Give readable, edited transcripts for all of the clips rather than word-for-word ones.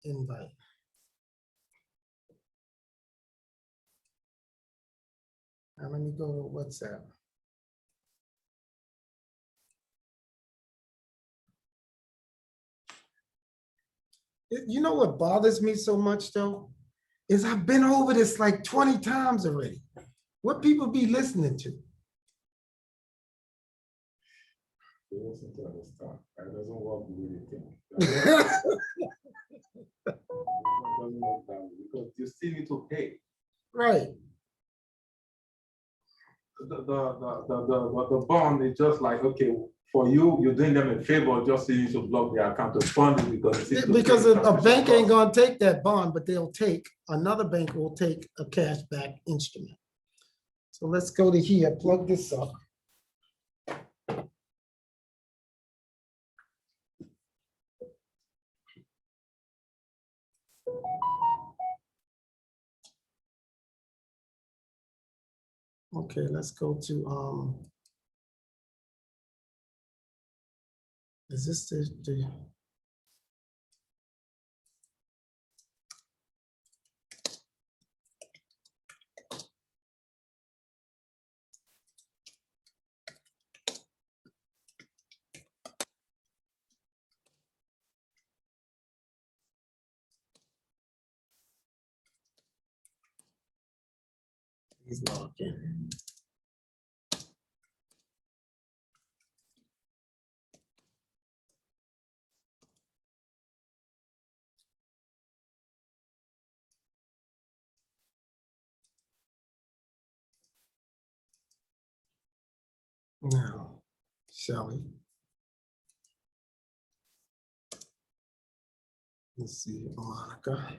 invite. Now let me go to WhatsApp. You know what bothers me so much though, is I've been over this like 20 times already. What people be listening to? They listen to other stuff. It doesn't work the way they think. It doesn't work that way because you still need to pay. Right. The bond is just like, okay, for you, you're doing them a favor just so you to block their account to fund it Because a bank ain't gonna take that bond, but they'll take, another bank will take a cash back instrument. So let's go to here, plug this up. Okay, let's go to, is this the he's logged in. Now, Shelly. Let's see, Monica.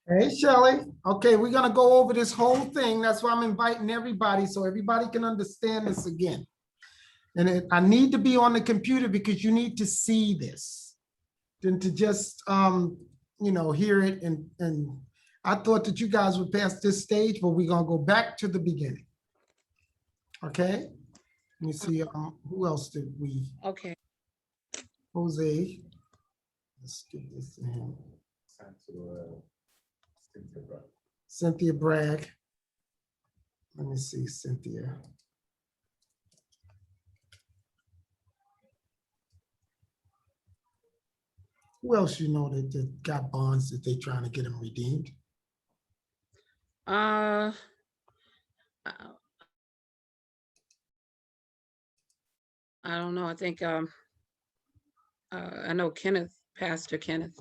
Hey, Shelley. Okay, we're gonna go over this whole thing. That's why I'm inviting everybody, so everybody can understand this again. And I need to be on the computer because you need to see this. Than to just, you know, hear it. And I thought that you guys would pass this stage, but we're gonna go back to the beginning. Okay? Let me see, who else did we? Okay. Jose. Let's give this to him. Cynthia Bragg. Let me see, Cynthia. Who else you know that got bonds that they trying to get them redeemed? I don't know. I think I know Kenneth, Pastor Kenneth.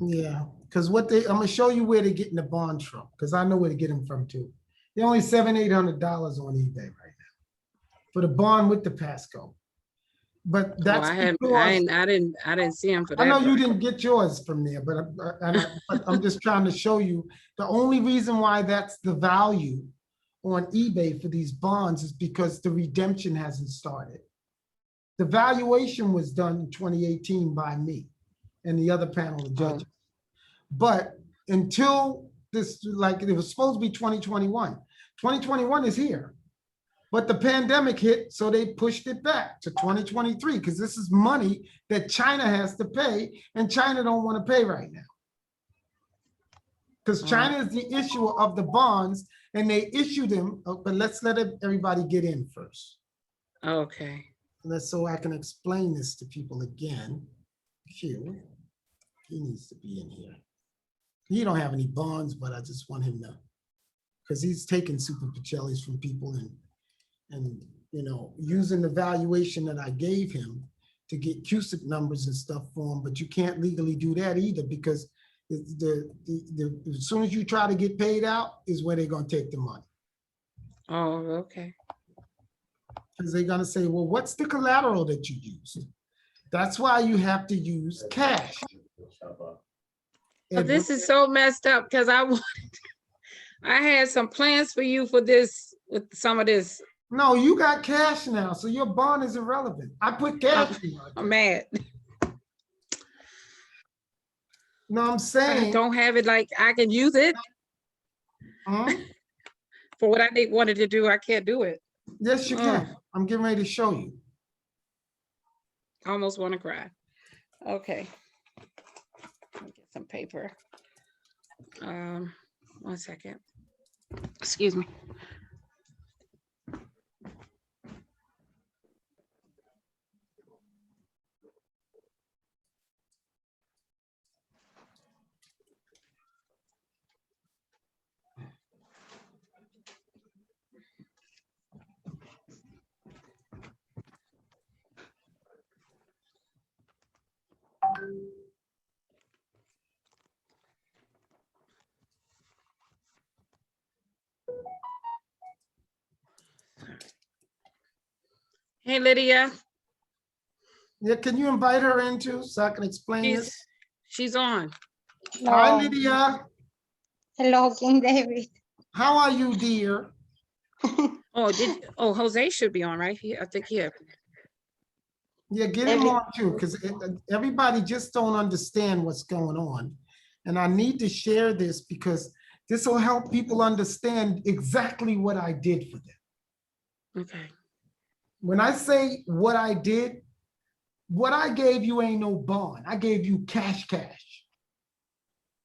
Yeah, because I'm gonna show you where they're getting the bonds from, because I know where to get them from too. They're only $700-800 on eBay right now for the bond with the passcode. But that's I didn't see him for that. I know you didn't get yours from there, but I'm just trying to show you the only reason why that's the value on eBay for these bonds is because the redemption hasn't started. The valuation was done in 2018 by me and the other panel of judges. But until this, like it was supposed to be 2021. 2021 is here. But the pandemic hit, so they pushed it back to 2023 because this is money that China has to pay, and China don't want to pay right now. Because China is the issuer of the bonds, and they issue them, but let's let everybody get in first. Okay. So I can explain this to people again. Q, he needs to be in here. He don't have any bonds, but I just want him to, because he's taking super Pacellis from people and you know, using the valuation that I gave him to get CUSIP numbers and stuff for him, but you can't legally do that either because as soon as you try to get paid out is where they're gonna take the money. Oh, okay. Because they're gonna say, well, what's the collateral that you used? That's why you have to use cash. But this is so messed up because I had some plans for you for this with some of this. No, you got cash now, so your bond is irrelevant. I put cash in your I'm account. mad. No, I'm I saying, don't have it like I can use it huh? for what I wanted to do. I can't do it. Yes, you can. I'm getting ready to show you. I almost want to cry. Okay. Let me get some paper. 1 second. Excuse me. Hey, Lydia. Yeah, can you invite her in too, so I can explain this? She's on. Hi, Hello. Lydia. Hello, King David. How are you, dear? Oh, Jose should be on, right? I think he. Yeah, get him on too, because everybody just don't understand what's going on. And I need to share this because this will help people understand exactly what I did for them. Okay. When I say what I did, what I gave you ain't no bond. I gave you cash.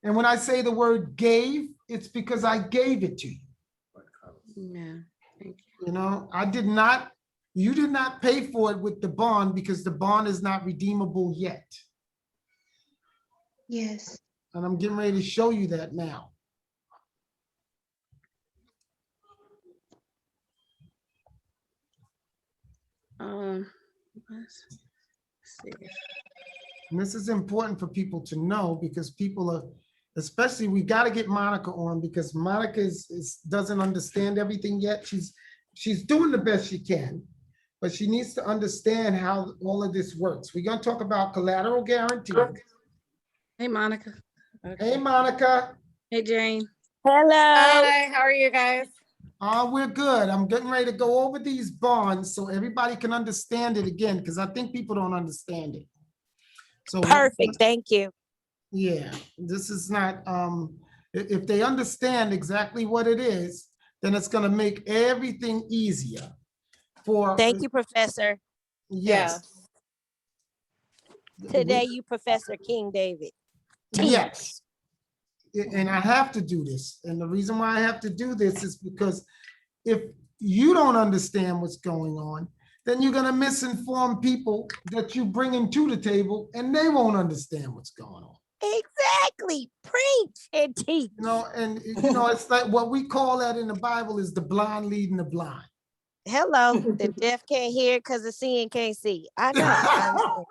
And when I say the word gave, it's because I gave it to you. Yeah. Thank you. You know, you did not pay for it with the bond because the bond is not redeemable yet. Yes. And I'm getting ready to show you that now. Let's see. And this is important for people to know because people are, especially we got to get Monica on because Monica doesn't understand everything yet. She's doing the best she can, but she needs to understand how all of this works. We're going to talk about collateral guarantee. Hey, Monica. Okay. Hey, Monica. Hey, Jane. Hello. Hi, how are you guys? We're good. I'm getting ready to go over these bonds so everybody can understand it again because I think people don't understand it. So Perfect. Thank you. yeah, this is not, if they understand exactly what it is, then it's gonna make everything easier for. Thank you, Professor. Yes. Today, you Professor King David. Yes. And I have to do this. And the reason why I have to do this is because if you don't understand what's going on, then you're gonna misinform people that you bring into the table and they won't understand what's going on. Exactly. Preach and teach. You know, and it's like what we call that in the Bible is the blind leading the blind. Hello. The deaf can't hear because the seeing can't see. I know.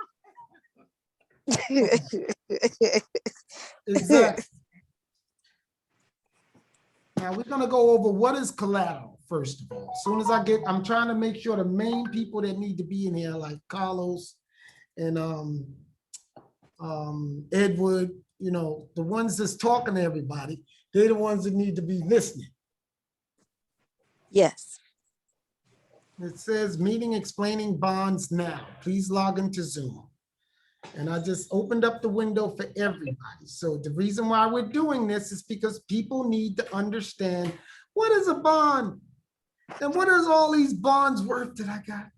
Exactly. Now we're gonna go over what is collateral, first of all. As soon as I'm trying to make sure the main people that need to be in here, like Carlos and Edward, you know, the ones that's talking to everybody, they're the ones that need to be listening. Yes. It says meeting explaining bonds now. Please log into Zoom. And I just opened up the window for everybody. So the reason why we're doing this is because people need to understand what is a bond and what is all these bonds worth that I got?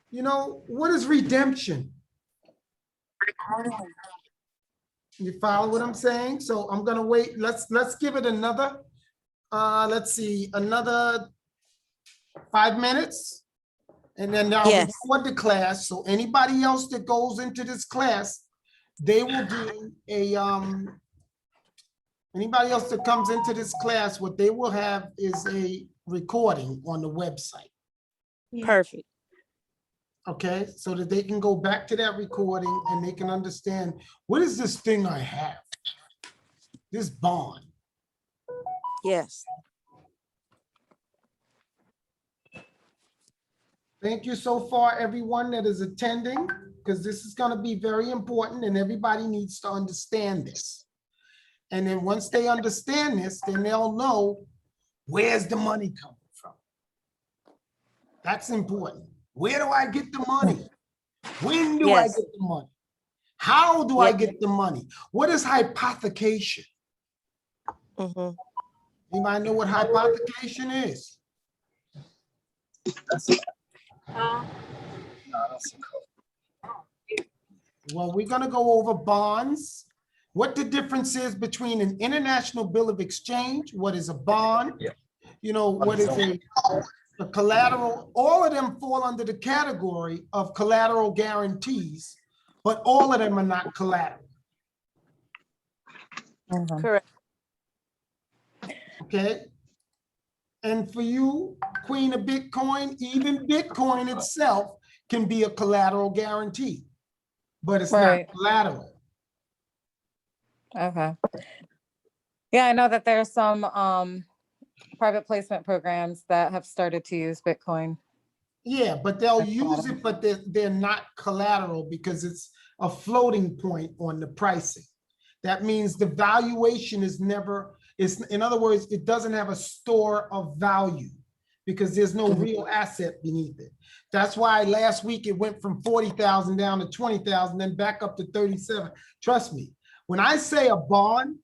You know, what is redemption? You follow what I'm saying? So I'm gonna wait. Let's give it another, let's see, another 5 minutes. And then now Yes. record the class. So anybody else that goes into this class, they will do a, anybody else that comes into this class, what they will have is a recording on the website. Perfect. Okay, so that they can go back to that recording and they can understand, what is this thing I have? This bond. Yes. Thank you so far, everyone that is attending, because this is going to be very important and everybody needs to understand this. And then once they understand this, then they'll know Where's the money coming from? That's important. Where do I get the money? When do I Yes. get the money? How do I Yep. get the money? What is hypothecation? hmm Anybody know what hypothecation is? Well, we're going to go over bonds, what the difference is between an international bill of exchange, what is a bond, you know, what is a collateral. All of them fall under the category of collateral guarantees, but all of them are not collateral. Correct. Okay. And for you, Queen of Bitcoin, even Bitcoin itself can be a collateral guarantee, but it's Right. not collateral. Okay. Yeah, I know that there's some private placement programs that have started to use Bitcoin. Yeah, but they'll That's use collateral. it, but they're not collateral because it's a floating point on the pricing. That means the valuation is never, in other words, it doesn't have a store of value because there's no real asset beneath it. That's why last week it went from 40,000 down to 20,000, then back up to 37. Trust me, when I say a bond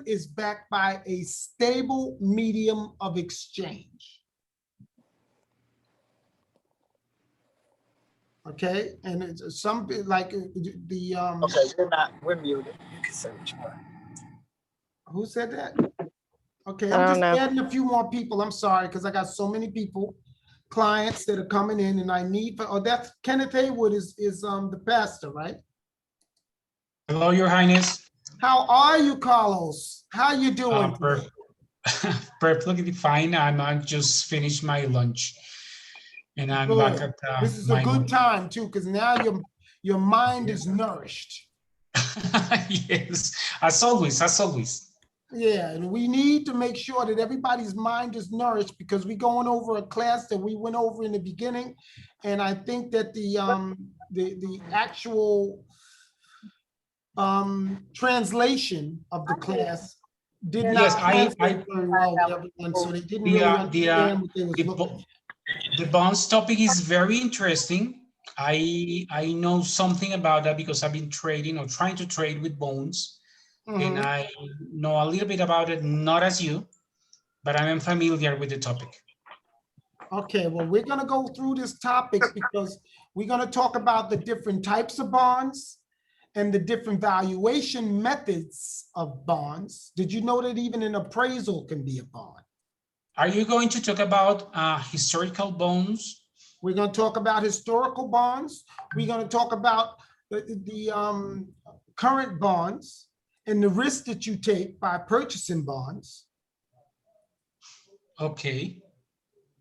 is backed by a stable medium of exchange. Okay, and it's some like the Okay, we're muted. You can say what you want. who said that? Okay, I I'm don't just know. adding a few more people. I'm sorry, because I got so many people, clients that are coming in and I need, oh, that's Kenneth Haywood is the pastor, right? Hello, Your Highness. How are you, Carlos? How you doing today? Perfectly fine. I just finished my lunch, and I'm back Good. at This is a my good time too, because now your mind is nourished. yes, as always, as always. Yeah, and we need to make sure that everybody's mind is nourished because we're going over a class that we went over in the beginning. And I think that the actual translation of the class did not Yes, translate very well with everyone, so they didn't really understand what they was looking at. The bonds topic is very interesting. I know something about that because I've been trading or trying to trade with bonds. And I know a little bit about it, not as you, but I am familiar with the topic. Okay, well, we're gonna go through this topic because we're gonna talk about the different types of bonds and the different valuation methods of bonds. Did you know that even an appraisal can be a bond? Are you going to talk about historical bonds? We're gonna talk about historical bonds. We're gonna talk about the current bonds and the risk that you take by purchasing bonds. Okay.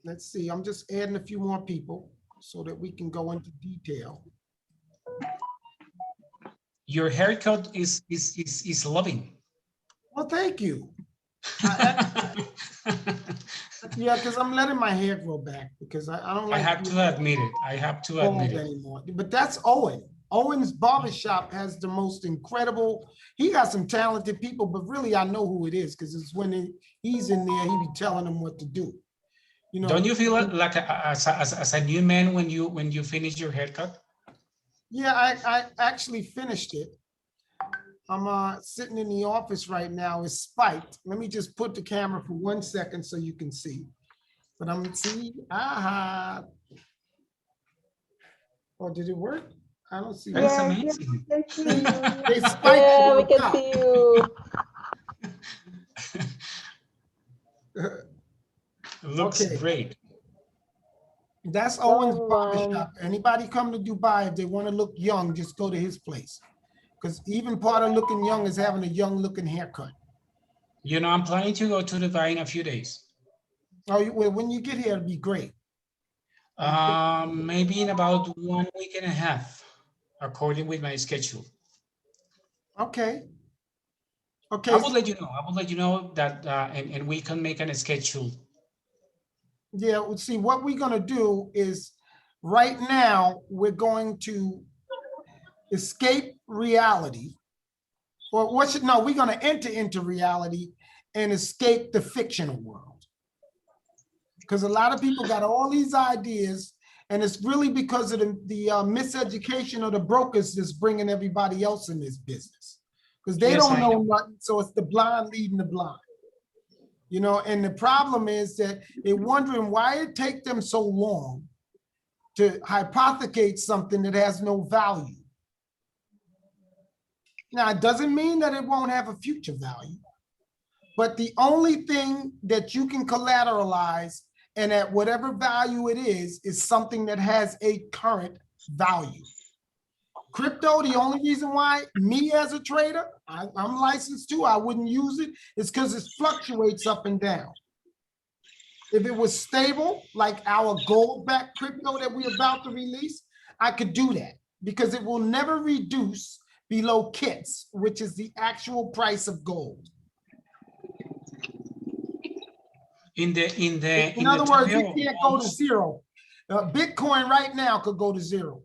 Let's see, I'm just adding a few more people so that we can go into detail. Your haircut is loving. Well, thank you. Yeah, because I'm letting my hair grow back because I don't like. I have to admit it. I have to admit it anymore. But that's Owen. Owen's barbershop has the most incredible. He got some talented people, but really I know who it is because it's when he's in there, he be telling them what to do. You know. Don't you feel like as a new man when you finish your haircut? Yeah, I actually finished it. I'm sitting in the office right now. It's spiked. Let me just put the camera for 1 second so you can see. But I'm see. Aha. Oh, did it work? I don't see. That's amazing. They spiked. Yeah, we can see you. Looks Okay. great. That's Owen's barbershop. Anybody come to Dubai, if they want to look young, just go to his place. Because even part of looking young is having a young looking haircut. You know, I'm planning to go to Dubai in a few days. Oh, well, when you get here, it'll be great. Maybe in about 1 week and a half, according with my schedule. Okay. Okay. I will let you know. I will let you know that, and we can make a schedule. Yeah, well, see, what we're going to do is right now, we're going to escape reality. Or we're going to enter into reality and escape the fictional world. Because a lot of people got all these ideas, and it's really because of the miseducation of the brokers that's bringing everybody else in this business. Because they Yes, don't I know know. nothing, so it's the blind leading the blind. You know, and the problem is that they're wondering why it take them so long to hypothecate something that has no value. Now, it doesn't mean that it won't have a future value, but the only thing that you can collateralize and at whatever value it is something that has a current value. Crypto, the only reason why me as a trader, I'm licensed too, I wouldn't use it, is because it fluctuates up and down. If it was stable, like our gold-backed crypto that we're about to release, I could do that because it will never reduce below kits, which is the actual price of gold. In other words, you can't go to zero. Bitcoin right now could go to zero.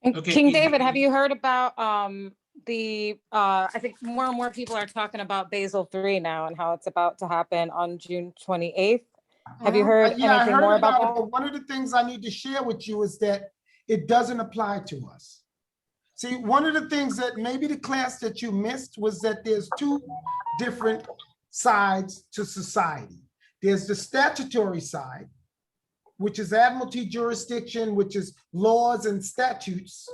And Okay, King in David, the- have you heard about I think more and more people are talking about Basel III now and how it's about to happen on June 28th. Have you heard Yeah, I anything heard more about it, that? but one of the things I need to share with you is that it doesn't apply to us. See, one of the things that maybe the class that you missed was that there's two different sides to society. There's the statutory side, which is admiralty jurisdiction, which is laws and statutes.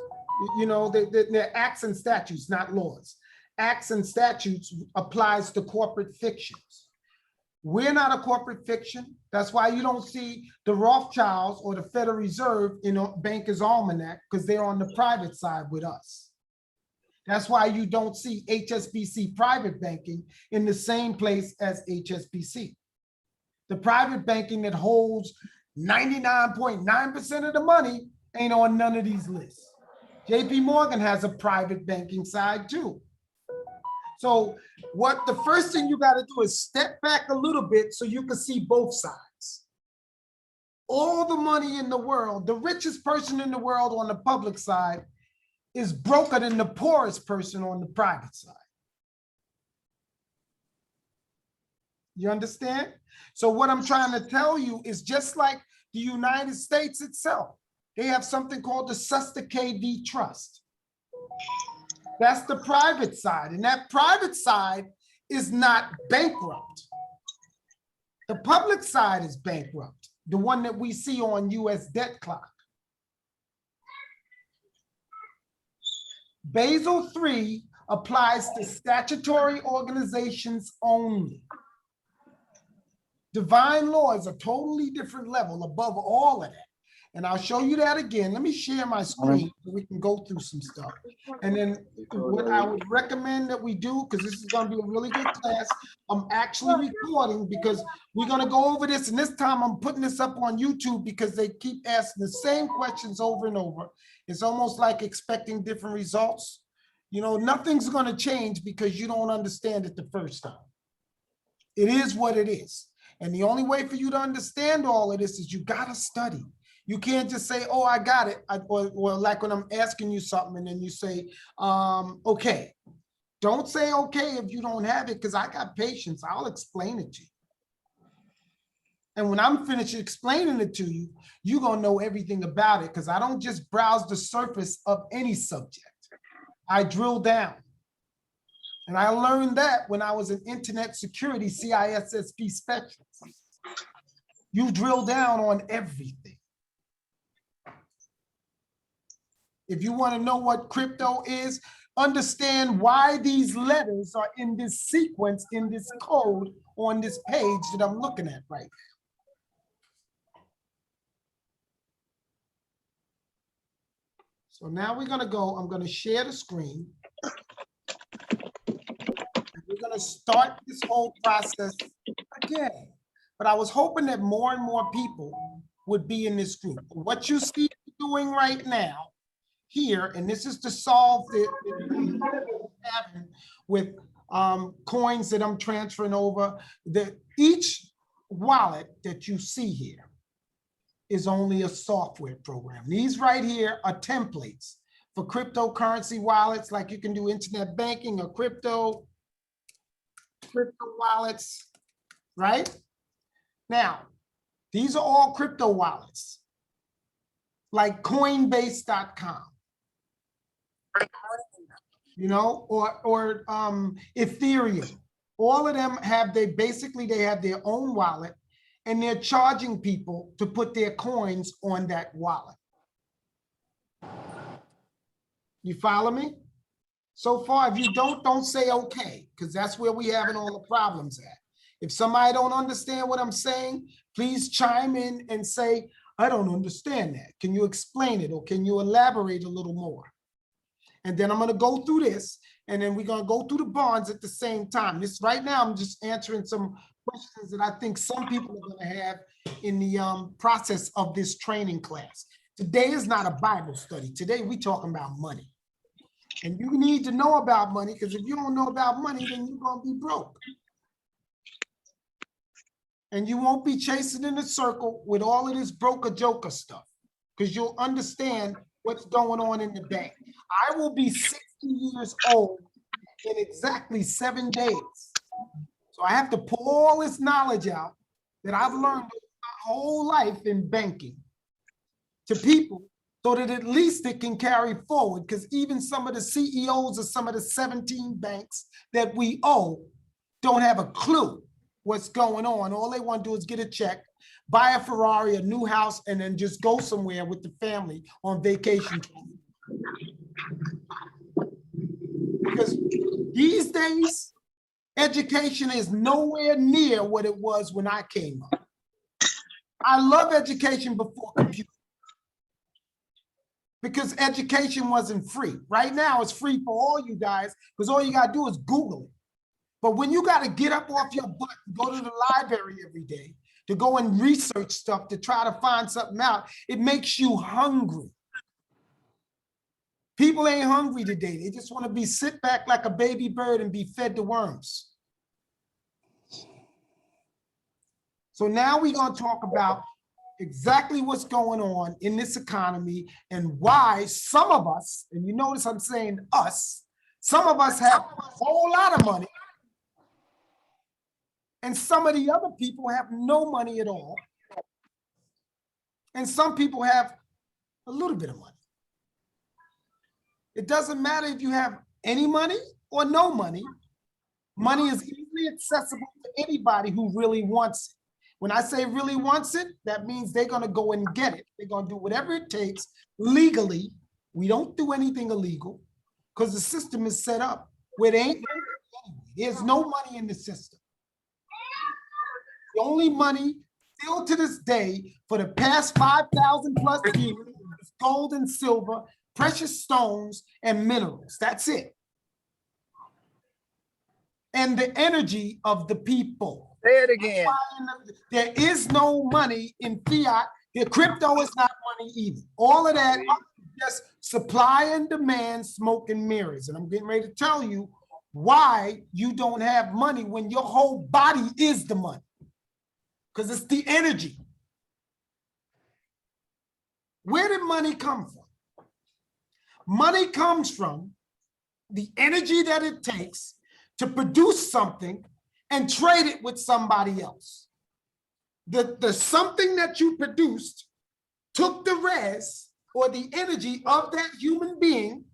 You know, they're acts and statutes, not laws. Acts and statutes applies to corporate fictions. We're not a corporate fiction. That's why you don't see the Rothschilds or the Federal Reserve in a Banker's Almanac, because they're on the private side with us. That's why you don't see HSBC private banking in the same place as HSBC. The private banking that holds 99.9% of the money ain't on none of these lists. JP Morgan has a private banking side too. So what the first thing you got to do is step back a little bit so you can see both sides. All the money in the world, the richest person in the world on the public side is broker than the poorest person on the private side. You understand? So what I'm trying to tell you is just like the United States itself, they have something called the Suster KV Trust. That's the private side, and that private side is not bankrupt. The public side is bankrupt, the one that we see on US debt clock. Basel III applies to statutory organizations only. Divine law is a totally different level above all of that. And I'll show you that again. Let me share my screen so we can go through some stuff. And then what I would recommend that we do, because this is going to be a really good class, I'm actually recording because we're going to go over this. And this time I'm putting this up on YouTube because they keep asking the same questions over and over. It's almost like expecting different results. You know, nothing's going to change because you don't understand it the first time. It is what it is. And the only way for you to understand all of this is you got to study. You can't just say, oh, I got it. Or like when I'm asking you something and then you say, okay. Don't say okay if you don't have it, because I got patience. I'll explain it to you. And when I'm finished explaining it to you, you're going to know everything about it, because I don't just browse the surface of any subject. I drill down. And I learned that when I was an internet security CISSP specialist. You drill down on everything. If you want to know what crypto is, understand why these letters are in this sequence, in this code, on this page that I'm looking at right now. So now we're going to go, I'm going to share the screen. We're going to start this whole process again. But I was hoping that more and more people would be in this group. What you see doing right now here, and this is to solve the with coins that I'm transferring over, that each wallet that you see here is only a software program. These right here are templates for cryptocurrency wallets, like you can do internet banking or crypto wallets, right? Now, These are all crypto wallets, like Coinbase.com, you know, or Ethereum. All of them have they have their own wallet, and they're charging people to put their coins on that wallet. You follow me? So far, if you don't say okay, because that's where we having all the problems at. If somebody don't understand what I'm saying, please chime in and say, I don't understand that. Can you explain it, or can you elaborate a little more? And then I'm going to go through this, and then we're going to go through the bonds at the same time. This right now, I'm just answering some questions that I think some people are going to have in the process of this training class. Today is not a Bible study. Today we're talking about money. And you need to know about money, because if you don't know about money, then you're going to be broke. And you won't be chasing in a circle with all of this broker joker stuff, because you'll understand what's going on in the bank. I will be 60 years old in exactly 7 days. So I have to pull all this knowledge out that I've learned my whole life in banking to people, so that at least it can carry forward, because even some of the CEOs of some of the 17 banks that we owe don't have a clue what's going on. All they want to do is get a check, buy a Ferrari, a new house, and then just go somewhere with the family on vacation. Because these days, education is nowhere near what it was when I came up. I love education before computer, because education wasn't free. Right now, it's free for all you guys, because all you got to do is Google it. But when you got to get up off your butt and go to the library every day to go and research stuff to try to find something out, it makes you hungry. People ain't hungry today. They just want to be sit back like a baby bird and be fed to worms. So now we're going to talk about exactly what's going on in this economy and why some of us, and you notice I'm saying us, some of us have a whole lot of money, and some of the other people have no money at all. And some people have a little bit of money. It doesn't matter if you have any money or no money. Money is easily accessible to anybody who really wants it. When I say really wants it, that means they're going to go and get it. They're going to do whatever it takes legally. We don't do anything illegal, because the system is set up where there ain't no money. There's no money in the system. The only money still to this day for the past 5,000 plus years is gold and silver, precious stones, and minerals. That's it. And the energy of the people. Say it again. There is no money in fiat. The crypto is not money either. All of that is just supply and demand, smoke and mirrors. And I'm getting ready to tell you why you don't have money when your whole body is the money. Because it's the energy. Where did money come from? Money comes from the energy that it takes to produce something and trade it with somebody else. The something that you produced took the res, or the energy of that human being.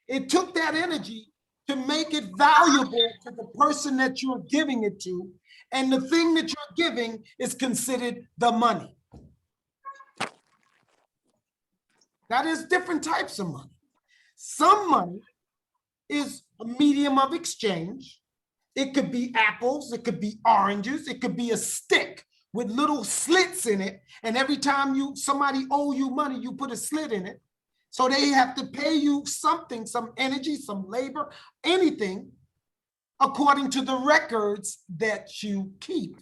It took that energy to make it valuable to the person that you're giving it to. And the thing that you're giving is considered the money. Now, there's different types of money. Some money is a medium of exchange. It could be apples, it could be oranges, it could be a stick with little slits in it. And every time somebody owe you money, you put a slit in it. So they have to pay you something, some energy, some labor, anything, according to the records that you keep.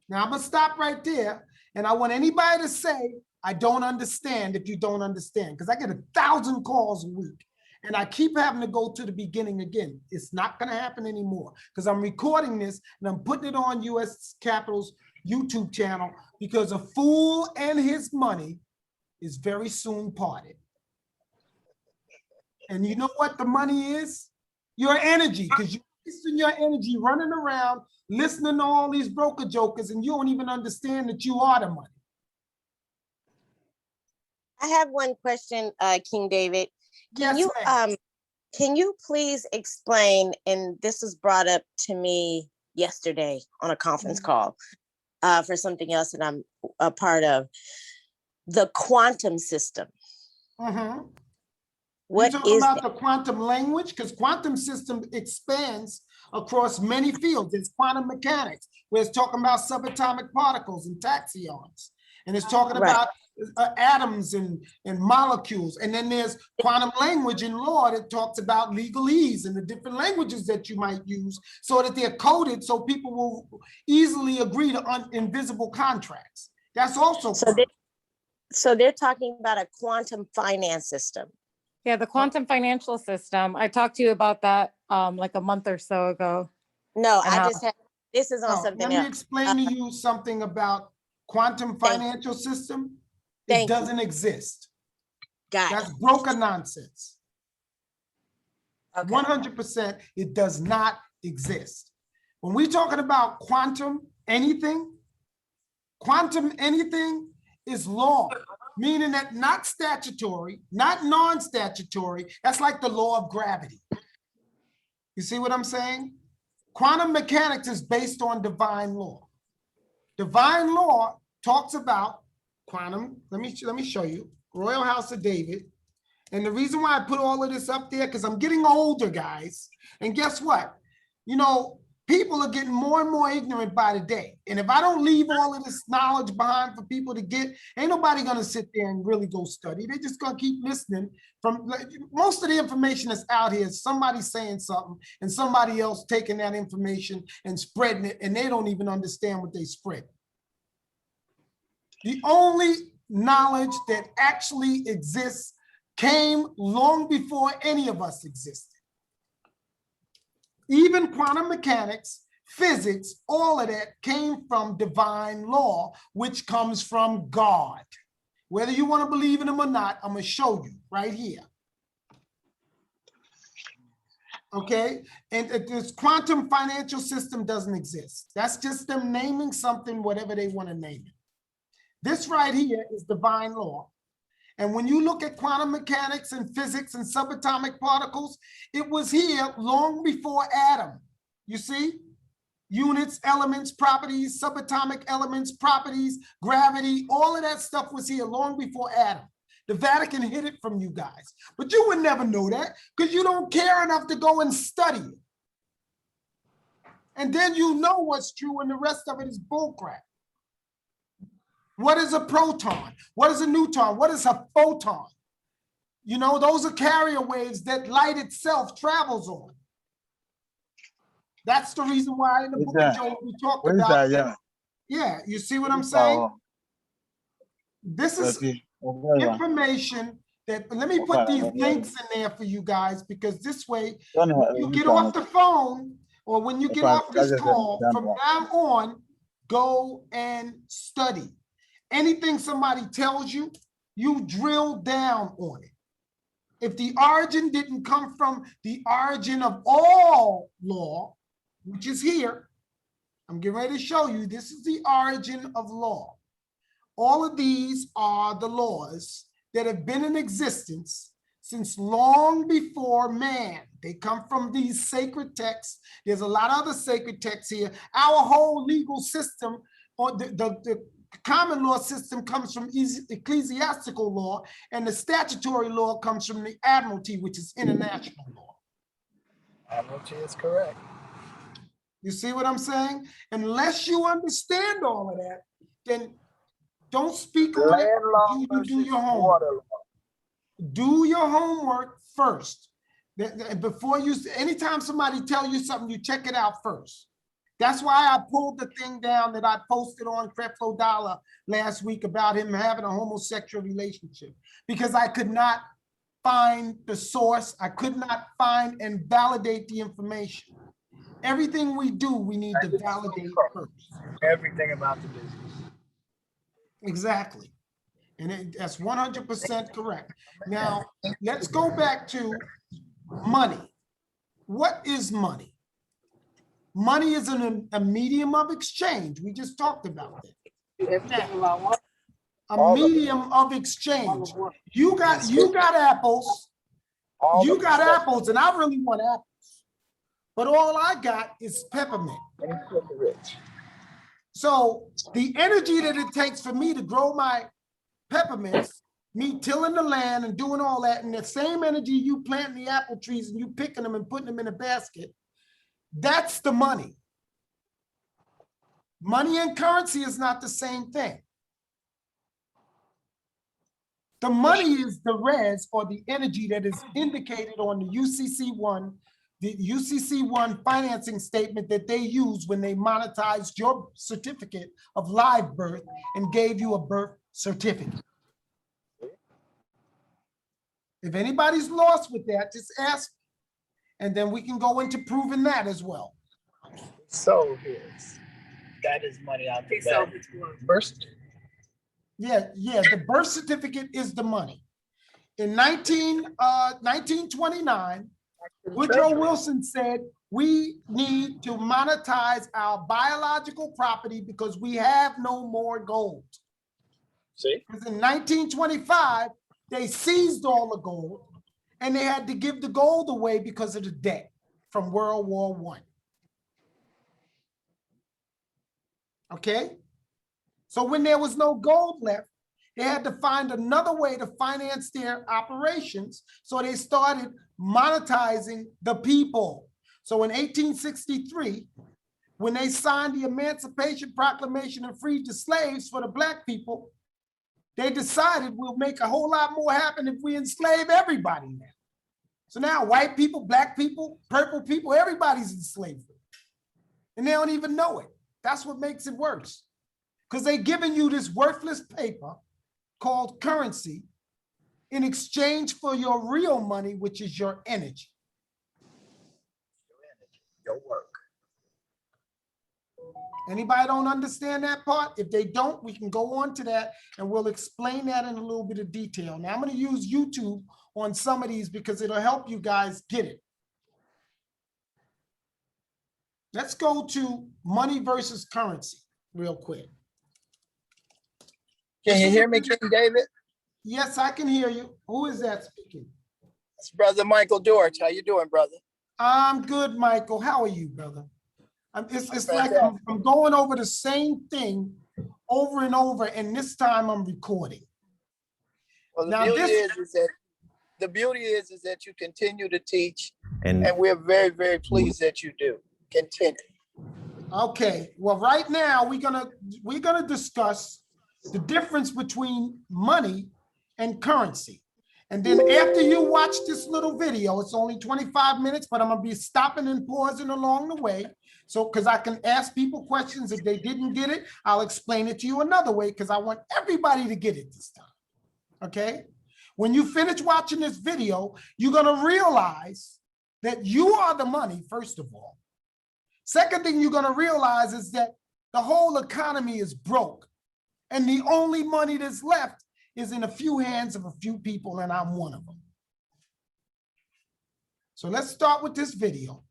Now I'm gonna stop right there, and I want anybody to say, I don't understand, if you don't understand, because I get 1,000 calls a week, and I keep having to go to the beginning again. It's not gonna happen anymore, because I'm recording this and I'm putting it on US Capital's YouTube channel, because a fool and his money is very soon parted. And you know what the money is? Your energy, because you wasting your energy running around, listening to all these broker jokers, and you don't even understand that you are the money. I have one question, King David. Can Yes, you ma'am. can you please explain, and this was brought up to me yesterday on a conference call for something else that I'm a part of, the quantum system. Mhm. What You're talking is about that? the quantum language? Because quantum system expands across many fields. It's quantum mechanics, where it's talking about subatomic particles and tachyons. And it's talking Right. about atoms and molecules. And then there's quantum language in law that talks about legalese and the different languages that you might use so that they're coded so people will easily agree to invisible contracts. That's also So they're talking about a quantum finance system. Yeah, the quantum financial system. I talked to you about that like a month or so ago. No, And I how- just had, this is on No, something let me else. explain to you something about quantum Thank you. financial system. It Thank you. doesn't exist. Got That's it. broker nonsense. Okay. 100%, it does not exist. When we're talking about quantum anything is law, meaning that not statutory, not non-statutory. That's like the law of gravity. You see what I'm saying? Quantum mechanics is based on divine law. Divine law talks about quantum. Let me show you. Royal House of David. And the reason why I put all of this up there, because I'm getting older, guys. And guess what? You know, people are getting more and more ignorant by the day. And if I don't leave all of this knowledge behind for people to get, ain't nobody going to sit there and really go study. They're just going to keep listening. From most of the information that's out here is somebody saying something and somebody else taking that information and spreading it, and they don't even understand what they spread. The only knowledge that actually exists came long before any of us existed. Even quantum mechanics, physics, all of that came from divine law, which comes from God. Whether you want to believe in him or not, I'm going to show you right here. Okay, and this quantum financial system doesn't exist. That's just them naming something, whatever they want to name it. This right here is divine law. And when you look at quantum mechanics and physics and subatomic particles, it was here long before Adam. You see? Units, elements, properties, subatomic elements, properties, gravity, all of that stuff was here long before Adam. The Vatican hid it from you guys. But you would never know that because you don't care enough to go and study it. And then you know what's true and the rest of it is bullcrap. What is a proton? What is a neutron? What is a photon? You know, those are carrier waves that light itself travels on. That's the reason why in the book of Job we talked about that. Yeah, you see what I'm saying? This is information that, let me put these links in there for you guys, because this way, when you get off the phone or when you get off this call, from now on, go and study. Anything somebody tells you, you drill down on it. If the origin didn't come from the origin of all law, which is here, I'm getting ready to show you, this is the origin of law. All of these are the laws that have been in existence since long before man. They come from these sacred texts. There's a lot of other sacred texts here. Our whole legal system, or the common law system, comes from ecclesiastical law, and the statutory law comes from the admiralty, which is international law. Admiralty is correct. You see what I'm saying? Unless you understand all of that, then don't speak on it. You do your homework. Do your homework first. Before you, anytime somebody tell you something, you check it out first. That's why I pulled the thing down that I posted on Creflo Dollar last week about him having a homosexual relationship, because I could not find the source. I could not find and validate the information. Everything we do, we need to validate first. Everything about the business. Exactly. And that's 100% correct. Now, let's go back to money. What is money? Money is a medium of exchange. We just talked about it. Now, a medium of exchange. You got apples. You got apples, and I really want apples. But all I got is peppermint. So the energy that it takes for me to grow my peppermints, me tilling the land and doing all that, and the same energy you planting the apple trees and you picking them and putting them in a basket, that's the money. Money and currency is not the same thing. The money is the res, or the energy that is indicated on the UCC1 financing statement that they use when they monetized your certificate of live birth and gave you a birth certificate. If anybody's lost with that, just ask me, and then we can go into proving that as well. So that is money out the back. First. Yeah, the birth certificate is the money. In 1929, Woodrow Wilson said, we need to monetize our biological property because we have no more gold. See? Because in 1925, they seized all the gold and they had to give the gold away because of the debt from World War I. Okay? So when there was no gold left, they had to find another way to finance their operations. So they started monetizing the people. So in 1863, when they signed the Emancipation Proclamation and freed the slaves for the Black people, they decided we'll make a whole lot more happen if we enslave everybody now. So now white people, Black people, purple people, everybody's in slavery. And they don't even know it. That's what makes it worse. Because they're giving you this worthless paper called currency in exchange for your real money, which is your energy. Your work. Anybody don't understand that part? If they don't, we can go on to that and we'll explain that in a little bit of detail. Now I'm going to use YouTube on some of these because it'll help you guys get it. Let's go to money versus currency real quick. Can you hear me, King David? Yes, I can hear you. Who is that speaking? It's Brother Michael Dorch. How you doing, brother? I'm good, Michael. How are you, brother? It's like I'm going over the same thing over and over, and this time I'm recording. Well, the Now, beauty is that you continue to teach, and we're very, very pleased that you do. Continue. Okay. Well, right now we're gonna discuss the difference between money and currency. And then after you watch this little video, it's only 25 minutes, but I'm gonna be stopping and pausing along the way. So, because I can ask people questions. If they didn't get it, I'll explain it to you another way because I want everybody to get it this time, okay? When you finish watching this video, you're gonna realize that you are the money, first of all. Second thing you're gonna realize is that the whole economy is broke. And the only money that's left is in a few hands of a few people, and I'm one of them. So let's start with this video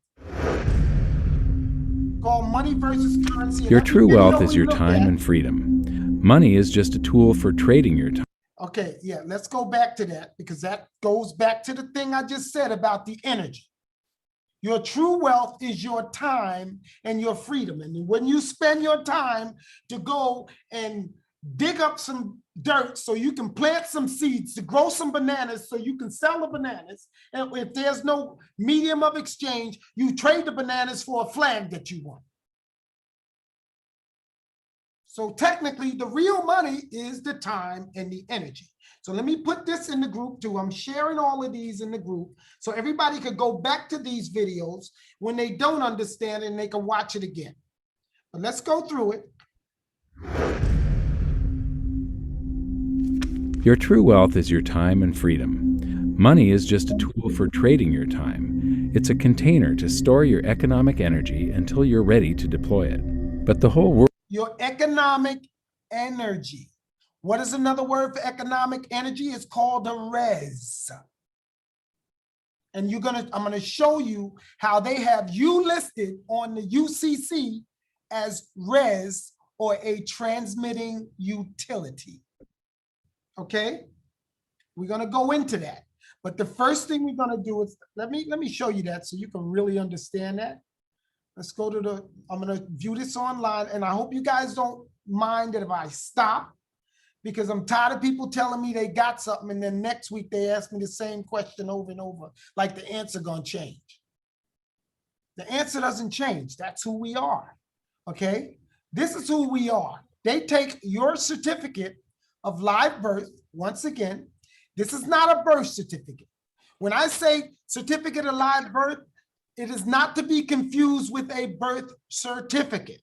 called Money versus Currency. Your true wealth is your time and freedom. Money is just a tool for trading your time. Okay, yeah, let's go back to that because that goes back to the thing I just said about the energy. Your true wealth is your time and your freedom. And when you spend your time to go and dig up some dirt so you can plant some seeds to grow some bananas so you can sell the bananas. And if there's no medium of exchange, you trade the bananas for a flag that you want. So technically the real money is the time and the energy. So let me put this in the group too. I'm sharing all of these in the group so everybody could go back to these videos when they don't understand and they can watch it again. But let's go through it. Your true wealth is your time and freedom. Money is just a tool for trading your time. It's a container to store your economic energy until you're ready to deploy it. But the whole world... Your economic energy. What is another word for economic energy? It's called a res. And I'm gonna show you how they have you listed on the UCC as res or a transmitting utility. Okay, we're gonna go into that. But the first thing we're gonna do is, let me show you that so you can really understand that. Let's go to I'm gonna view this online, and I hope you guys don't mind that if I stop, because I'm tired of people telling me they got something and then next week they ask me the same question over and over, like the answer gonna change. The answer doesn't change. That's who we are, okay? This is who we are. They take your certificate of live birth. Once again, this is not a birth certificate. When I say certificate of live birth, it is not to be confused with a birth certificate.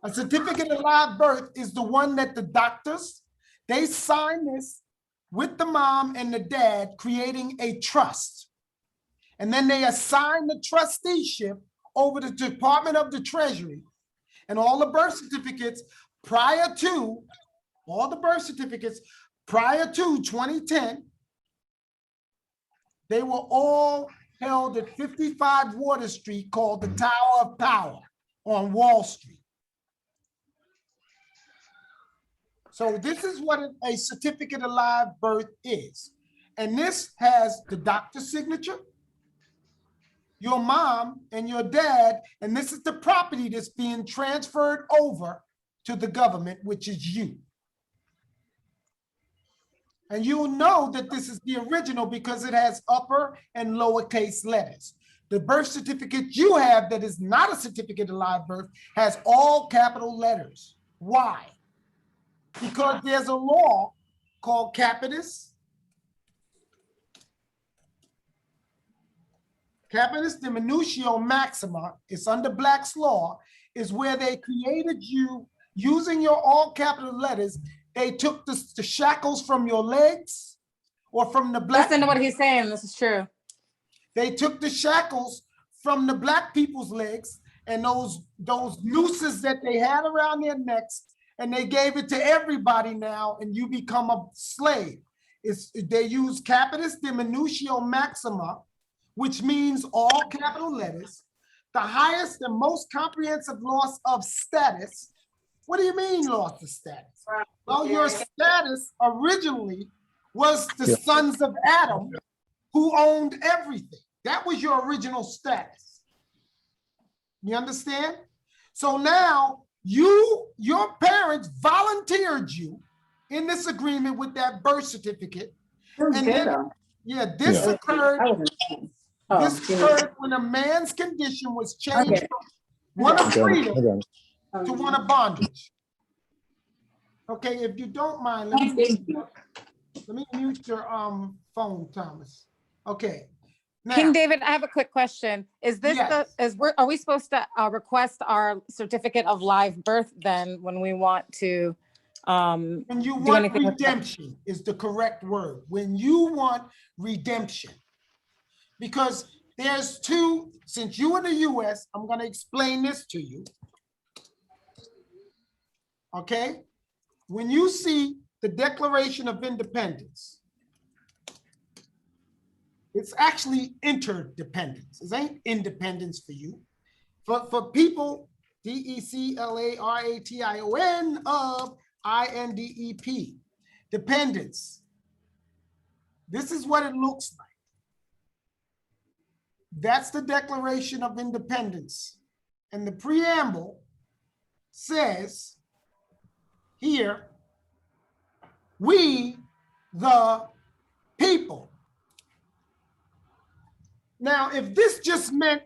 A certificate of live birth is the one that the doctors, they sign this with the mom and the dad, creating a trust. And then they assign the trusteeship over to the Department of the Treasury. And all the birth certificates prior to, 2010, they were all held at 55 Water Street, called the Tower of Power on Wall Street. So this is what a certificate of live birth is. And this has the doctor's signature, your mom and your dad, and this is the property that's being transferred over to the government, which is you. And you'll know that this is the original because it has upper and lowercase letters. The birth certificate you have that is not a certificate of live birth has all capital letters. Why? Because there's a law called Capitis Diminutio Maxima. It's under Black's law, is where they created you using your all capital letters. They took the shackles from your legs, or from the black. Listen to what he's saying. This is true. They took the shackles from the black people's legs and those nooses that they had around their necks, and they gave it to everybody now, and you become a slave. They use Capitis Diminutio Maxima, which means all capital letters, the highest and most comprehensive loss of status. What do you mean loss of status? Well, your status originally was the sons of Adam, who owned everything. That was your original status. You understand? So now your parents volunteered you in this agreement with that birth certificate. And then, this occurred. This occurred when a man's condition was changed from one of freedom to one of bondage. Okay, if you don't mind, let me mute your phone, Thomas. Okay. Now, King David, I have a quick question. Is this Yes. are we supposed to request our certificate of live birth then when we want to when you do want anything with that? redemption is the correct word. When you want redemption, because there's two, since you in the US, I'm going to explain this to you. Okay? When you see the Declaration of Independence, it's actually interdependence. It ain't independence for you. For people, DECLARATION of INDEP, dependence. This is what it looks like. That's the Declaration of Independence. And the preamble says here, we the people. Now, if this just meant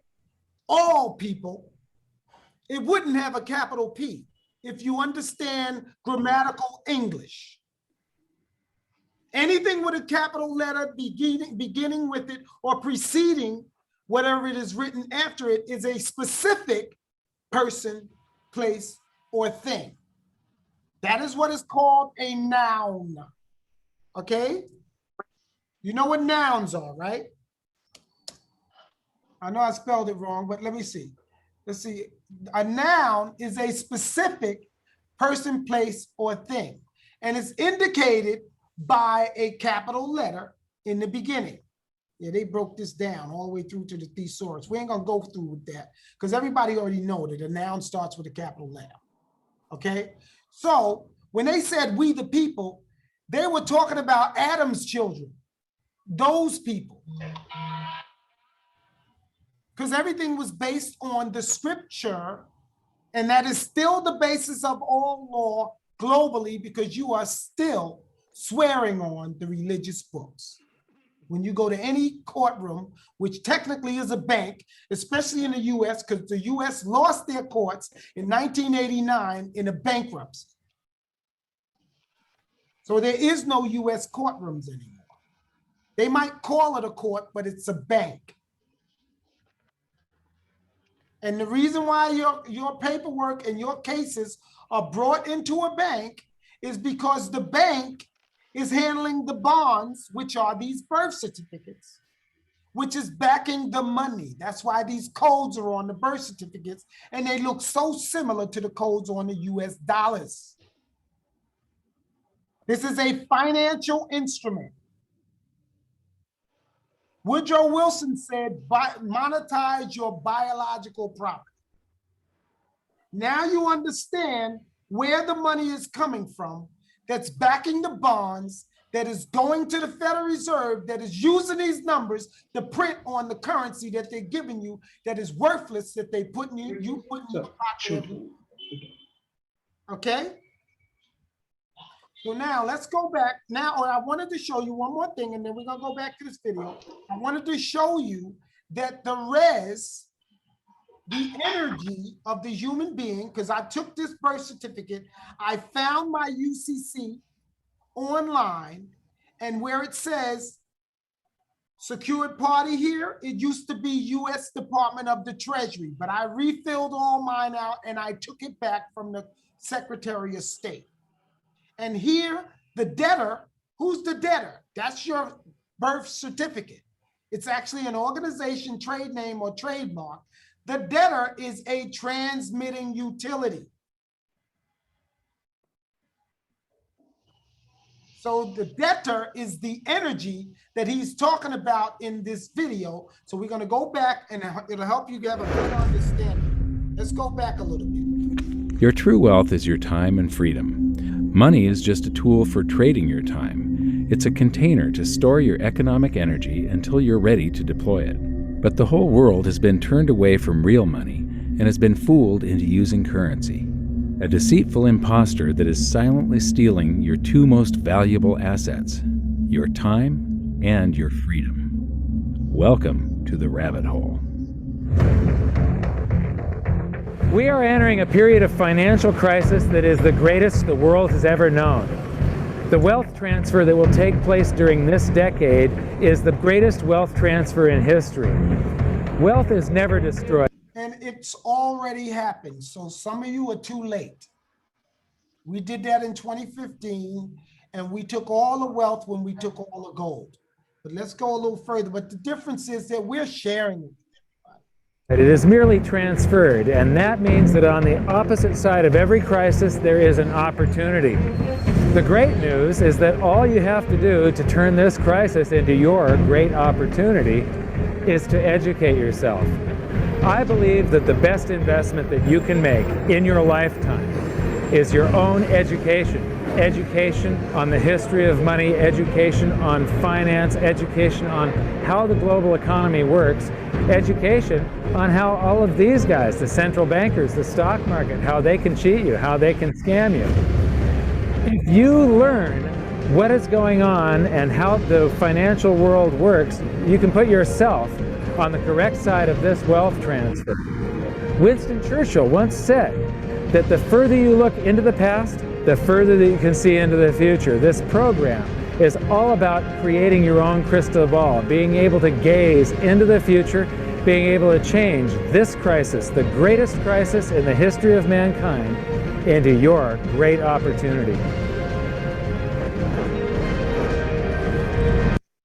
all people, it wouldn't have a capital P if you understand grammatical English. Anything with a capital letter beginning with it or preceding whatever it is written after it is a specific person, place, or thing. That is what is called a noun. Okay? You know what nouns are, right? I know I spelled it wrong, but let me see. Let's see. A noun is a specific person, place, or thing. And it's indicated by a capital letter in the beginning. Yeah, they broke this down all the way through to the thesaurus. We ain't gonna go through with that because everybody already know that a noun starts with a capital letter. Okay, so when they said we the people, they were talking about Adam's children, those people. Because everything was based on the scripture, and that is still the basis of all law globally, because you are still swearing on the religious books. When you go to any courtroom, which technically is a bank, especially in the US, because the US lost their courts in 1989 in a bankruptcy. So there is no US courtrooms anymore. They might call it a court, but it's a bank. And the reason why your paperwork and your cases are brought into a bank is because the bank is handling the bonds, which are these birth certificates, which is backing the money. That's why these codes are on the birth certificates, and they look so similar to the codes on the US dollars. This is a financial instrument. Woodrow Wilson said, monetize your biological property. Now you understand where the money is coming from, that's backing the bonds, that is going to the Federal Reserve, that is using these numbers to print on the currency that they're giving you, that is worthless, that they put in you put in your pocket. Okay? So now let's go back. Now, I wanted to show you one more thing, and then we're gonna go back to this video. I wanted to show you that the energy of the human being, because I took this birth certificate, I found my UCC online, and where it says secured party here, it used to be US Department of the Treasury, but I refilled all mine out and I took it back from the Secretary of State. And here, the debtor, who's the debtor? That's your birth certificate. It's actually an organization, trade name, or trademark. The debtor is a transmitting utility. So the debtor is the energy that he's talking about in this video. So we're going to go back, and it'll help you get a better understanding. Let's go back a little bit. Your true wealth is your time and freedom. Money is just a tool for trading your time. It's a container to store your economic energy until you're ready to deploy it. But the whole world has been turned away from real money and has been fooled into using currency. A deceitful imposter that is silently stealing your two most valuable assets, your time and your freedom. Welcome to the rabbit hole. We are entering a period of financial crisis that is the greatest the world has ever known. The wealth transfer that will take place during this decade is the greatest wealth transfer in history. Wealth is never destroyed. And it's already happened. So some of you are too late. We did that in 2015, and we took all the wealth when we took all the gold. But let's go a little further. But the difference is that we're sharing it. It is merely transferred, and that means that on the opposite side of every crisis, there is an opportunity. The great news is that all you have to do to turn this crisis into your great opportunity is to educate yourself. I believe that the best investment that you can make in your lifetime is your own education. Education on the history of money, education on finance, education on how the global economy works, education on how all of these guys, the central bankers, the stock market, how they can cheat you, how they can scam you. If you learn what is going on and how the financial world works, you can put yourself on the correct side of this wealth transfer. Winston Churchill once said that the further you look into the past, the further that you can see into the future. This program is all about creating your own crystal ball, being able to gaze into the future, being able to change this crisis, the greatest crisis in the history of mankind, into your great opportunity.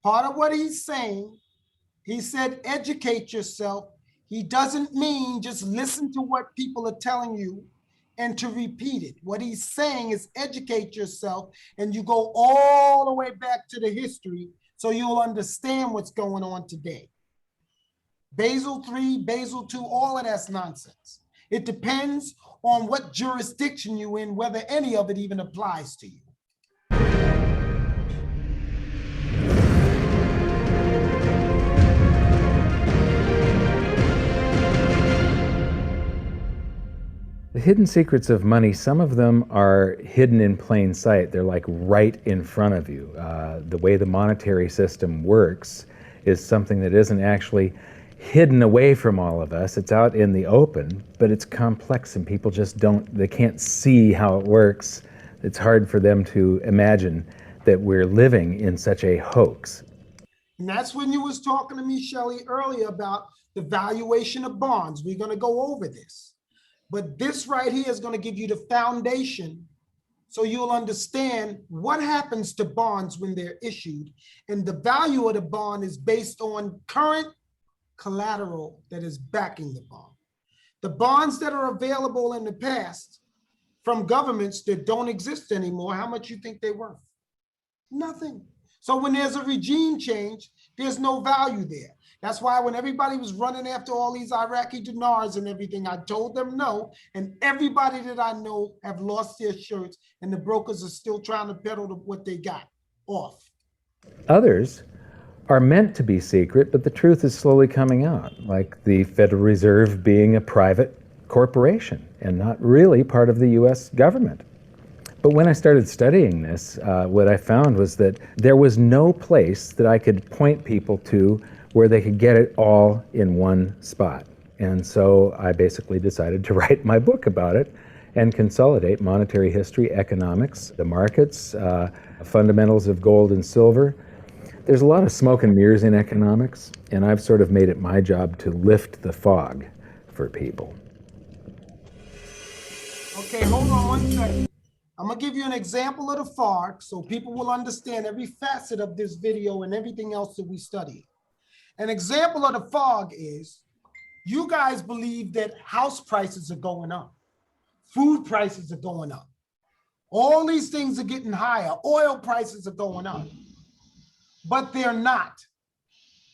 Part of what he's saying, he said, educate yourself. He doesn't mean just listen to what people are telling you and to repeat it. What he's saying is educate yourself, and you go all the way back to the history so you'll understand what's going on today. Basel III, Basel II, all of that's nonsense. It depends on what jurisdiction you're in, whether any of it even applies to you. The hidden secrets of money, some of them are hidden in plain sight. They're like right in front of you. The way the monetary system works is something that isn't actually hidden away from all of us. It's out in the open, but it's complex and people just they can't see how it works. It's hard for them to imagine that we're living in such a hoax. And that's when you was talking to me, Shelley, earlier about the valuation of bonds. We're going to go over this. But this right here is going to give you the foundation so you'll understand what happens to bonds when they're issued. And the value of the bond is based on current collateral that is backing the bond. The bonds that are available in the past from governments that don't exist anymore, how much you think they're worth? Nothing. So when there's a regime change, there's no value there. That's why when everybody was running after all these Iraqi dinars and everything, I told them no. And everybody that I know have lost their shirts, and the brokers are still trying to peddle what they got off. Others are meant to be secret, but the truth is slowly coming out, like the Federal Reserve being a private corporation and not really part of the US government. But when I started studying this, what I found was that there was no place that I could point people to where they could get it all in one spot. And so I basically decided to write my book about it and consolidate monetary history, economics, the markets, fundamentals of gold and silver. There's a lot of smoke and mirrors in economics, and I've sort of made it my job to lift the fog for people. Okay, hold on one second. I'm gonna give you an example of the fog so people will understand every facet of this video and everything else that we study. An example of the fog is you guys believe that house prices are going up, food prices are going up, all these things are getting higher, oil prices are going up, but they're not.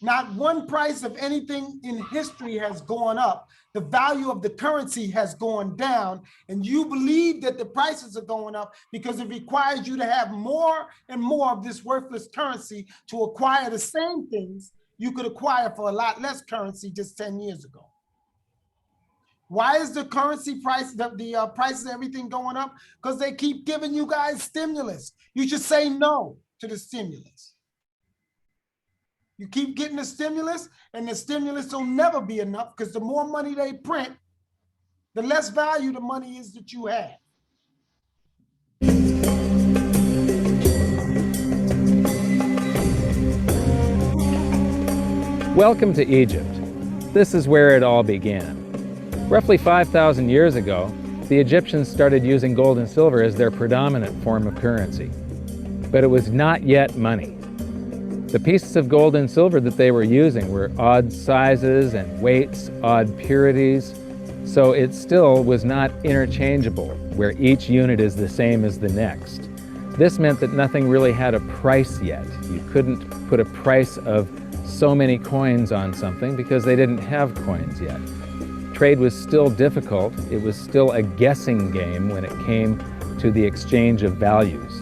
Not one price of anything in history has gone up. The value of the currency has gone down, and you believe that the prices are going up because it requires you to have more and more of this worthless currency to acquire the same things you could acquire for a lot less currency just 10 years ago. Why is the currency price, the prices of everything going up? Because they keep giving you guys stimulus. You should say no to the stimulus. You keep getting the stimulus, and the stimulus will never be enough because the more money they print, the less value the money is that you have. Welcome to Egypt. This is where it all began. Roughly 5,000 years ago, the Egyptians started using gold and silver as their predominant form of currency. But it was not yet money. The pieces of gold and silver that they were using were odd sizes and weights, odd purities, so it still was not interchangeable, where each unit is the same as the next. This meant that nothing really had a price yet. You couldn't put a price of so many coins on something because they didn't have coins yet. Trade was still difficult. It was still a guessing game when it came to the exchange of values.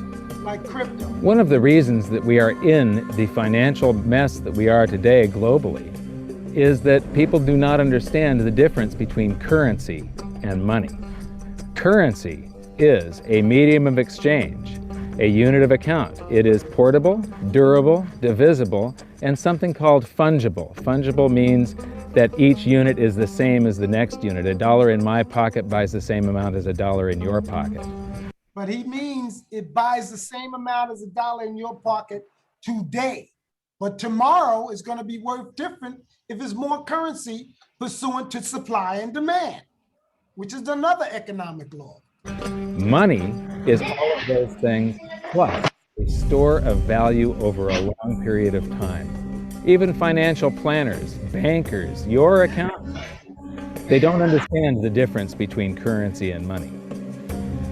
Like crypto. One of the reasons that we are in the financial mess that we are today globally is that people do not understand the difference between currency and money. Currency is a medium of exchange, a unit of account. It is portable, durable, divisible, and something called fungible. Fungible means that each unit is the same as the next unit. $1 in my pocket buys the same amount as $1 in your pocket. But he means it buys the same amount as $1 in your pocket today. But tomorrow is going to be worth different if it's more currency pursuant to supply and demand, which is another economic law. Money is all of those things plus a store of value over a long period of time. Even financial planners, bankers, your accountants, they don't understand the difference between currency and money.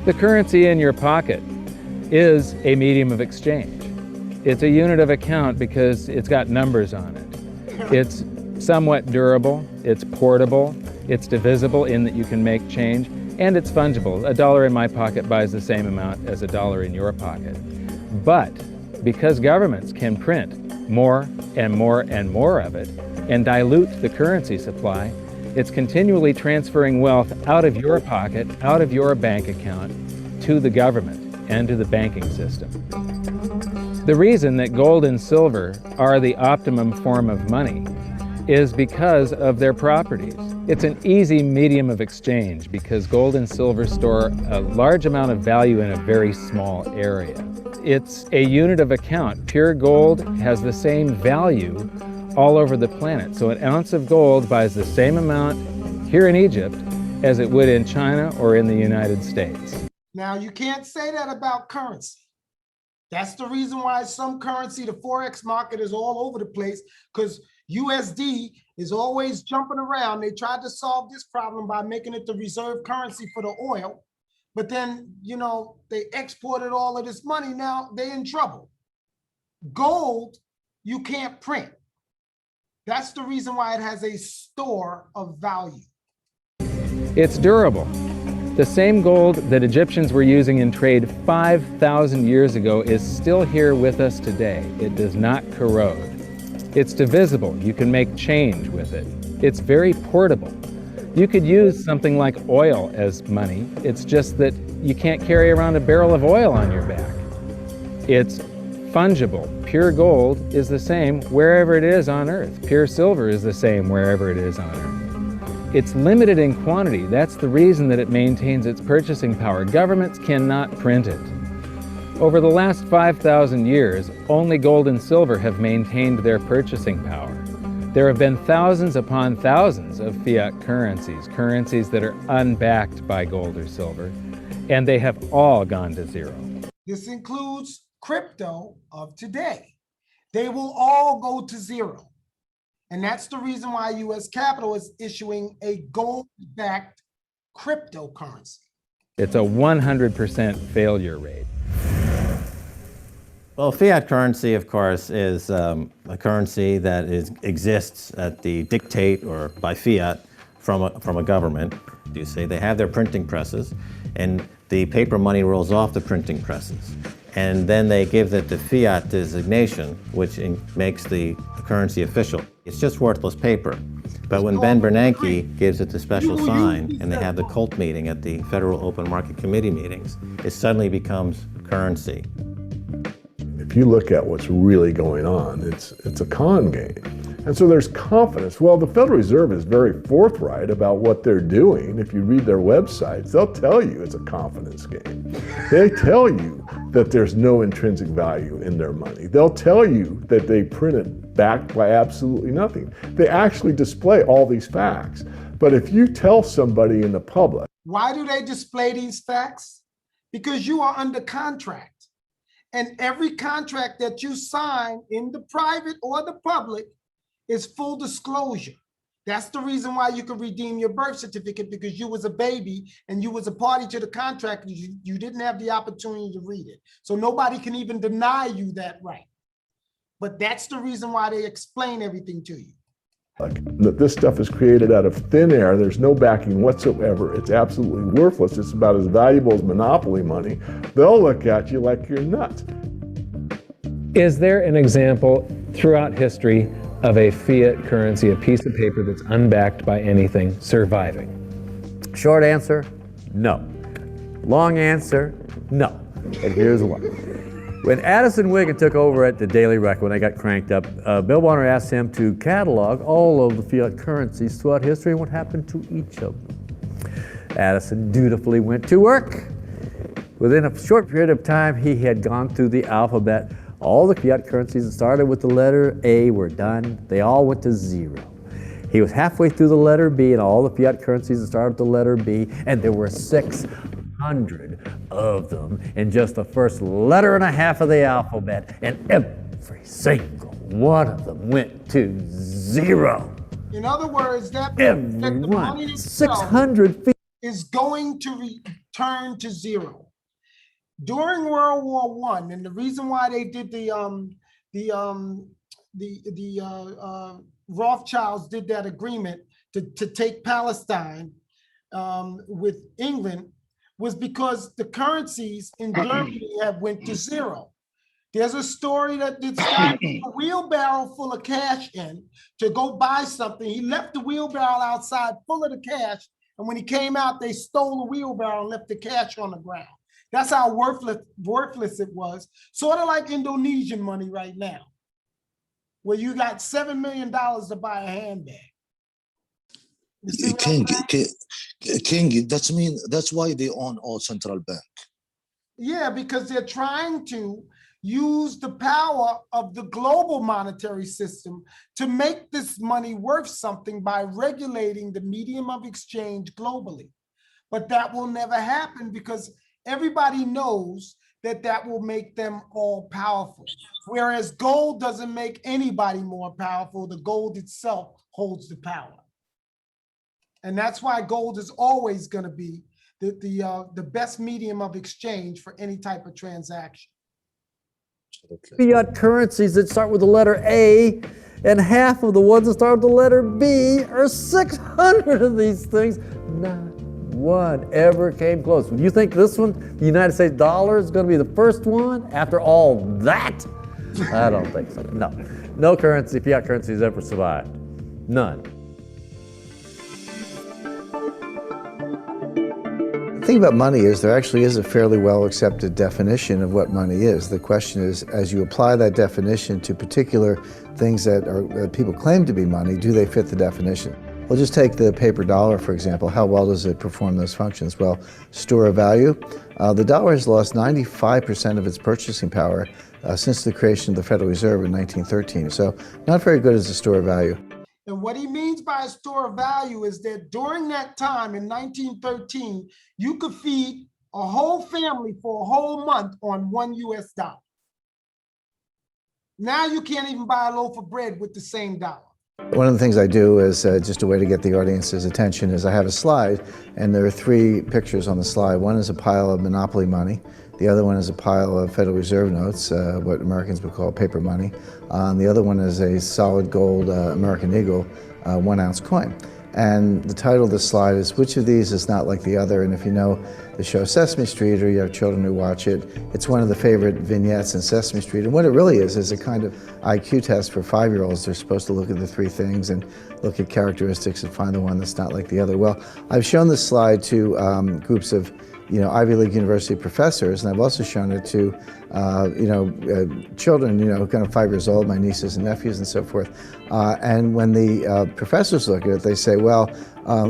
The currency in your pocket is a medium of exchange. It's a unit of account because it's got numbers on it. It's somewhat durable, it's portable, it's divisible in that you can make change, and it's fungible. $1 in my pocket buys the same amount as $1 in your pocket. But because governments can print more and more and more of it and dilute the currency supply, it's continually transferring wealth out of your pocket, out of your bank account, to the government and to the banking system. The reason that gold and silver are the optimum form of money is because of their properties. It's an easy medium of exchange because gold and silver store a large amount of value in a very small area. It's a unit of account. Pure gold has the same value all over the planet. So an ounce of gold buys the same amount here in Egypt as it would in China or in the United States. Now, you can't say that about currency. That's the reason why some currency, the Forex market is all over the place, because USD is always jumping around. They tried to solve this problem by making it the reserve currency for the oil. But then, they exported all of this money. Now they're in trouble. Gold, you can't print. That's the reason why it has a store of value. It's durable. The same gold that Egyptians were using in trade 5,000 years ago is still here with us today. It does not corrode. It's divisible. You can make change with it. It's very portable. You could use something like oil as money. It's just that you can't carry around a barrel of oil on your back. It's fungible. Pure gold is the same wherever it is on Earth. Pure silver is the same wherever it is on Earth. It's limited in quantity. That's the reason that it maintains its purchasing power. Governments cannot print it. Over the last 5,000 years, only gold and silver have maintained their purchasing power. There have been thousands upon thousands of fiat currencies, currencies that are unbacked by gold or silver, and they have all gone to zero. This includes crypto of today. They will all go to zero. And that's the reason why U.S. Capital is issuing a gold-backed cryptocurrency. It's a 100% failure rate. Well, fiat currency, of course, is a currency that exists at the dictate or by fiat from a government. You say they have their printing presses, and the paper money rolls off the printing presses. And then they give it the fiat designation, which makes the currency official. It's just worthless paper. But when Ben Bernanke gives it the special sign, and they have the cult meeting at the Federal Open Market Committee meetings, it suddenly becomes currency. If you look at what's really going on, it's a con game. And so there's confidence. Well, the Federal Reserve is very forthright about what they're doing. If you read their websites, they'll tell you it's a confidence game. They tell you that there's no intrinsic value in their money. They'll tell you that they print it backed by absolutely nothing. They actually display all these facts. But if you tell somebody in the public— Why do they display these facts? Because you are under contract. And every contract that you sign in the private or the public is full disclosure. That's the reason why you can redeem your birth certificate, because you was a baby and you was a party to the contract. You didn't have the opportunity to read it. So nobody can even deny you that right. But that's the reason why they explain everything to you. that this stuff is created out of thin air. There's no backing whatsoever. It's absolutely worthless. It's about as valuable as monopoly money. They'll look at you like you're nuts. Is there an example throughout history of a fiat currency, a piece of paper that's unbacked by anything, surviving? Short answer, no. Long answer, no. And here's why. When Addison Wiggin took over at the Daily Record, when I got cranked up, Bill Warner asked him to catalog all of the fiat currencies throughout history and what happened to each of them. Addison dutifully went to work. Within a short period of time, he had gone through the alphabet. All the fiat currencies that started with the letter A were done. They all went to zero. He was halfway through the letter B, and all the fiat currencies that started with the letter B, and there were 600 of them in just the first letter and a half of the alphabet, and every single one of them went to zero. In other words, that the money itself 600 is going to return to zero. During World War I, and the reason why they did Rothschilds did that agreement to take Palestine with England was because the currencies in Germany have went to zero. There's a story that this guy put a wheelbarrow full of cash in to go buy something. He left the wheelbarrow outside full of the cash, and when he came out, they stole the wheelbarrow and left the cash on the ground. That's how worthless it was. Sort of like Indonesian money right now, where you got $7 million to buy a handbag. King, that's why they own all central bank. Yeah, because they're trying to use the power of the global monetary system to make this money worth something by regulating the medium of exchange globally. But that will never happen because everybody knows that that will make them all powerful. Whereas gold doesn't make anybody more powerful. The gold itself holds the power. And that's why gold is always going to be the best medium of exchange for any type of transaction. Fiat currencies that start with the letter A, and half of the ones that start with the letter B are 600 of these things. Not one ever came close. You think this one, the United States dollar, is going to be the first one after all that? I don't think so. No. No currency, fiat currency has ever survived. None. The thing about money is there actually is a fairly well accepted definition of what money is. The question is, as you apply that definition to particular things that people claim to be money, do they fit the definition? We'll just take the paper dollar, for example. How well does it perform those functions? Well, store of value. The dollar has lost 95% of its purchasing power since the creation of the Federal Reserve in 1913. So not very good as a store of value. And what he means by a store of value is that during that time in 1913, you could feed a whole family for a whole month on $1 US. Now you can't even buy a loaf of bread with the same dollar. One of the things I do is just a way to get the audience's attention is I have a slide, and there are 3 pictures on the slide. One is a pile of monopoly money. The other one is a pile of Federal Reserve notes, what Americans would call paper money. The other one is a solid gold American Eagle 1-ounce coin. And the title of the slide is, which of these is not like the other? And if you know the show Sesame Street, or you have children who watch it, it's one of the favorite vignettes in Sesame Street. And what it really is a kind of IQ test for 5-year-olds. They're supposed to look at the 3 things and look at characteristics and find the one that's not like the other. Well, I've shown this slide to groups of Ivy League University professors, and I've also shown it to children, kind of 5 years old, my nieces and nephews and so forth. And when the professors look at it, they say, well,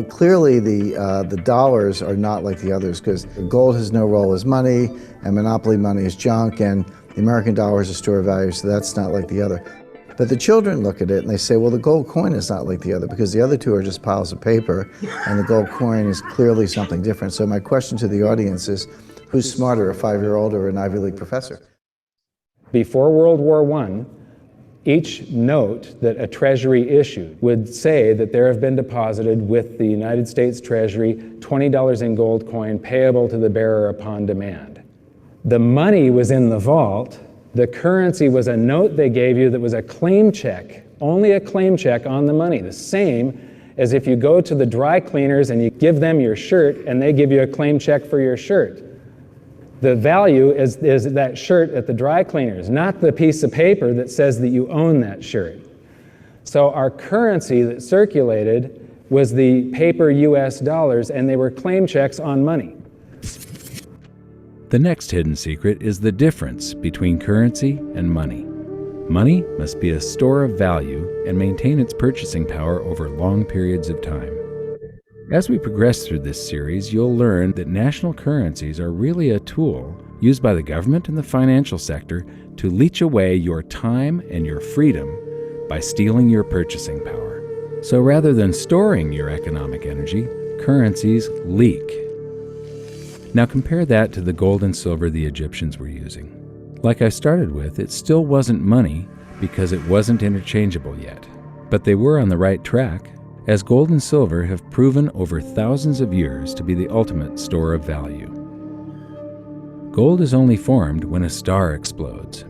clearly the dollars are not like the others because gold has no role as money, and monopoly money is junk, and the American dollar is a store of value, so that's not like the other. But the children look at it and they say, well, the gold coin is not like the other because the other 2 are just piles of paper, and the gold coin is clearly something different. So my question to the audience is, who's smarter, a 5-year-old or an Ivy League professor? Before World War I, each note that a treasury issued would say that there have been deposited with the United States Treasury $20 in gold coin payable to the bearer upon demand. The money was in the vault. The currency was a note they gave you that was a claim check, only a claim check on the money, the same as if you go to the dry cleaners and you give them your shirt and they give you a claim check for your shirt. The value is that shirt at the dry cleaners, not the piece of paper that says that you own that shirt. So our currency that circulated was the paper US dollars, and they were claim checks on money. The next hidden secret is the difference between currency and money. Money must be a store of value and maintain its purchasing power over long periods of time. As we progress through this series, you'll learn that national currencies are really a tool used by the government and the financial sector to leech away your time and your freedom by stealing your purchasing power. So rather than storing your economic energy, currencies leak. Now compare that to the gold and silver the Egyptians were using. Like I started with, it still wasn't money because it wasn't interchangeable yet. But they were on the right track, as gold and silver have proven over thousands of years to be the ultimate store of value. Gold is only formed when a star explodes,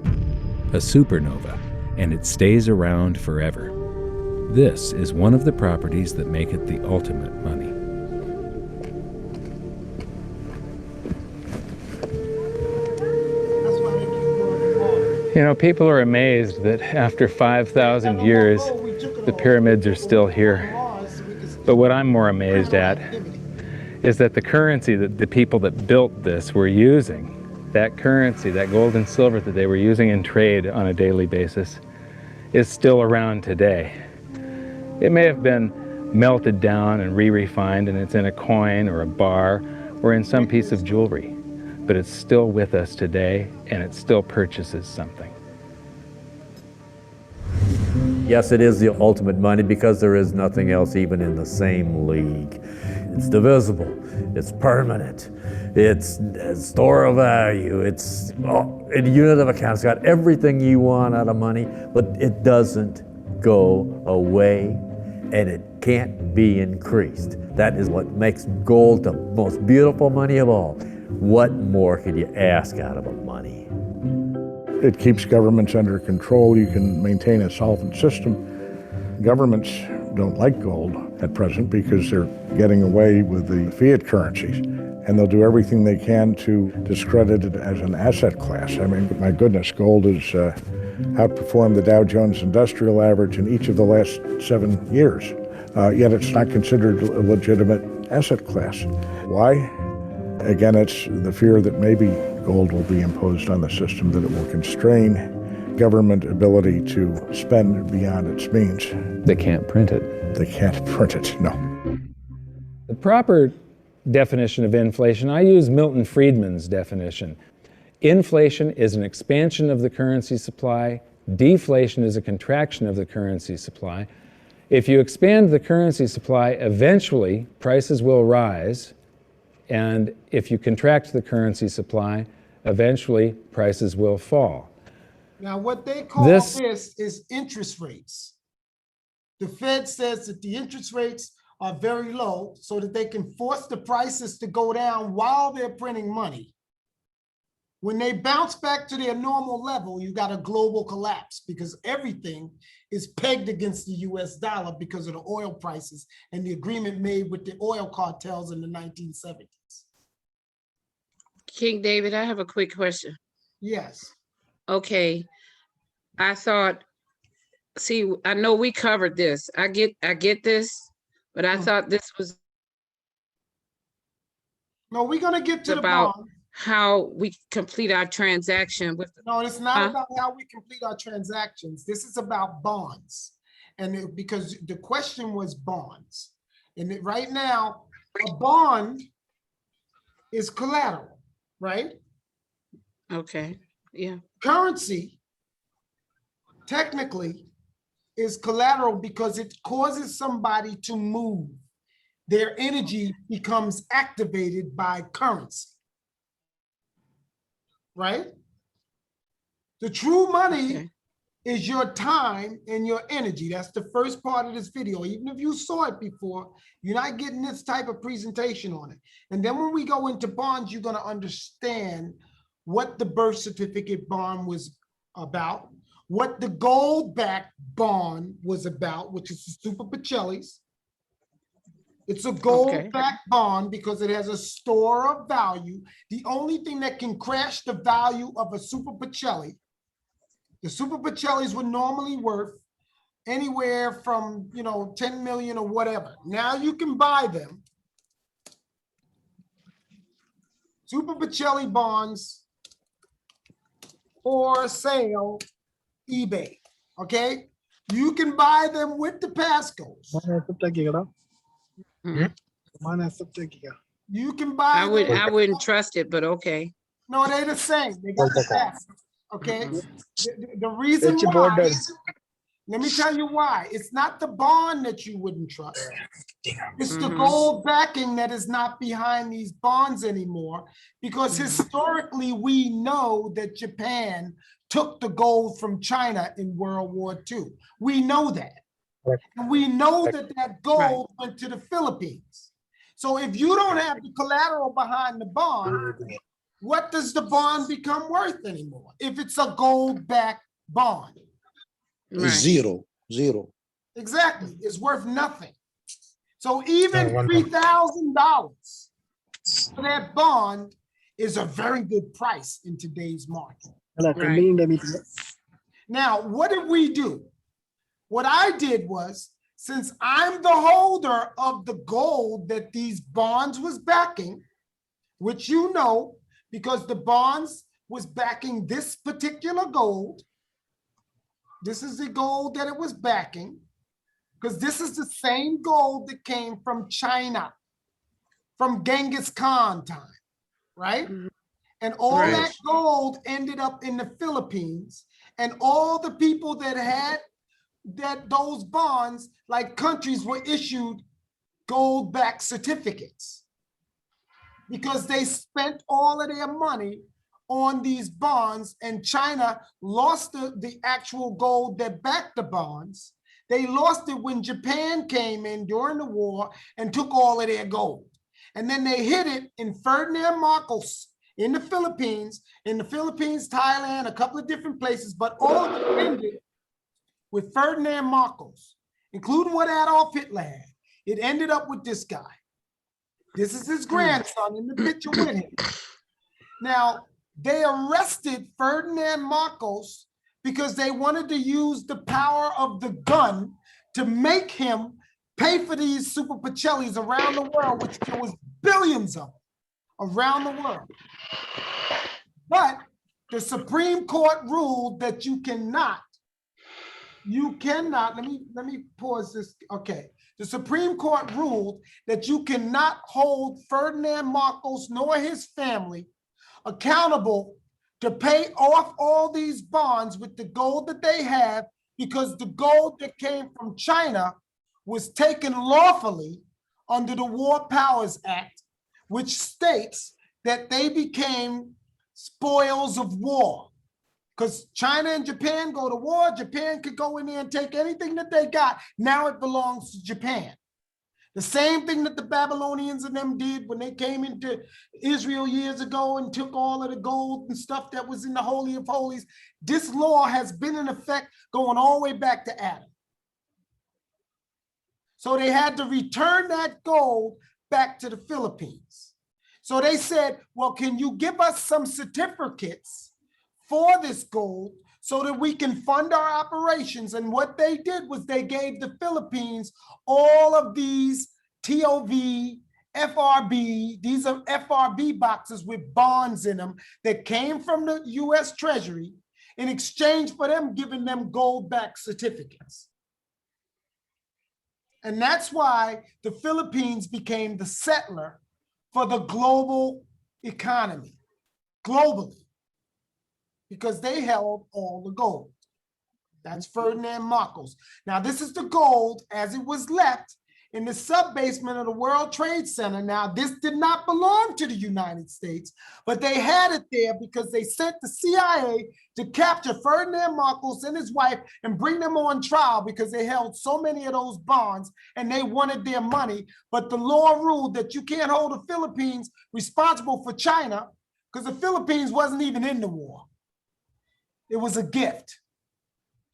a supernova, and it stays around forever. This is one of the properties that make it the ultimate money. You know, people are amazed that after 5,000 years, the pyramids are still here. But what I'm more amazed at is that the currency that the people that built this were using, that currency, that gold and silver that they were using in trade on a daily basis, is still around today. It may have been melted down and re-refined, and it's in a coin or a bar or in some piece of jewelry, but it's still with us today, and it still purchases something. Yes, it is the ultimate money because there is nothing else even in the same league. It's divisible, it's permanent, it's a store of value, it's a unit of account. It's got everything you want out of money, but it doesn't go away, and it can't be increased. That is what makes gold the most beautiful money of all. What more could you ask out of a money? It keeps governments under control. You can maintain a solvent system. Governments don't like gold at present because they're getting away with the fiat currencies, and they'll do everything they can to discredit it as an asset class. I mean, my goodness, gold has outperformed the Dow Jones Industrial Average in each of the last 7 years, yet it's not considered a legitimate asset class. Why? Again, it's the fear that maybe gold will be imposed on the system, that it will constrain government ability to spend beyond its means. They can't print it. They can't print it, no. The proper definition of inflation, I use Milton Friedman's definition. Inflation is an expansion of the currency supply. Deflation is a contraction of the currency supply. If you expand the currency supply, eventually prices will rise. And if you contract the currency supply, eventually prices will fall. Now, what they call this is interest rates. The Fed says that the interest rates are very low so that they can force the prices to go down while they're printing money. When they bounce back to their normal level, you got a global collapse because everything is pegged against the US dollar because of the oil prices and the agreement made with the oil cartels in the 1970s. King David, I have a quick question. Yes. Okay, I thought, see, I know we covered this. I get this, but I thought this was No, we're gonna get to the about bond. how we complete our transaction with. No, it's not about how we complete our transactions. This is about bonds. And because the question was bonds. And right now, a bond is collateral, right? Okay, yeah. Currency, technically, is collateral because it causes somebody to move. Their energy becomes activated by currency, right? The true money is your time and your energy. That's the first part of this video. Even if you saw it before, you're not getting this type of presentation on it. And then when we go into bonds, you're gonna understand what the birth certificate bond was about, what the gold-backed bond was about, which is the Super Pacelli's. It's a gold-backed bond because it has a store of value. The only thing that can crash the value of a Super Pacelli, the Super Pacellis were normally worth anywhere from, 10 million or whatever. Now you can buy them. Super Pacelli bonds for sale, eBay, okay? You can buy them with the passcodes. You can buy I wouldn't trust it, but okay. No, they're the same. They got the passcodes, okay? The reason why, let me tell you why. It's not the bond that you wouldn't trust. It's the gold backing that is not behind these bonds anymore, because historically we know that Japan took the gold from China in World War II. We know that. And we know that that gold went to the Philippines. So if you don't have the collateral behind the bond, what does the bond become worth anymore if it's a gold-backed bond? Right. Zero. Exactly, it's worth nothing. So even $3,000 for that bond is a very good price in today's market. Right. Now, what did we do? What I did was, since I'm the holder of the gold that these bonds was backing, which you know, because the bonds was backing this particular gold. This is the gold that it was backing, because this is the same gold that came from China, from Genghis Khan time, right? And all Right. that gold ended up in the Philippines, and all the people that had those bonds, like countries, were issued gold-backed certificates because they spent all of their money on these bonds, and China lost the actual gold that backed the bonds. They lost it when Japan came in during the war and took all of their gold. And then they hid it in Ferdinand Marcos in the Philippines, Thailand, a couple of different places, but all of it ended with Ferdinand Marcos, including what Adolf Hitler had. It ended up with this guy. This is his grandson in the picture with him. Now, they arrested Ferdinand Marcos because they wanted to use the power of the gun to make him pay for these super Pacellis around the world, which there was billions of them around the world. But the Supreme Court ruled that you cannot, let me pause this, okay. The Supreme Court ruled that you cannot hold Ferdinand Marcos nor his family accountable to pay off all these bonds with the gold that they have, because the gold that came from China was taken lawfully under the War Powers Act, which states that they became spoils of war. Because China and Japan go to war, Japan could go in there and take anything that they got. Now it belongs to Japan. The same thing that the Babylonians and them did when they came into Israel years ago and took all of the gold and stuff that was in the Holy of Holies. This law has been in effect going all the way back to Adam. So they had to return that gold back to the Philippines. So they said, well, can you give us some certificates for this gold so that we can fund our operations? And what they did was they gave the Philippines all of these TOV, FRB, these are FRB boxes with bonds in them that came from the US Treasury in exchange for them giving them gold-backed certificates. And that's why the Philippines became the settler for the global economy, globally, because they held all the gold. That's Ferdinand Marcos. Now, this is the gold as it was left in the sub-basement of the World Trade Center. Now, this did not belong to the United States, but they had it there because they sent the CIA to capture Ferdinand Marcos and his wife and bring them on trial because they held so many of those bonds and they wanted their money. But the law ruled that you can't hold the Philippines responsible for China because the Philippines wasn't even in the war. It was a gift.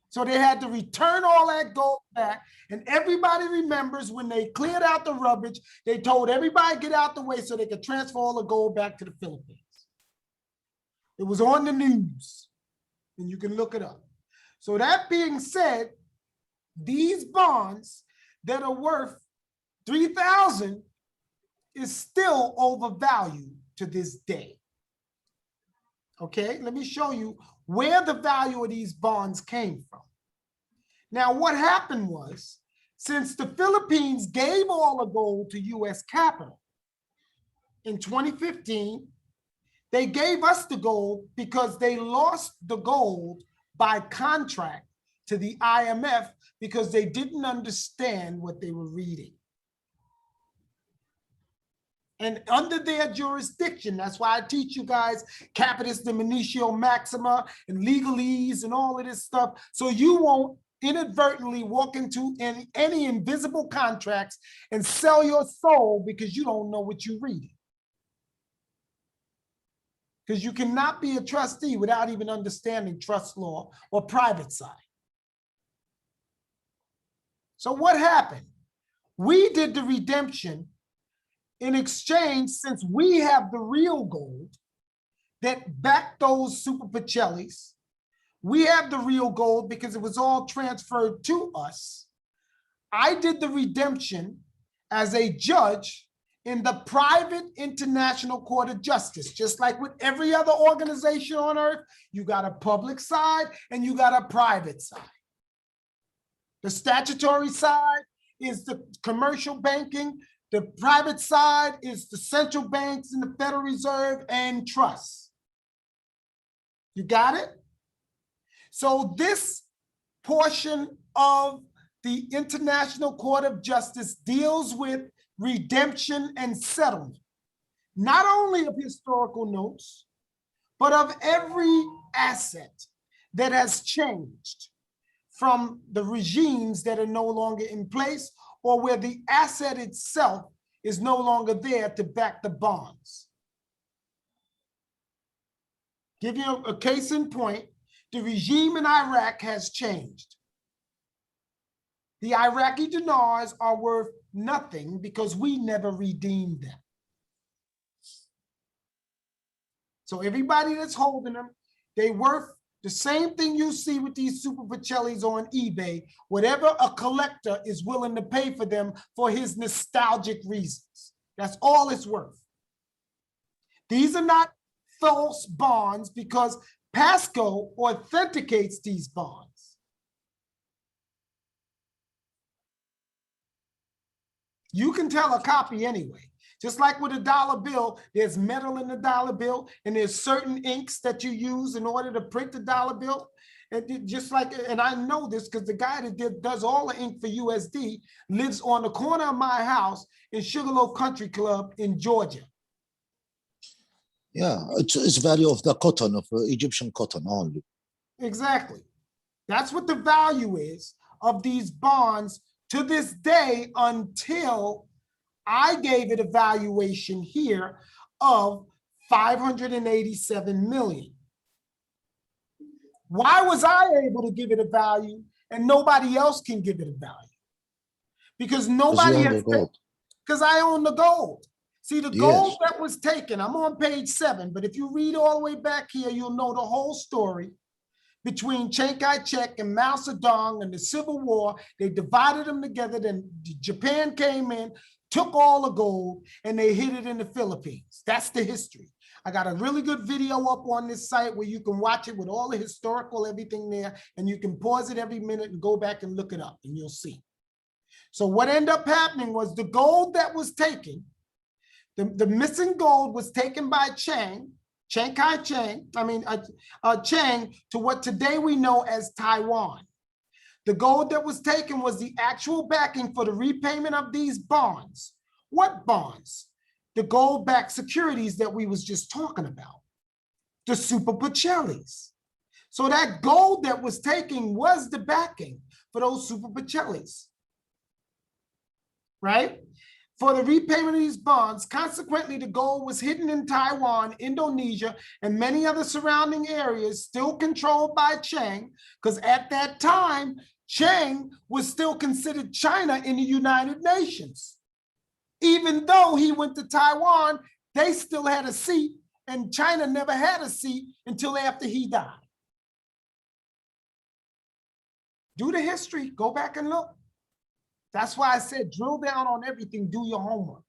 So they had to return all that gold back. And everybody remembers when they cleared out the rubbish, they told everybody get out the way so they could transfer all the gold back to the Philippines. It was on the news, and you can look it up. So that being said, these bonds that are worth $3,000 is still overvalued to this day. Okay, let me show you where the value of these bonds came from. Now, what happened was, since the Philippines gave all the gold to US Capital in 2015, they gave us the gold because they lost the gold by contract to the IMF because they didn't understand what they were reading. And under their jurisdiction, that's why I teach you guys capitis diminutio maxima and legalese and all of this stuff, so you won't inadvertently walk into any invisible contracts and sell your soul because you don't know what you're reading. because you cannot be a trustee without even understanding trust law or private side. So what happened? We did the redemption in exchange, since we have the real gold that backed those Super Pacellis. We have the real gold because it was all transferred to us. I did the redemption as a judge in the private International Court of Justice. Just like with every other organization on earth, you got a public side and you got a private side. The statutory side is the commercial banking. The private side is the central banks and the Federal Reserve and trusts. You got it? So this portion of the International Court of Justice deals with redemption and settlement, not only of historical notes, but of every asset that has changed from the regimes that are no longer in place, or where the asset itself is no longer there to back the bonds. Give you a case in point, the regime in Iraq has changed. The Iraqi dinars are worth nothing because we never redeemed them. So everybody that's holding them, they worth the same thing you see with these Super Pacellis on eBay, whatever a collector is willing to pay for them for his nostalgic reasons. That's all it's worth. These are not false bonds because Pasco authenticates these bonds. You can tell a copy anyway. Just like with a dollar bill, there's metal in the dollar bill, and there's certain inks that you use in order to print the dollar bill. And just like, and I know this because the guy that does all the ink for USD lives on the corner of my house in Sugarloaf Country Club in Georgia. Yeah, it's value of the cotton, of Egyptian cotton only. Exactly. That's what the value is of these bonds to this day, until I gave it a valuation here of 587 million. Why was I able to give it a value and nobody else can give it a value? Because nobody has, because I own the gold. See, the gold that was taken, I'm on page 7, but if you read all the way back here, you'll know the whole story between Chiang Kai-shek and Mao Zedong and the Civil War. They divided them together, then Japan came in, took all the gold, and they hid it in the Philippines. That's the history. I got a really good video up on this site where you can watch it with all the historical everything there, and you can pause it every minute and go back and look it up, and you'll see. So what ended up happening was the gold that was taken, the missing gold was taken by Chiang Kai-shek, Chiang, to what today we know as Taiwan. The gold that was taken was the actual backing for the repayment of these bonds. What bonds? The gold-backed securities that we was just talking about, the Super Pacellis. So that gold that was taken was the backing for those Super Pacellis, right? For the repayment of these bonds. Consequently, the gold was hidden in Taiwan, Indonesia, and many other surrounding areas, still controlled by Chiang, because at that time, Chiang was still considered China in the United Nations. Even though he went to Taiwan, they still had a seat, and China never had a seat until after he died. Do the history, go back and look. That's why I said drill down on everything, do your homework.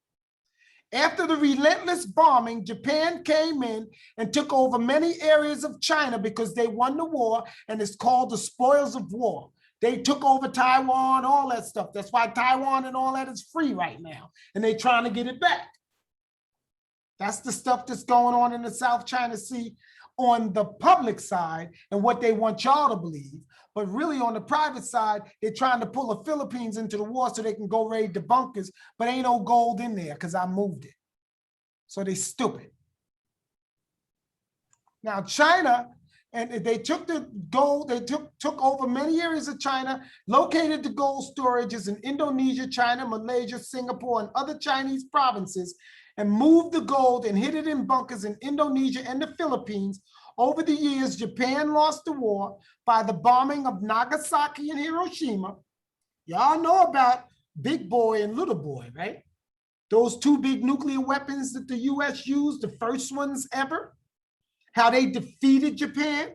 After the relentless bombing, Japan came in and took over many areas of China because they won the war, and it's called the spoils of war. They took over Taiwan, all that stuff. That's why Taiwan and all that is free right now, and they're trying to get it back. That's the stuff that's going on in the South China Sea on the public side and what they want y'all to believe. But really on the private side, they're trying to pull the Philippines into the war so they can go raid the bunkers, but ain't no gold in there because I moved it. So they stupid. Now China, and they took the gold, they took over many areas of China, located the gold storages in Indonesia, China, Malaysia, Singapore, and other Chinese provinces, and moved the gold and hid it in bunkers in Indonesia and the Philippines. Over the years, Japan lost the war by the bombing of Nagasaki and Hiroshima. Y'all know about Big Boy and Little Boy, right? Those two big nuclear weapons that the US used, the first ones ever, how they defeated Japan.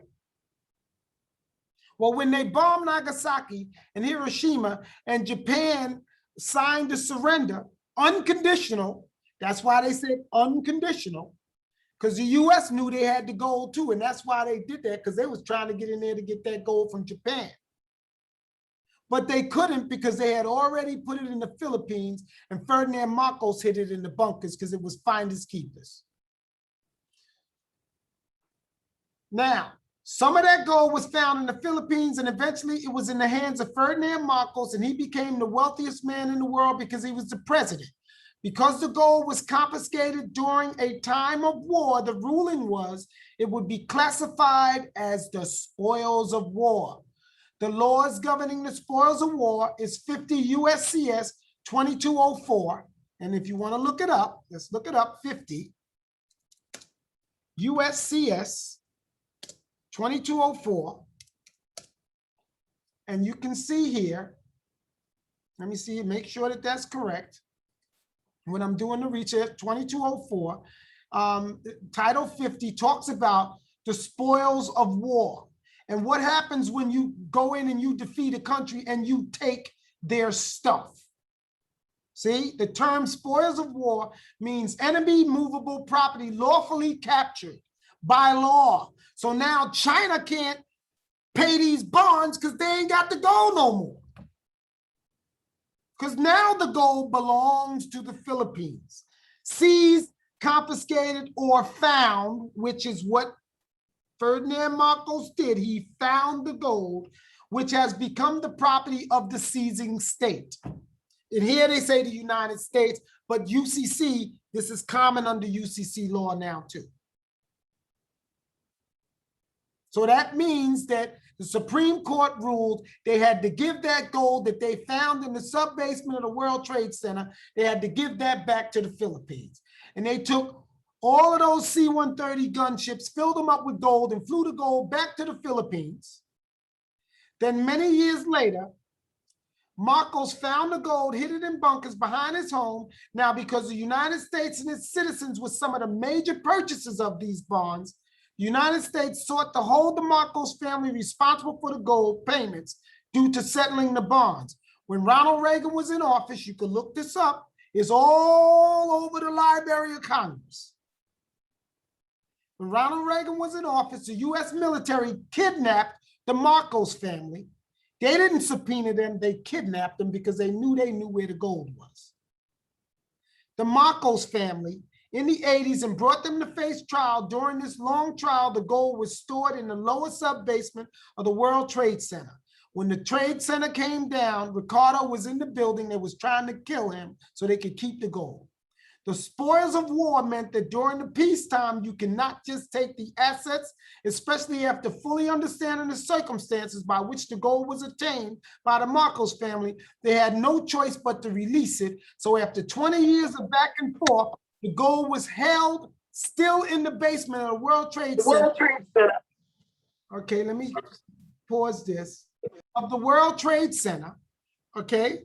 Well, when they bombed Nagasaki and Hiroshima and Japan signed the surrender, unconditional, that's why they said unconditional, because the US knew they had the gold too, and that's why they did that, because they was trying to get in there to get that gold from Japan. But they couldn't because they had already put it in the Philippines, and Ferdinand Marcos hid it in the bunkers because it was finders keepers. Now, some of that gold was found in the Philippines, and eventually it was in the hands of Ferdinand Marcos, and he became the wealthiest man in the world because he was the president. Because the gold was confiscated during a time of war, the ruling was it would be classified as the spoils of war. The laws governing the spoils of war is 50 USCS 2204. And if you want to look it up, let's look it up, 50 USCS 2204. And you can see here, let me see, make sure that that's correct. When I'm doing the research, 2204, Title 50 talks about the spoils of war. And what happens when you go in and you defeat a country and you take their stuff? See, the term spoils of war means enemy movable property lawfully captured by law. So now China can't pay these bonds because they ain't got the gold no more. Because now the gold belongs to the Philippines. Seized, confiscated, or found, which is what Ferdinand Marcos did. He found the gold, which has become the property of the seizing state. And here they say the United States, but UCC, this is common under UCC law now too. So that means that the Supreme Court ruled they had to give that gold that they found in the sub-basement of the World Trade Center, they had to give that back to the Philippines. And they took all of those C-130 gunships, filled them up with gold, and flew the gold back to the Philippines. Then many years later, Marcos found the gold, hid it in bunkers behind his home. Now, because the United States and its citizens were some of the major purchasers of these bonds, the United States sought to hold the Marcos family responsible for the gold payments due to settling the bonds. When Ronald Reagan was in office, you can look this up, it's all over the Library of Congress. When Ronald Reagan was in office, the US military kidnapped the Marcos family. They didn't subpoena them, they kidnapped them because they knew where the gold was. The Marcos family in the 80s and brought them to face trial. During this long trial, the gold was stored in the lower sub-basement of the World Trade Center. When the Trade Center came down, Ricardo was in the building. They was trying to kill him so they could keep the gold. The spoils of war meant that during the peacetime, you cannot just take the assets, especially after fully understanding the circumstances by which the gold was obtained by the Marcos family. They had no choice but to release it. So after 20 years of back and forth, the gold was held still in the basement of the World Trade Center. Okay, let me pause this. Of the World Trade Center, okay?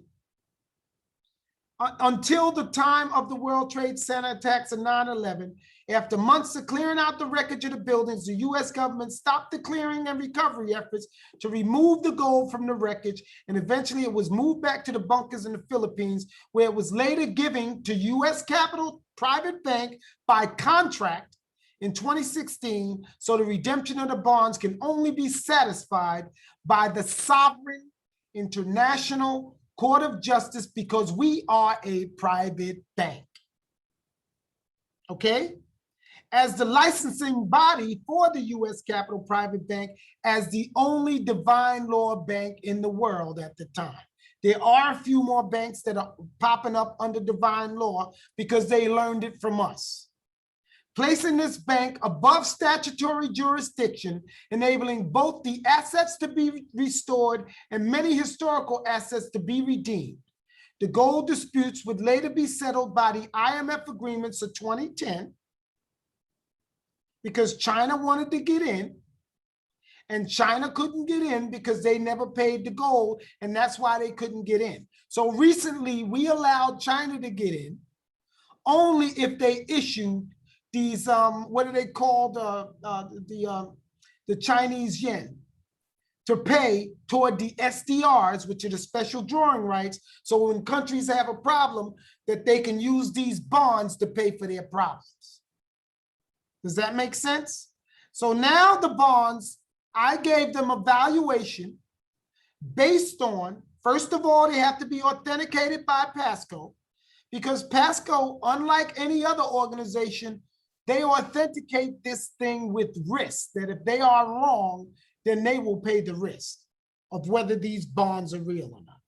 Until the time of the World Trade Center attacks of 9/11, after months of clearing out the wreckage of the buildings, the US government stopped the clearing and recovery efforts to remove the gold from the wreckage, and eventually it was moved back to the bunkers in the Philippines, where it was later given to US Capital Private Bank by contract in 2016, so the redemption of the bonds can only be satisfied by the sovereign international Court of Justice because we are a private bank. Okay? As the licensing body for the US Capital Private Bank as the only divine law bank in the world at the time. There are a few more banks that are popping up under divine law because they learned it from us. Placing this bank above statutory jurisdiction, enabling both the assets to be restored and many historical assets to be redeemed. The gold disputes would later be settled by the IMF agreements of 2010 because China wanted to get in, and China couldn't get in because they never paid the gold, and that's why they couldn't get in. So recently, we allowed China to get in only if they issued these, what are they called, the Chinese yen, to pay toward the SDRs, which are the special drawing rights. So when countries have a problem, that they can use these bonds to pay for their problems. Does that make sense? So now the bonds, I gave them a valuation based on, first of all, they have to be authenticated by Pasco, because Pasco, unlike any other organization, they authenticate this thing with risk, that if they are wrong, then they will pay the risk of whether these bonds are real or not.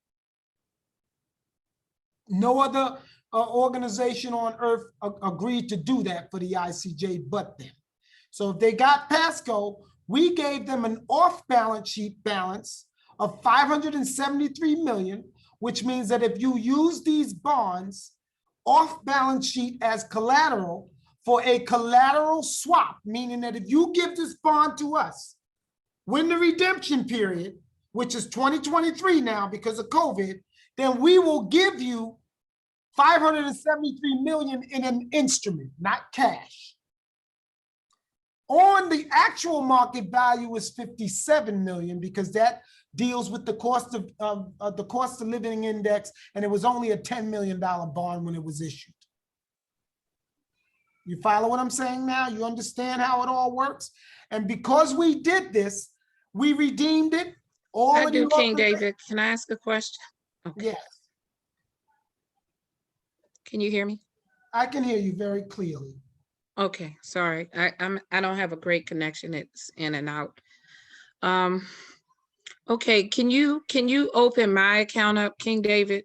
No other organization on earth agreed to do that for the ICJ but them. So if they got Pasco, we gave them an off-balance sheet balance of 573 million, which means that if you use these bonds off balance sheet as collateral for a collateral swap, meaning that if you give this bond to us, when the redemption period, which is 2023 now because of COVID, then we will give you 573 million in an instrument, not cash. On the actual market value is 57 million because that deals with the cost of living index, and it was only a $10 million bond when it was issued. You follow what I'm saying now? You understand how it all works? And because we did this, we redeemed it. I do, King David. Can I ask a question? Okay. Yes. Can you hear me? I can hear you very clearly. Okay, sorry. I don't have a great connection. It's in and out. Okay, can you open my account up, King David?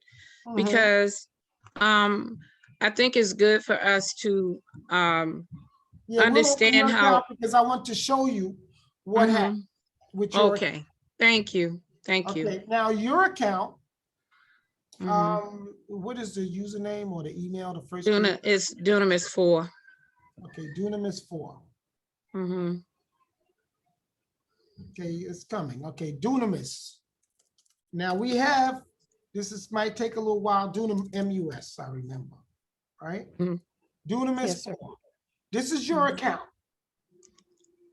Because I think it's good for us to understand how. Because I want to show you what happened with your Okay, account. thank you. Thank you. Okay, now your account, what is the username or the email? The first It's Dunamis 4. Okay, Dunamis 4. Okay, it's coming. Okay, Dunamis. Now we have, might take a little while, Dunam MUS, I remember, right? Dunamis 4. This is your account.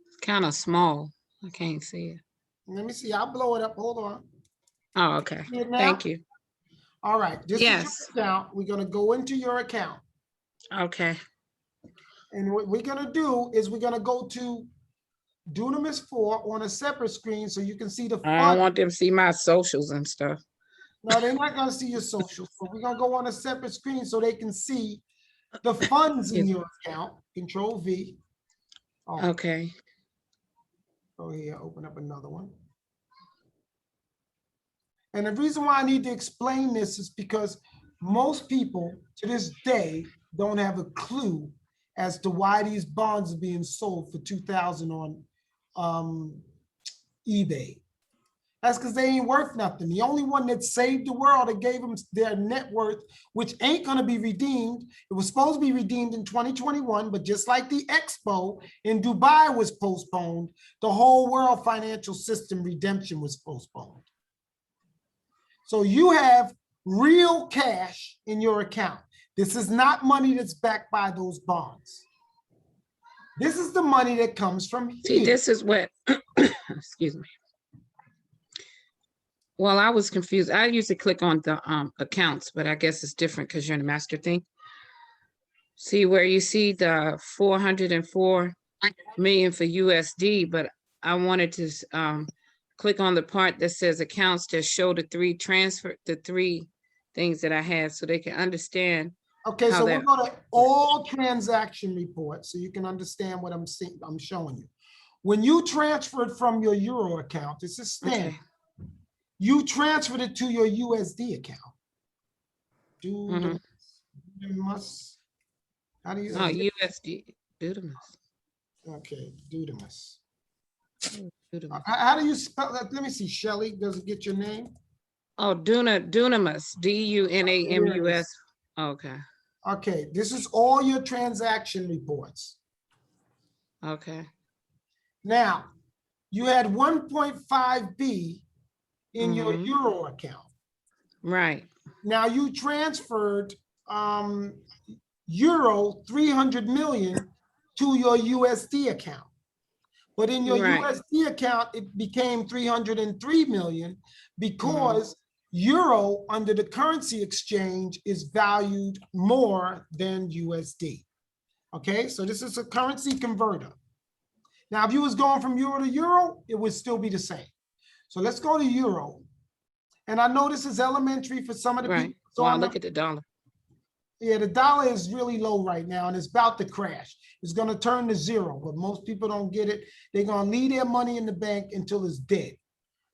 It's kind of small. I can't see it. Let me see, I'll blow it up, hold on. Oh, okay, thank you. All right, this is your account. We're gonna go into your account. Okay. And what we're gonna do is we're gonna go to Dunamis 4 on a separate screen so you can see the fund. I don't want them to see my socials and stuff. No, they're not gonna see your socials, but we're gonna go on a separate screen so they can see the funds in your account. Control V. Okay. Go here, open up another one. And the reason why I need to explain this is because most people to this day don't have a clue as to why these bonds are being sold for $2,000 on eBay. That's because they ain't worth nothing. The only one that saved the world and gave them their net worth, which ain't gonna be redeemed. It was supposed to be redeemed in 2021, but just like the Expo in Dubai was postponed, the whole world financial system redemption was postponed. So you have real cash in your account. This is not money that's backed by those bonds. This is the money that comes from here. See, this is what, excuse me. Well, I was confused. I usually click on the accounts, but I guess it's different because you're in the master thing. See where you see the 404 million for USD, but I wanted to click on the part that says accounts that show the three things that I have so they can understand. Okay, so we'll go to all transaction reports so you can understand what I'm showing you. When you transferred from your Euro account, this is standard. Okay. You transferred it to your USD account. Dudamus. How do you? Oh, USD. Dudamus. Okay, Dudamus. How do you spell that? Let me see. Shelly, does it get your name? Oh, Dunamus, Dunamus. Okay. Okay, this is all your transaction reports. Okay. Now, you had 1.5 B in your Mhm. Euro account. Right. Now you transferred Euro 300 million to your USD account. But in your Right. USD account, it became 303 million because Euro under the currency exchange is valued more than USD. Okay, so this is a currency converter. Now, if you was going from Euro to Euro, it would still be the same. So let's go to Euro. And I know this is elementary for some of the people. So Wow, look at the dollar. Yeah, the dollar is really low right now and it's about to crash. It's going to turn to zero, but most people don't get it. They're going to leave their money in the bank until it's dead.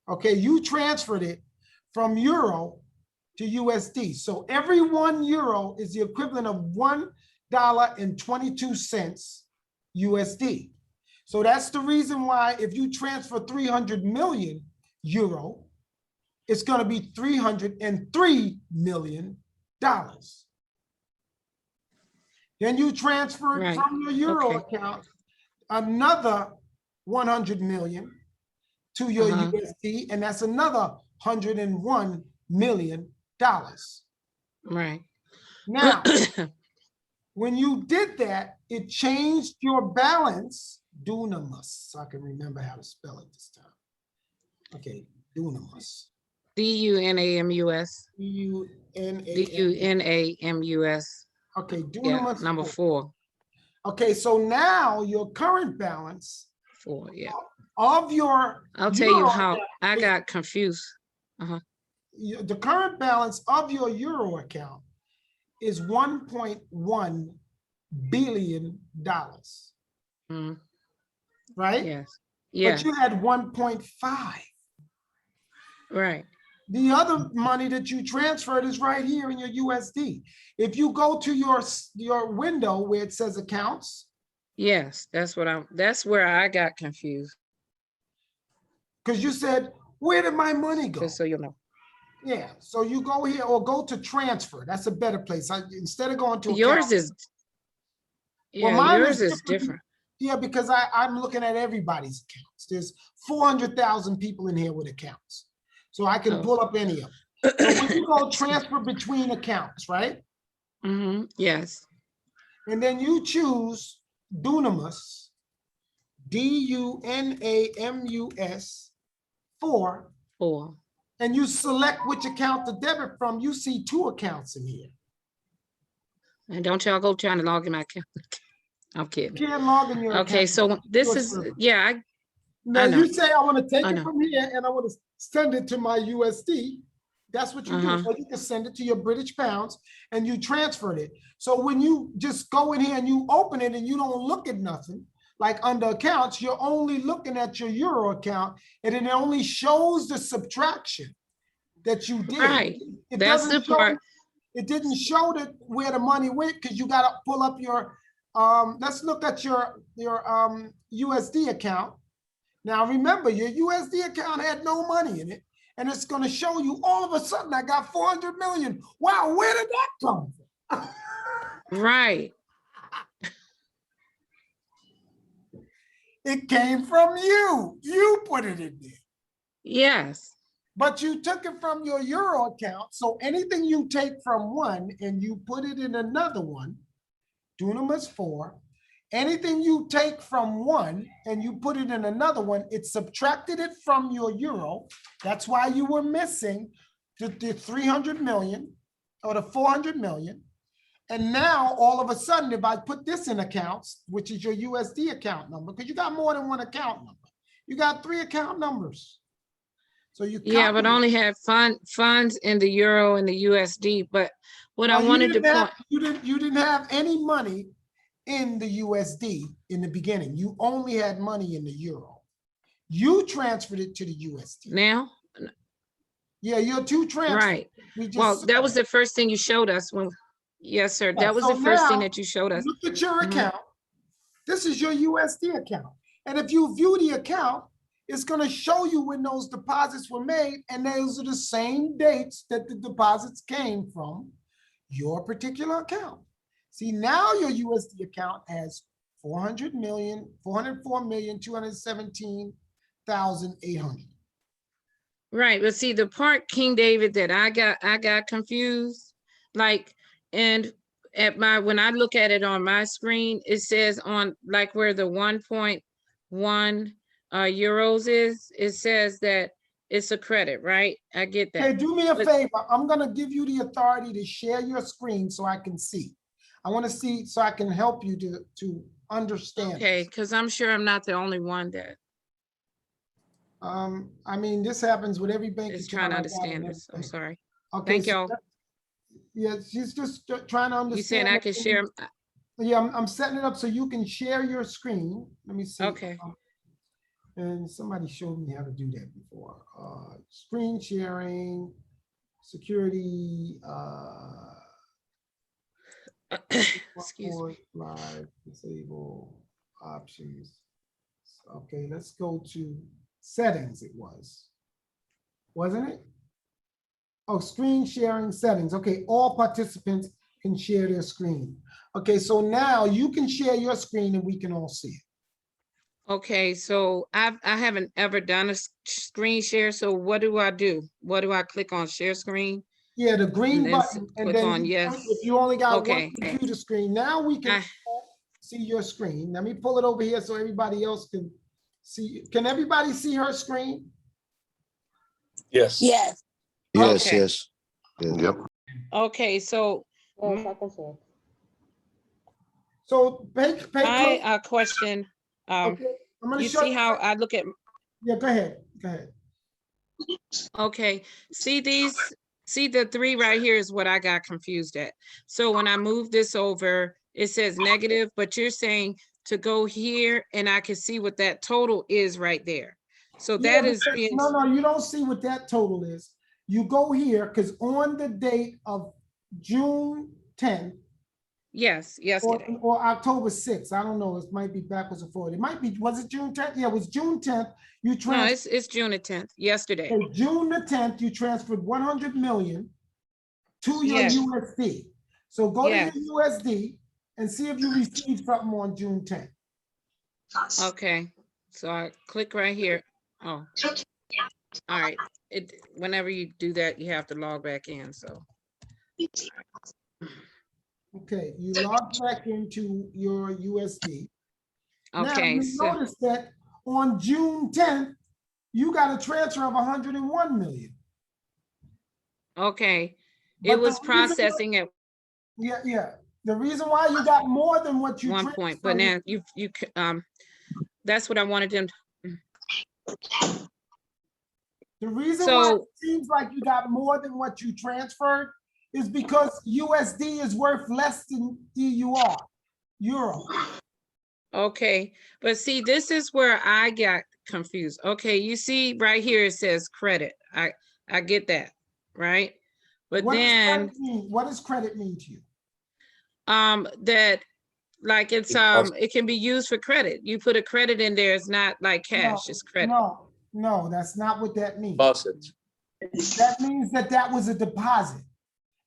Okay, you transferred it from Euro to USD. So every 1 euro is the equivalent of $1.22 USD. So that's the reason why if you transfer 300 million euro, it's going to be $303 million. Then you transferred from your Euro account another 100 million to your USD, and that's another $101 million. Right. Now, when you did that, it changed your balance, Dunamus. So I can remember how to spell it this time. Okay, Dunamus. Dunamus. Dunamus. Okay, Yeah, Dunamus. number 4. Okay, so now your current balance 4, yeah. of your I'll tell you how I got confused. The current balance of your Euro account is $1.1 billion. Right? Yes. Yeah. But you had 1.5. Right. The other money that you transferred is right here in your USD. If you go to your window where it says accounts. Yes, that's where I got confused. Because you said, where did my money go? Just so you know. Yeah, so you go here or go to transfer. That's a better place. Instead of going to yours is, well, mine yours is different. Yeah, because I'm looking at everybody's accounts. There's 400,000 people in here with accounts. So I can pull up any of them. So when you go transfer between accounts, right? Yes. And then you choose Dunamus, Dunamus 4. And you select which account to debit from. You see 2 accounts in here. And don't y'all go trying to log in my account. I'm kidding. You can't log in your account. Okay, so this is, Now you say I want to take it from here and I want to send it to my USD. That's what you do. So you can send it to your British pounds and you transferred it. So when you just go in here and you open it and you don't look at nothing, like under accounts, you're only looking at your Euro account and it only shows the subtraction that you did. Right. It That's the part. It didn't show that where the money went because you got to pull up your, let's look at your USD account. Now remember, your USD account had no money in it, and it's going to show you all of a sudden I got 400 million. Wow, where did that come from? Right. It came from you. You put it in there. Yes. But you took it from your Euro account. So anything you take from one and you put it in another one, Dunamus 4, anything you take from one and you put it in another one, it subtracted it from your Euro. That's why you were missing the 300 million or the 400 million. And now all of a sudden, if I put this in accounts, which is your USD account number, because you got more than one account number, you got 3 account numbers. So you but only had funds in the Euro and the USD. But what I wanted to point, you didn't have any money in the USD in the beginning. You only had money in the Euro. You transferred it to the USD. Now? Yeah, your 2 transfers. Right. Well, that was the first thing you showed us when. Yes, sir. That was the first thing that you showed us. Look at your account. This is your USD account. And if you view the account, it's gonna show you when those deposits were made, and those are the same dates that the deposits came from your particular account. See, now your USD account has 404,217,800. Right, but see, the part, King David, that I got confused, like, and when I look at it on my screen, it says on, like, where the 1.1 euros is, it says that it's a credit, right? I get that. Hey, do me a favor. I'm gonna give you the authority to share your screen so I can see. I want to see so I can help you to understand. Okay, because I'm sure I'm not the only one that I mean, this happens with every bank. is trying to understand this. I'm sorry. Okay, Thank y'all. Yeah, she's just trying to understand. You saying I can share? Yeah, I'm setting it up so you can share your screen. Let me see. Okay. And somebody showed me how to do that before. Screen sharing, security, excuse me. Live, disable, options. Okay, let's go to settings. It wasn't it? Oh, screen sharing settings. Okay, all participants can share their screen. Okay, so now you can share your screen and we can all see it. Okay, so I haven't ever done a screen share. So what do I do? What do I click on? Share screen? Yeah, the green button, and click then on yes. if you only got Okay. one computer screen, now we can see your screen. Let me pull it over here so everybody else can see. Can everybody see her screen? Yes. Yes. Yes, Okay. yes. Yep. Okay, so So pay my question. Okay, I'm gonna You show see how I look at? Yeah, go ahead. Go ahead. Okay, see the three right here is what I got confused at. So when I move this over, it says negative, but you're saying to go here and I can see what that total is right there. So that is being. No, you don't see what that total is. You go here because on the date of June 10th. Yes, yesterday. Or October 6th. I don't know. It might be backwards and forward. It might be, was it June 10th? Yeah, it was June 10th. You transferred. No, it's June the 10th, yesterday. Okay, June the 10th, you transferred 100 million to your USD. So go to your USD and see if you received something on June 10th. Okay, so I click right here. Oh, all right. Whenever you do that, you have to log back in, so. Okay, you log back into your USD. Okay, now, you notice that on June 10th, you got a transfer of 101 million. Okay, But it was processing at. Yeah. The reason why you got more than what you one point, but now you that's what I wanted them to. The reason why it seems like you got more than what you transferred is because USD is worth less than euro. Okay, but see, this is where I got confused. Okay, you see right here it says credit. I get that, right? But what then what does credit mean to you? That like it's it can be used for credit. You put a credit in there, it's not like cash, it's credit. No, that's not what that means. Deposit. That means that was a deposit.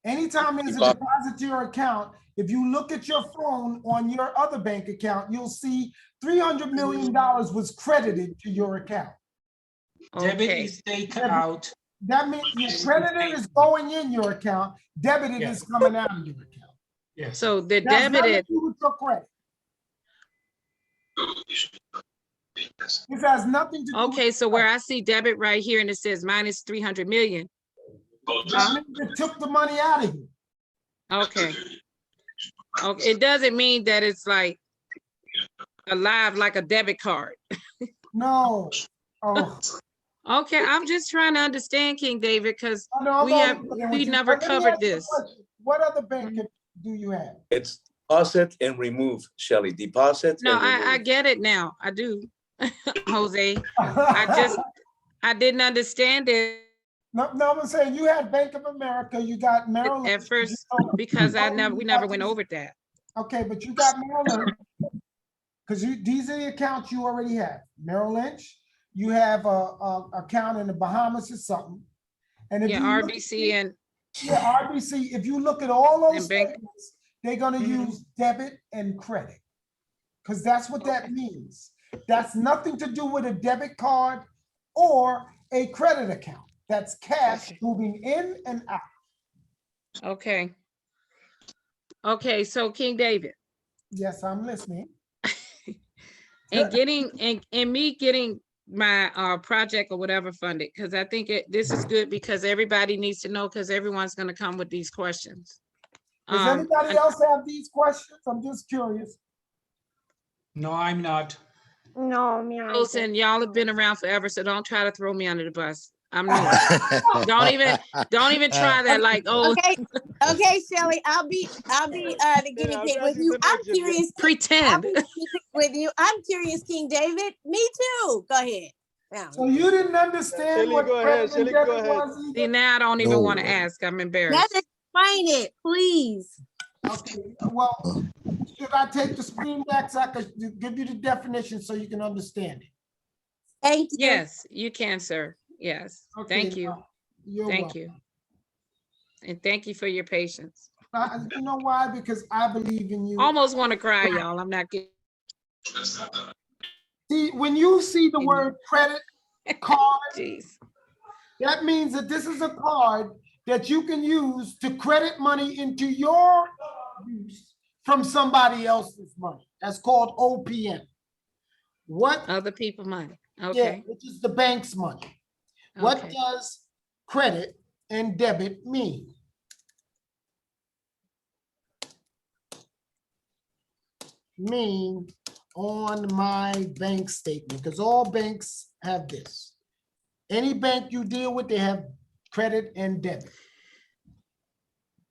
Anytime there's a deposit to your account, if you look at your phone on your other bank account, you'll see $300 million was credited to your account. Debit is taken out. That means your credited is going in your account, debited is coming out of your account. Yes. So the That's debited. nothing to do with your credit. This has nothing to do Okay, so where I see debit right here and it says minus 300 million. That means it took the money out of you. Okay. Okay, it doesn't mean that it's like alive like a debit card. No. Oh. Okay, I'm just trying to understand, King David, because we never Let me covered ask you a this. question. What other bank do you have? It's deposit and remove, Shelly. Deposit. No, and remove. I get it now. I do, Jose. I didn't understand it. No, I'm saying you had Bank of America, you got Merrill Lynch. At first, because we never went over that. Okay, but you got Merrill Lynch, because these are the accounts you already have. Merrill Lynch, you have a account in the Bahamas or something. And if Yeah, you look- RBC and Yeah, RBC, if you look at all those And bank- statements, they're gonna use debit and credit. Because that's what that means. That's nothing to do with a debit card or a credit account. That's cash moving in and out. okay. Okay, so King David, Yes, I'm listening. and me getting my project or whatever funded, because I think this is good because everybody needs to know, because everyone's gonna come with these questions. Does anybody else have these questions? I'm just curious. No, I'm not. No, me either. Listen, y'all have been around forever, so don't try to throw me under the bus. I'm new. Don't even try that. Like, oh, Okay, Shelley, I'll be the guinea pig with you. I'm curious. Pretend. With you. I'm curious, King David. Me too. Go ahead. Yeah. So you didn't understand what credit and debit was either? See, now I don't even want to ask. I'm embarrassed. Let's explain it, please. Okay, well, should I take the screen back so I can give you the definition so you can understand it? Thank you. Yes, you can, sir. Yes. Okay, Thank you. you're Thank welcome. you. And thank you for your patience. You know why? Because I believe in you. Almost want to cry, y'all. I'm not getting. See, when you see the word credit card, Jeez. that means that this is a card that you can use to credit money into your use from somebody else's money. That's called OPM. What? Other people money. Yeah, Okay. which is the bank's money. What Okay. does credit and debit mean? Mean on my bank statement, because all banks have this. Any bank you deal with, they have credit and debit.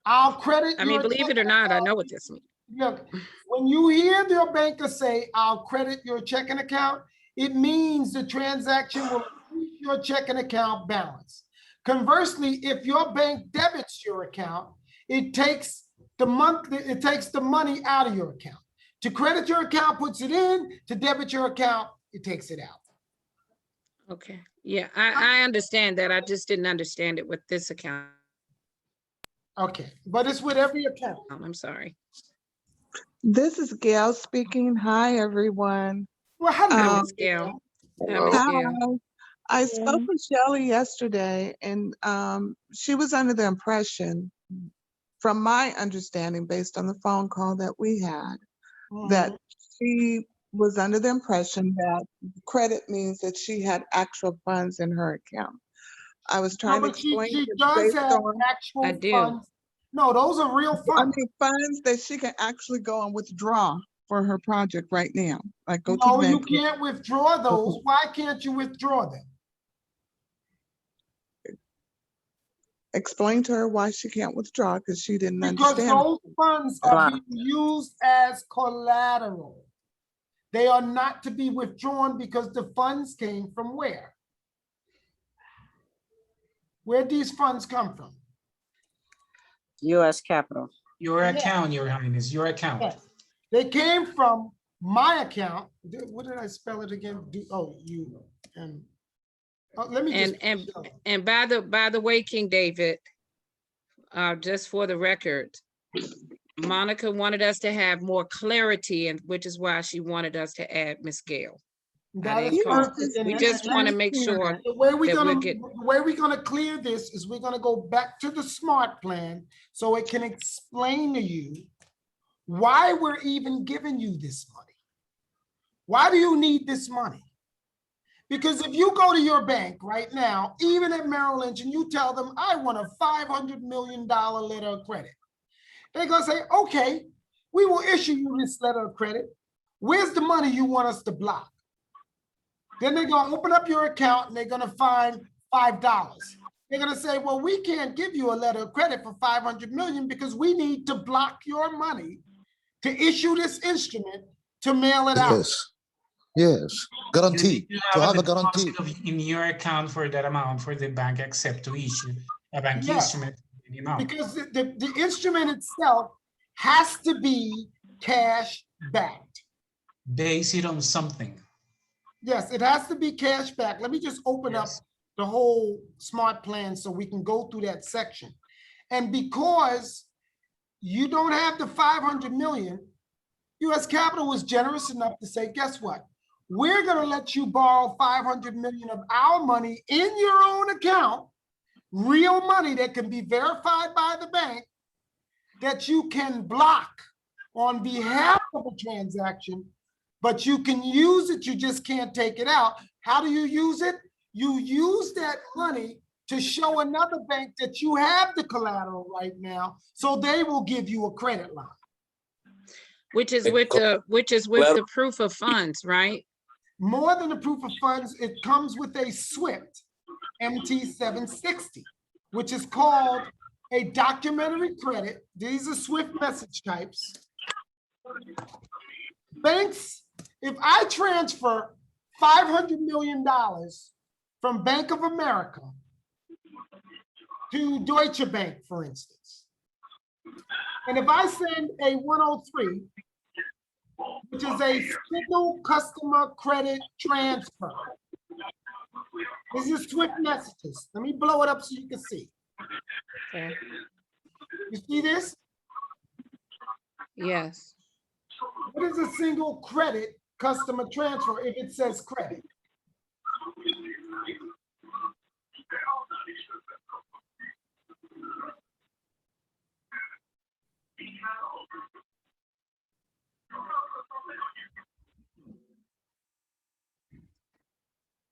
I'll credit. I mean, your believe it or checking not, I account. know what this means. Look, when you hear your banker say, I'll credit your checking account, it means the transaction will increase your checking account balance. Conversely, if your bank debits your account, it takes the money out of your account. To credit your account, puts it in. To debit your account, it takes it out. Okay. Yeah, I understand that. I just didn't understand it with this account. Okay, but it's with every account. I'm sorry. This is Gail speaking. Hi, everyone. Well, hello, Miss Gail. Hi, Miss Hi. Gail. I spoke with Shelley yesterday, and she was under the impression, from my understanding, based on the phone call that we had, that she was under the impression that credit means that she had actual funds in her account. I was trying to explain she it does based have on actual I do. funds. No, those are real I funds. mean, funds that she can actually go and withdraw for her project right now. Like go to No, the you bank. can't withdraw those. Why can't you withdraw them? Explain to her why she can't withdraw because she didn't Because understand. those funds are being used as collateral. They are not to be withdrawn because the funds came from where? Where'd these funds come from? U.S. Capitol. Your account, Your Highness, your account. Yes. They came from my account. What did I spell it again? Let me just. And by the way, King David, just for the record, Monica wanted us to have more clarity, and which is why she wanted us to add Miss Gail. We just want to make sure The way we're that gonna clear this is we're gonna go back to the SMART plan so it can explain to you why we're even giving you this money. Why do you need this money? Because if you go to your bank right now, even at Merrill Lynch, and you tell them, I want a $500 million letter of credit, they're gonna say, okay, we will issue you this letter of credit. Where's the money you want us to block? Then they're gonna open up your account and they're gonna find $5. They're gonna say, well, we can't give you a letter of credit for 500 million because we need to block your money to issue this instrument to mail it out. Yes, guarantee, You to have a deposit guarantee. in your account for that amount for the bank accept to issue a bank instrument. Because the instrument itself has to be cash backed. Base it on something. Yes, it has to be cash back. Let me just open up the whole smart plan so we can go through that section. And because you don't have the 500 million, US Capital was generous enough to say, guess what? We're going to let you borrow 500 million of our money in your own account, real money that can be verified by the bank, that you can block on behalf of a transaction, but you can use it, you just can't take it out. How do you use it? You use that money to show another bank that you have the collateral right now, so they will give you a credit line. Which is with the proof of funds, right? More than the proof of funds, it comes with a SWIFT MT760, which is called a documentary credit. These are SWIFT message types. Banks, if I transfer $500 million from Bank of America to Deutsche Bank, for instance, and if I send a 103, which is a single customer credit transfer, this is SWIFT messages. Let me blow it up so you can see. Okay. You see this? Yes. What is a single credit customer transfer if it says credit?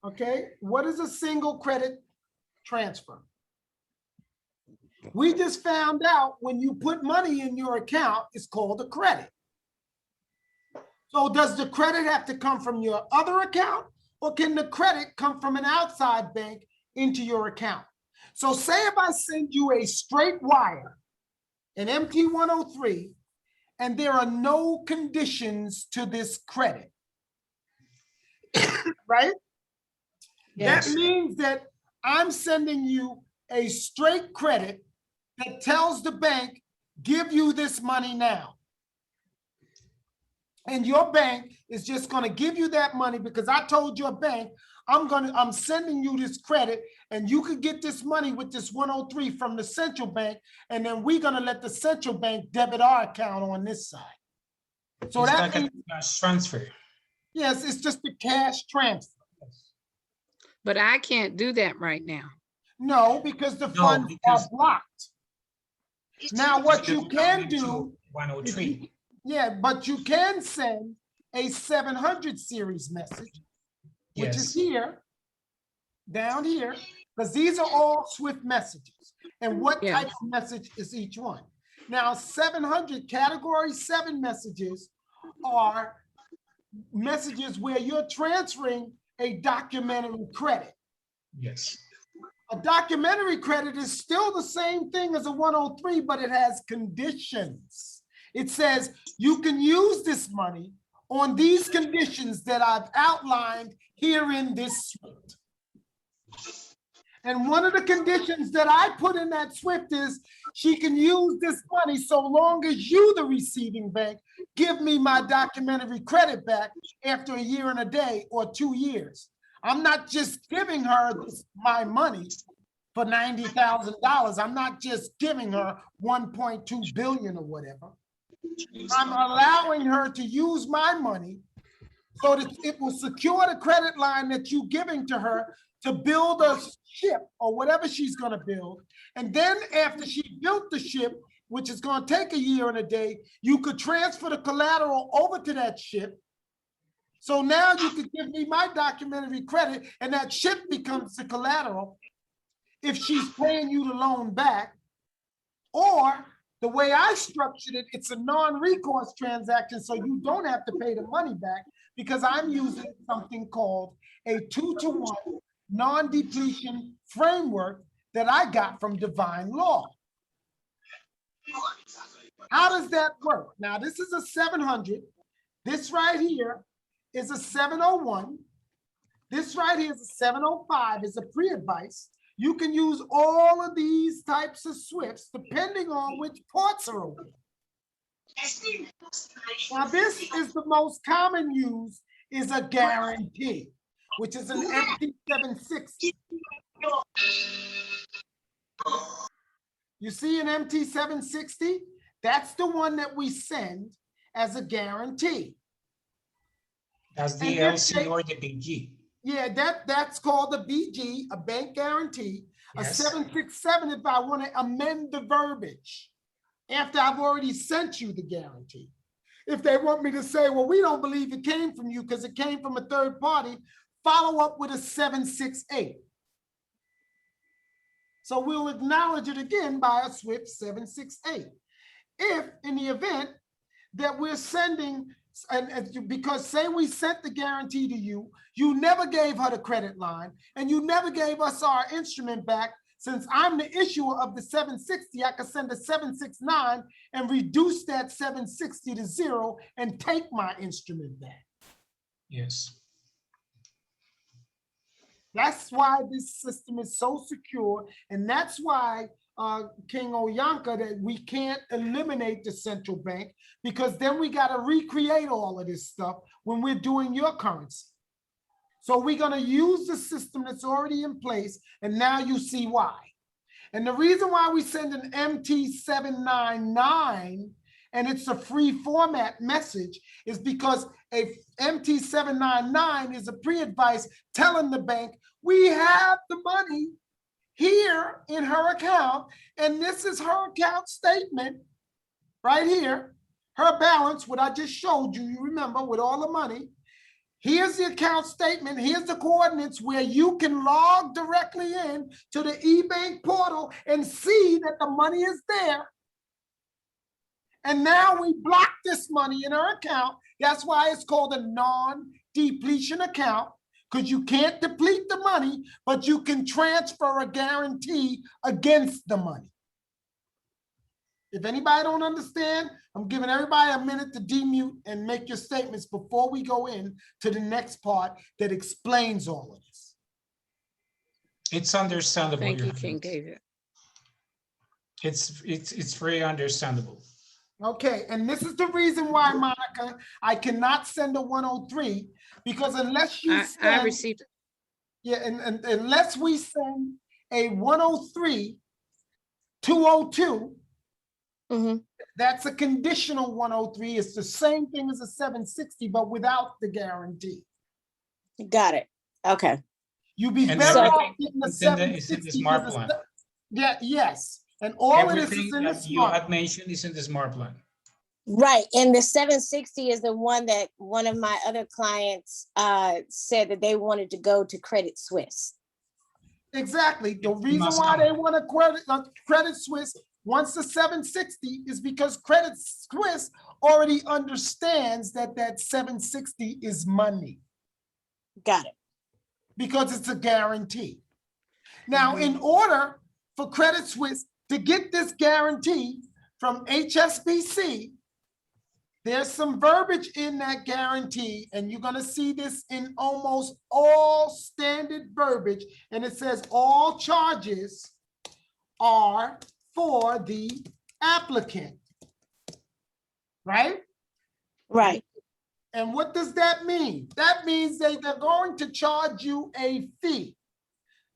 Okay, what is a single credit transfer? We just found out when you put money in your account, it's called a credit. So does the credit have to come from your other account, or can the credit come from an outside bank into your account? So say if I send you a straight wire, an MT103, and there are no conditions to this credit, right? Yes. That means that I'm sending you a straight credit that tells the bank, give you this money now. And your bank is just going to give you that money because I told your bank, I'm sending you this credit and you could get this money with this 103 from the central bank, and then we're going to let the central bank debit our account on this side. So It's that like means, a cash transfer. yes, it's just a cash transfer. But I can't do that right now. No, because the funds are blocked. Now, what you can do, 103. yeah, but you can send a 700 series message, which is here, down here, because these are all SWIFT messages. And what type of message is each one? Now, 700 category 7 messages are messages where you're transferring a documentary credit. Yes. A documentary credit is still the same thing as a 103, but it has conditions. It says you can use this money on these conditions that I've outlined here in this SWIFT. And one of the conditions that I put in that SWIFT is she can use this money so long as you, the receiving bank, give me my documentary credit back after a year and a day or 2 years. I'm not just giving her my money for $90,000. I'm not just giving her 1.2 billion or whatever. I'm allowing her to use my money so that it will secure the credit line that you're giving to her to build a ship or whatever she's going to build. And then after she built the ship, which is going to take a year and a day, you could transfer the collateral over to that ship. So now you could give me my documentary credit and that ship becomes the collateral if she's paying you the loan back. Or the way I structured it, it's a non-recourse transaction, so you don't have to pay the money back because I'm using something called a 2-to-1 non-depletion framework that I got from Divine Law. How does that work? Now, this is a 700. This right here is a 701. This right here is a 705, is a pre-advice. You can use all of these types of SWIFTs depending on which ports are open. Now, this is the most common use, is a guarantee. which is an MT 760. You see an MT 760? That's the one that we send as a guarantee. That's the LC or the BG. Yeah, that's called a BG, a bank guarantee. Yes. A 767 if I want to amend the verbiage after I've already sent you the guarantee. If they want me to say, well, we don't believe it came from you because it came from a third party, follow up with a 768. So we'll acknowledge it again by a SWIFT 768. If in the event that we're sending, because say we sent the guarantee to you, you never gave her the credit line and you never gave us our instrument back. Since I'm the issuer of the 760, I could send a 769 and reduce that 760 to 0 and take my instrument back. Yes. That's why this system is so secure. And that's why, King Oyanka, that we can't eliminate the central bank, because then we got to recreate all of this stuff when we're doing your currency. So we're going to use the system that's already in place. And now you see why. And the reason why we send an MT 799 and it's a free format message is because a MT 799 is a pre-advice telling the bank, we have the money here in her account, and this is her account statement right here, her balance, what I just showed you, you remember, with all the money. Here's the account statement. Here's the coordinates where you can log directly in to the eBank portal and see that the money is there. And now we block this money in her account. That's why it's called a non-depletion account, because you can't deplete the money, but you can transfer a guarantee against the money. If anybody don't understand, I'm giving everybody a minute to demute and make your statements before we go in to the next part that explains all of this. It's understandable. Thank you, King David. It's very understandable. Okay, and this is the reason why, Monica, I cannot send a 103, because unless you I received it. Yeah, and unless we send a 103 202, that's a conditional 103. It's the same thing as a 760, but without the guarantee. Got it. Okay. You'd be And better off everything getting the is in the 760. smart because plan. Yeah, yes. And all of this Everything is in the that you smart. had mentioned is in the smart plan. Right. And the 760 is the one that one of my other clients said that they wanted to go to Credit Suisse. Exactly. The reason why they want to Credit Suisse once the 760 is because Credit Suisse already understands that that 760 is money. Got it. Because it's a guarantee. Now, in order for Credit Suisse to get this guarantee from HSBC, there's some verbiage in that guarantee, and you're going to see this in almost all standard verbiage, and it says all charges are for the applicant, right? Right. And what does that mean? That means they're going to charge you a fee,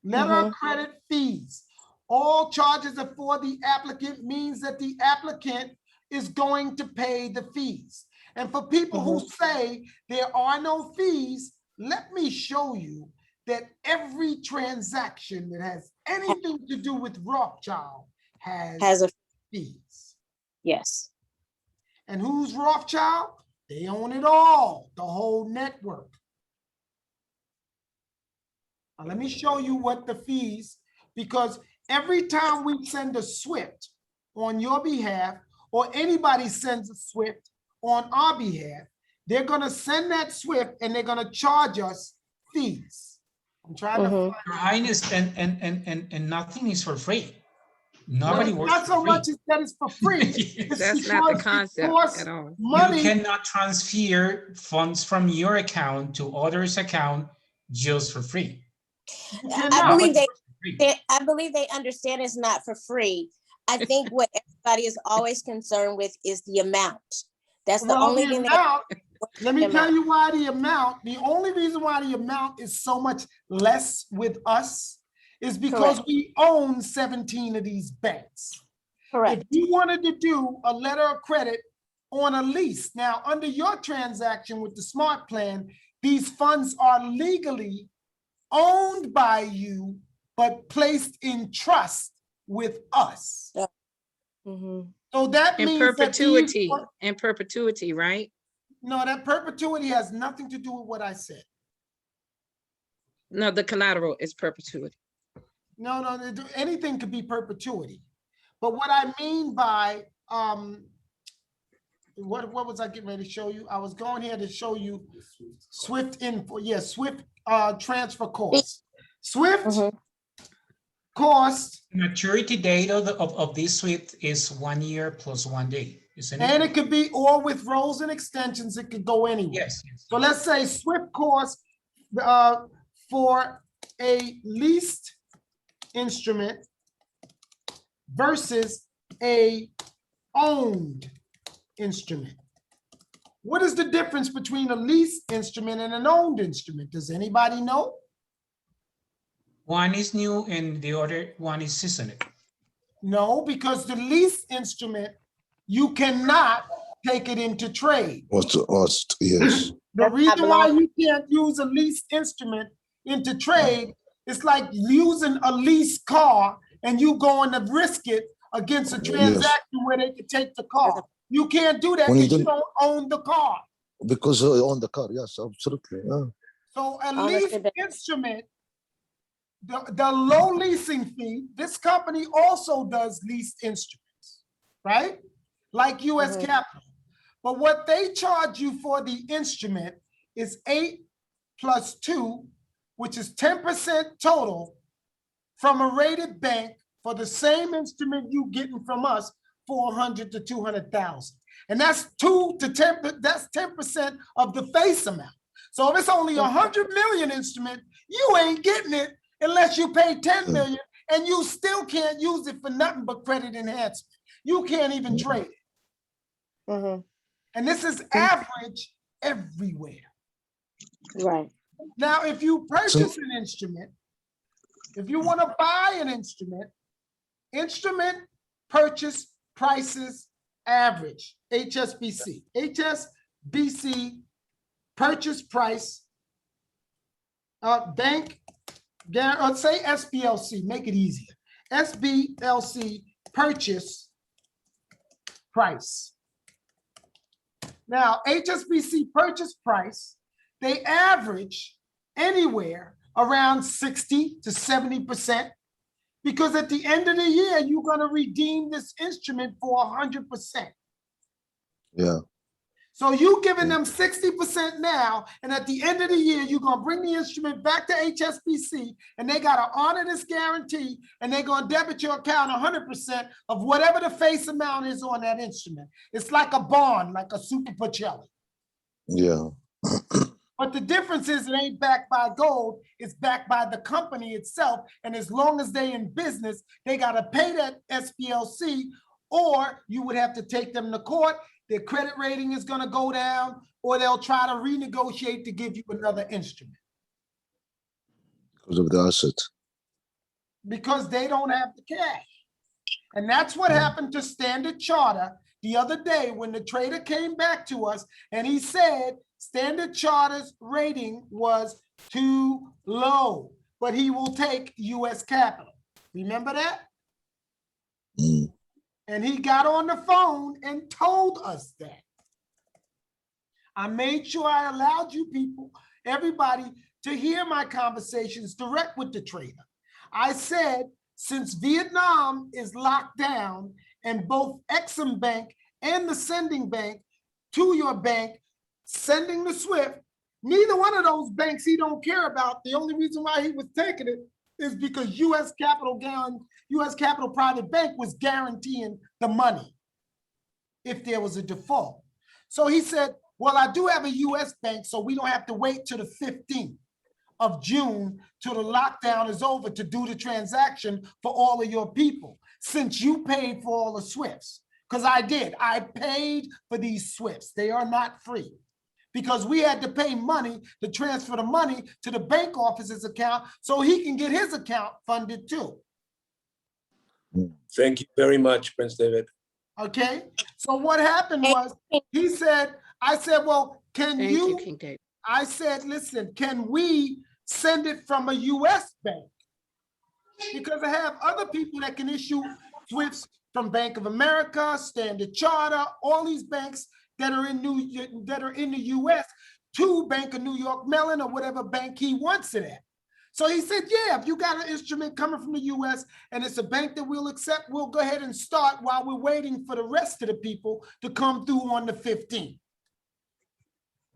letter of credit fees. All charges are for the applicant means that the applicant is going to pay the fees. And for people who say there are no fees, let me show you that every transaction that has anything to do with Rothschild has a fees. Yes. And who's Rothschild? They own it all, the whole network. Now, let me show you what the fees, because every time we send a SWIFT on your behalf, or anybody sends a SWIFT on our behalf, they're going to send that SWIFT and they're going to charge us fees. I'm trying to find Your Highness, and nothing is for free. Nobody works not for so free. much as that it's for free. It's That's not the because it concept costs at all. money. You cannot transfer funds from your account to others' account just for free. I believe they understand it's not for free. I think what everybody is always concerned with is the amount. That's the only thing Let me tell you why the only reason why the amount is so much less with us is because we own 17 of these banks. Correct. If you wanted to do a letter of credit on a lease, now under your transaction with the smart plan, these funds are legally owned by you, but placed in trust with us. So that In means perpetuity, that in perpetuity, right? no, that perpetuity has nothing to do with what I said. No, the collateral is perpetuity. No, anything could be perpetuity. But what I mean by, what was I getting ready to show you? I was going here to show you Swift info. Yes, Swift transfer cost. Swift cost. Maturity date of this SWIFT is 1 year plus 1 day, isn't it? And it could be, or with rolls and extensions, it could go anywhere. Yes. So let's say Swift cost for a leased instrument versus a owned instrument. What is the difference between a leased instrument and an owned instrument? Does anybody know? One is new and the other one is seasoned. No, because the lease instrument, you cannot take it into trade. Yes. The reason why you can't use a lease instrument into trade is like using a lease car and you going to risk it against a transaction where they could take the car. You can't do that because you don't own the car. Because I own the car, yes, absolutely. Yeah. So a lease instrument, the low leasing fee, this company also does lease instruments, right? Like US Capital. But what they charge you for the instrument is 8 plus 2, which is 10% total from a rated bank for the same instrument you getting from us, 400 to 200,000. And that's 2 to 10, that's 10% of the face amount. So if it's only 100 million instrument, you ain't getting it unless you pay 10 million, and you still can't use it for nothing but credit enhancement. You can't even trade it. And this is average everywhere. Right. Now, if you purchase an instrument, if you want to buy an instrument purchase prices average, HSBC. HSBC purchase price, bank, say SBLC, make it easier. SBLC purchase price. Now, HSBC purchase price, they average anywhere around 60 to 70%, because at the end of the year, you're going to redeem this instrument for 100%. Yeah. So you giving them 60% now, and at the end of the year, you're going to bring the instrument back to HSBC, and they got to honor this guarantee, and they're going to debit your account 100% of whatever the face amount is on that instrument. It's like a bond, like a super pacelli. Yeah. But the difference is it ain't backed by gold, it's backed by the company itself. And as long as they in business, they got to pay that SPLC, or you would have to take them to court. Their credit rating is going to go down, or they'll try to renegotiate to give you another instrument. Because of the asset. Because they don't have the cash. And that's what happened to Standard Charter the other day when the trader came back to us and he said Standard Charter's rating was too low, but he will take US Capital. Remember that? And he got on the phone and told us that. I made sure I allowed you people, everybody, to hear my conversations direct with the trader. I said, since Vietnam is locked down and both Exim Bank and the sending bank to your bank, sending the SWIFT, neither one of those banks he don't care about. The only reason why he was taking it is because US Capital Private Bank was guaranteeing the money if there was a default. So he said, well, I do have a US bank, so we don't have to wait till the 15th of June till the lockdown is over to do the transaction for all of your people, since you paid for all the SWIFTs. Because I did. I paid for these SWIFTs. They are not free. because we had to pay money to transfer the money to the bank office's account so he can get his account funded too. Thank you very much, Prince David. Okay, so what happened was he said, I said, well, Thank you, King David. I said, listen, can we send it from a US bank? Because I have other people that can issue SWIFTs from Bank of America, Standard Charter, all these banks that are in the US to Bank of New York Mellon or whatever bank he wants it at. So he said, yeah, if you got an instrument coming from the US and it's a bank that we'll accept, we'll go ahead and start while we're waiting for the rest of the people to come through on the 15th.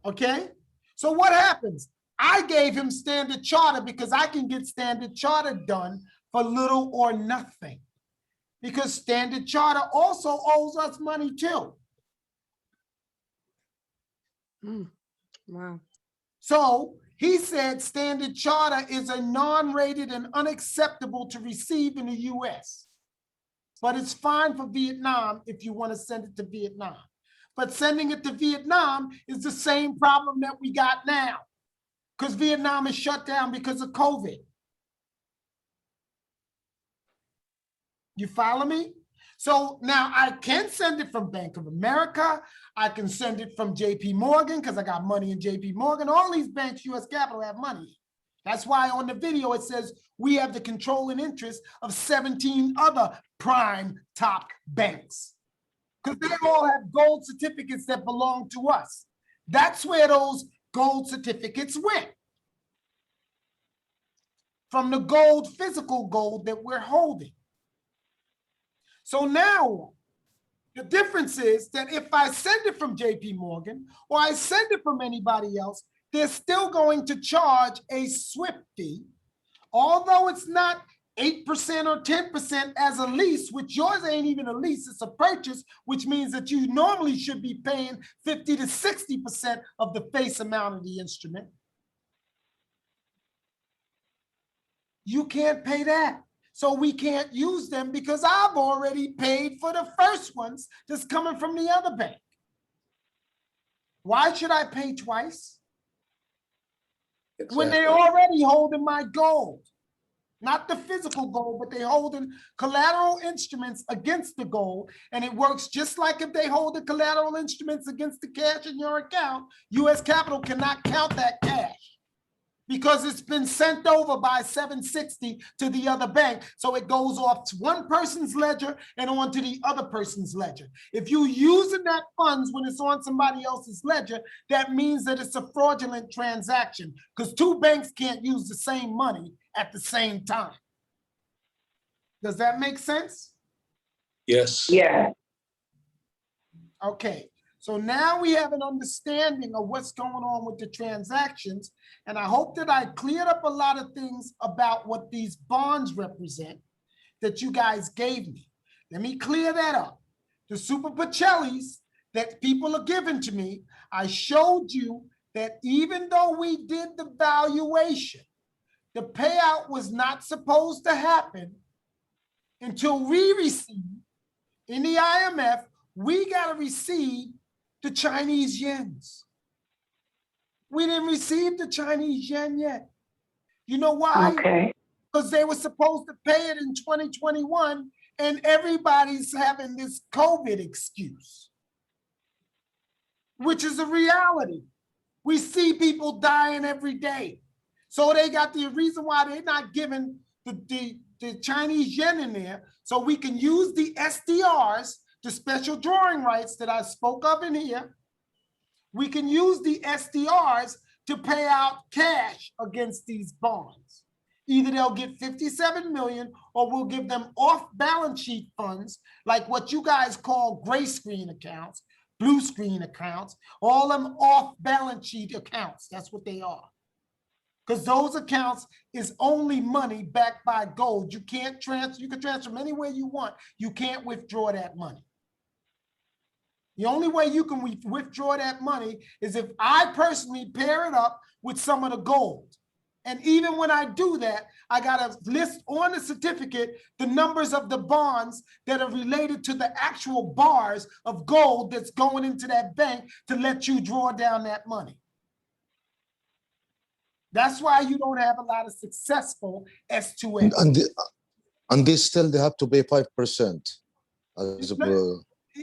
Okay? So what happens? I gave him Standard Charter because I can get Standard Charter done for little or nothing. Because Standard Charter also owes us money too. Wow. So he said Standard Charter is a non-rated and unacceptable to receive in the US. But it's fine for Vietnam if you want to send it to Vietnam. But sending it to Vietnam is the same problem that we got now, because Vietnam is shut down because of COVID. You follow me? So now I can send it from Bank of America. I can send it from JP Morgan because I got money in JP Morgan. All these banks, US Capital, have money. That's why on the video it says we have the controlling interest of 17 other prime top banks, because they all have gold certificates that belong to us. That's where those gold certificates went. From the gold, physical gold that we're holding. So now, the difference is that if I send it from JP Morgan or I send it from anybody else, they're still going to charge a SWIFT fee, although it's not 8% or 10% as a lease, which yours ain't even a lease, it's a purchase, which means that you normally should be paying 50 to 60% of the face amount of the instrument. You can't pay that. So we can't use them because I've already paid for the first ones that's coming from the other bank. Why should I pay twice? When they're already holding my gold, not the physical gold, but they're holding collateral instruments against the gold. And it works just like if they hold the collateral instruments against the cash in your account. US Capital cannot count that cash, because it's been sent over by 760 to the other bank. So it goes off to one person's ledger and on to the other person's ledger. If you're using that funds when it's on somebody else's ledger, that means that it's a fraudulent transaction, because two banks can't use the same money at the same time. Does that make sense? Yes. Yeah. Okay. So now we have an understanding of what's going on with the transactions. And I hope that I cleared up a lot of things about what these bonds represent that you guys gave me. Let me clear that up. The Super Pacellis that people are giving to me, I showed you that even though we did the valuation, the payout was not supposed to happen until we receive, in the IMF, we got to receive the Chinese yens. We didn't receive the Chinese yen yet. You know why? Okay. Because they were supposed to pay it in 2021, and everybody's having this COVID excuse, which is a reality. We see people dying every day. So they got the reason why they're not giving the Chinese yen in there, so we can use the SDRs, the special drawing rights that I spoke of in here. We can use the SDRs to pay out cash against these bonds. Either they'll get 57 million or we'll give them off balance sheet funds, like what you guys call gray screen accounts, blue screen accounts, all them off balance sheet accounts. That's what they are. Because those accounts is only money backed by gold. You can't transfer, you can transfer them anywhere you want. You can't withdraw that money. The only way you can withdraw that money is if I personally pair it up with some of the gold And even when I do that, I got to list on the certificate the numbers of the bonds that are related to the actual bars of gold that's going into that bank to let you draw down that money. That's why you don't have a lot of successful S2S. And they still they have to pay 5%.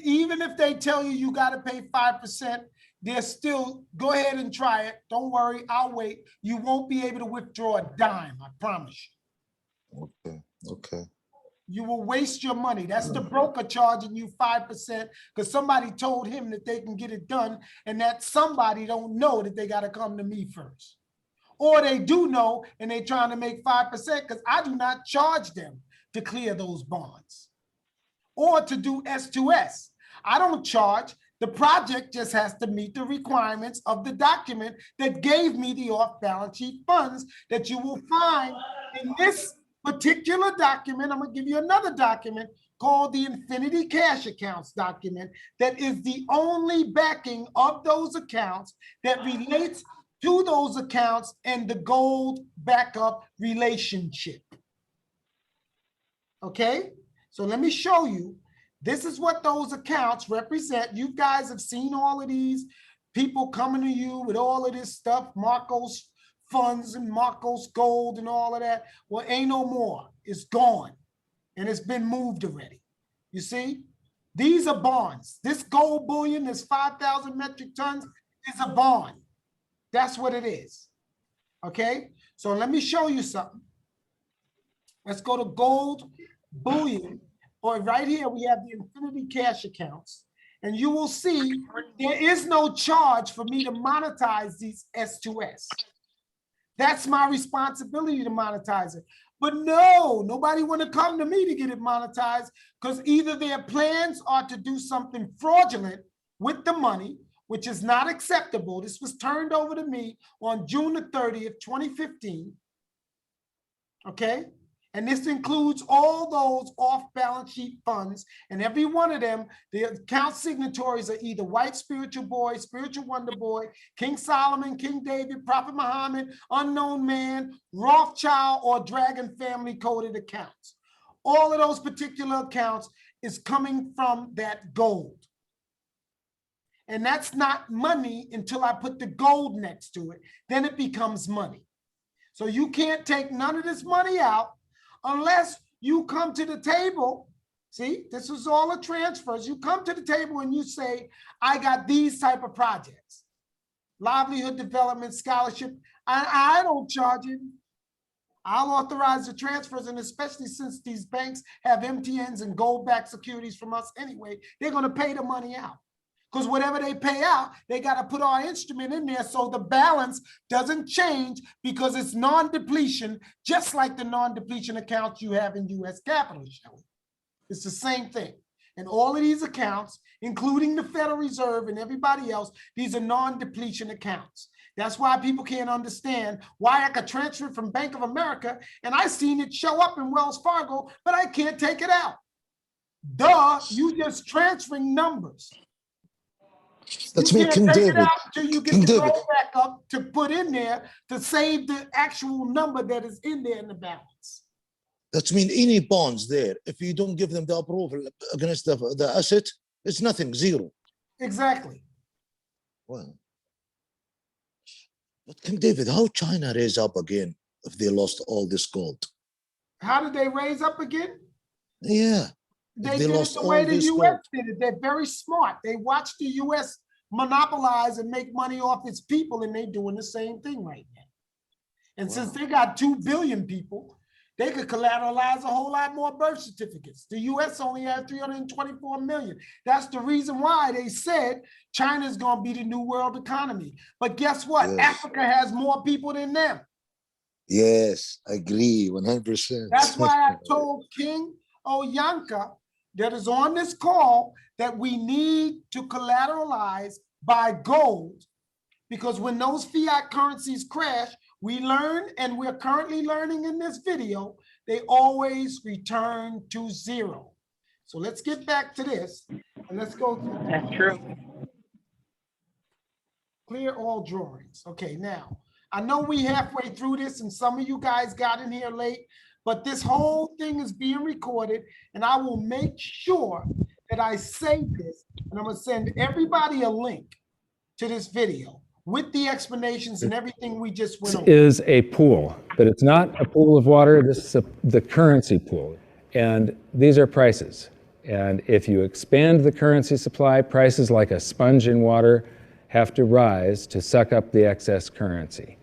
Even if they tell you you got to pay 5%, they're still, go ahead and try it. Don't worry, I'll wait. You won't be able to withdraw a dime, I promise you. Okay. You will waste your money. That's the broker charging you 5% because somebody told him that they can get it done, and that somebody don't know that they got to come to me first. Or they do know and they're trying to make 5% because I do not charge them to clear those bonds or to do S2S. I don't charge. The project just has to meet the requirements of the document that gave me the off-balance sheet funds that you will find in this particular document. I'm going to give you another document called the Infinity Cash Accounts document that is the only backing of those accounts that relates to those accounts and the gold backup relationship. Okay, so let me show you. This is what those accounts represent. You guys have seen all of these people coming to you with all of this stuff, Marcos funds and Marcos gold and all of that. Well, ain't no more. It's gone and it's been moved already. You see, these are bonds. This gold bullion, this 5,000 metric tons is a bond. That's what it is. Okay, so let me show you something. Let's go to gold bullion. Or right here, we have the Infinity Cash accounts. And you will see there is no charge for me to monetize these S2S. That's my responsibility to monetize it. But no, nobody want to come to me to get it monetized because either their plans are to do something fraudulent with the money, which is not acceptable. This was turned over to me on June the 30th, 2015. Okay? And this includes all those off-balance sheet funds. And every one of them, the account signatories are either White Spiritual Boy, Spiritual Wonder Boy, King Solomon, King David, Prophet Muhammad, Unknown Man, Rothschild, or Dragon Family coded accounts. All of those particular accounts is coming from that gold. And that's not money until I put the gold next to it. Then it becomes money. So you can't take none of this money out unless you come to the table. See, this is all the transfers. You come to the table and you say, I got these type of projects. Livelihood development, scholarship. I don't charge it. I'll authorize the transfers, and especially since these banks have MTNs and gold-backed securities from us anyway, they're going to pay the money out. Because whatever they pay out, they got to put our instrument in there so the balance doesn't change because it's non-depletion, just like the non-depletion accounts you have in U.S. Capitol, Shelley. It's the same thing. And all of these accounts, including the Federal Reserve and everybody else, these are non-depletion accounts. That's why people can't understand why I could transfer it from Bank of America and I seen it show up in Wells Fargo, but I can't take it out. Duh, you just transferring numbers. That's you me, can't King take David. it out till you get King the David. gold back up to put in there to save the actual number that is in there in the balance. That means any bonds there, if you don't give them the approval against the asset, it's nothing, zero. Exactly. Well, but King David, how China raise up again if they lost all this gold? How did they raise up again? Yeah. They did it the way the U.S. did it. They're very smart. They watch the U.S. monopolize and make money off its people, and they're doing the same thing right now. And since they got 2 billion people, they could collateralize a whole lot more birth certificates. The U.S. only has 324 million. That's the reason why they said China's going to be the new world economy. But guess what? Yes. Africa has more people than them. Yes, I agree, 100%. That's why I told King Oyanka that is on this call that we need to collateralize by gold, because when those fiat currencies crash, we learn, and we're currently learning in this video, they always return to zero. So let's get back to this and let's go through. That's true. Clear all drawings. Okay, now I know we halfway through this and some of you guys got in here late, but this whole thing is being recorded and I will make sure that I save this and I'm gonna send everybody a link to this video with the explanations and everything we just went This over. is a pool, but it's not a pool of water. This is the currency pool. And these are prices. And if you expand the currency supply, prices like a sponge in water have to rise to suck up the excess currency.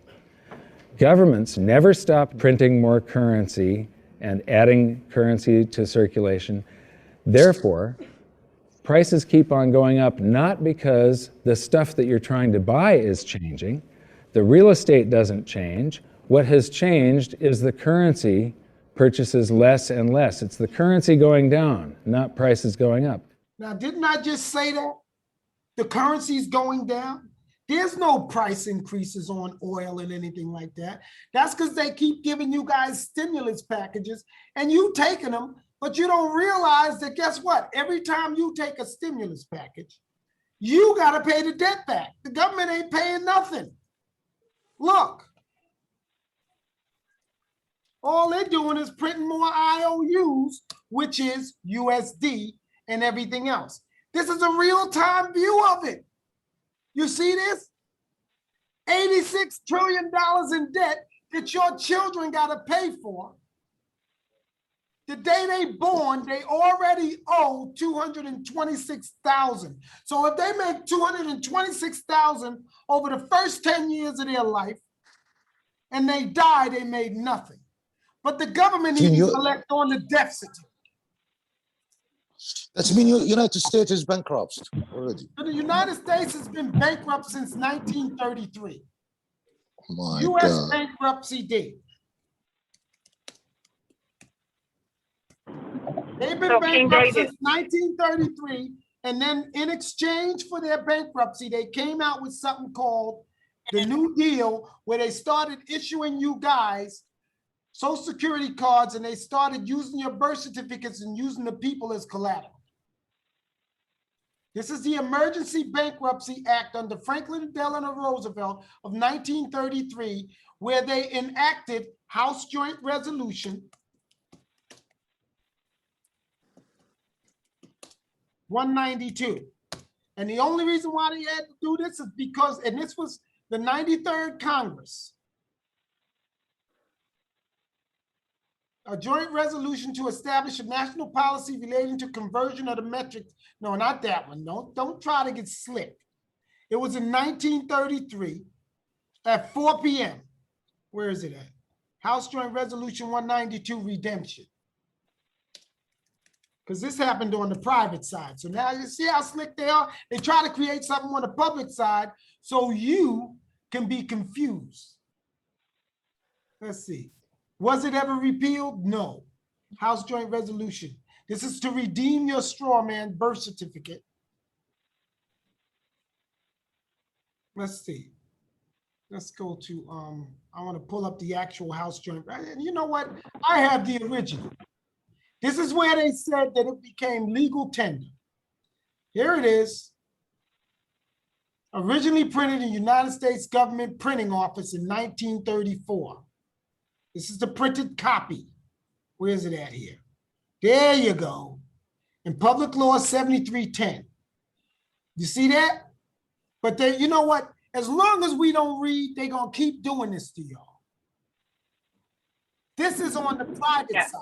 Governments never stop printing more currency and adding currency to circulation. Therefore, prices keep on going up, not because the stuff that you're trying to buy is changing. The real estate doesn't change. What has changed is the currency purchases less and less. It's the currency going down, not prices going up. Now, didn't I just say that? The currency's going down? There's no price increases on oil and anything like that. That's because they keep giving you guys stimulus packages and you taking them, but you don't realize that guess what? Every time you take a stimulus package, you got to pay the debt back. The government ain't paying nothing. Look, all they're doing is printing more IOUs, which is USD and everything else. This is a real-time view of it. You see this? $86 trillion in debt that your children got to pay for. The day they born, they already owe $226,000. So if they make $226,000 over the first 10 years of their life and they die, they made nothing. But the government needs to collect on the deficit. That's mean United States is bankrupt already. The United States has been bankrupt since 1933. My U.S. God. bankruptcy date. They've been bankrupt since 1933, and then in exchange for their bankruptcy, they came out with something called the New Deal, where they started issuing you guys Social Security cards, and they started using your birth certificates and using the people as collateral. This is the Emergency Bankruptcy Act under Franklin Delano Roosevelt of 1933, where they enacted House Joint Resolution 192. And the only reason why they had to do this is because, and this was the 93rd Congress, a joint resolution to establish a national policy relating to conversion of the metric. No, not that one. Don't try to get slick. It was in 1933 at 4 p.m. Where is it at? House Joint Resolution 192 redemption. Because this happened on the private side. So now you see how slick they are? They try to create something on the public side so you can be confused. Let's see. Was it ever repealed? No. House Joint Resolution. This is to redeem your straw man birth certificate. Let's see. Let's go to, I want to pull up the actual House Joint. And you know what? I have the original. This is where they said that it became legal tender. Here it is. Originally printed in United States Government Printing Office in 1934. This is the printed copy. Where is it at here? There you go. In Public Law 7310. You see that? But they, you know what? As long as we don't read, they're going to keep doing this to y'all. This is on the private side.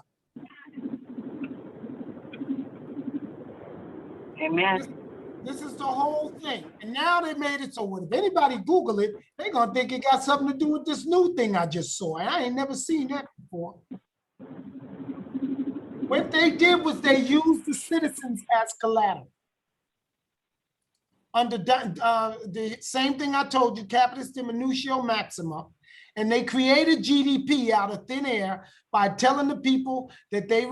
Amen. This is the whole thing. And now they made it so if anybody Google it, they're going to think it got something to do with this new thing I just saw. And I ain't never seen that before. What they did was they used the citizens as collateral. Under the same thing I told you, capitis diminutio maxima. And they created GDP out of thin air by telling the people that they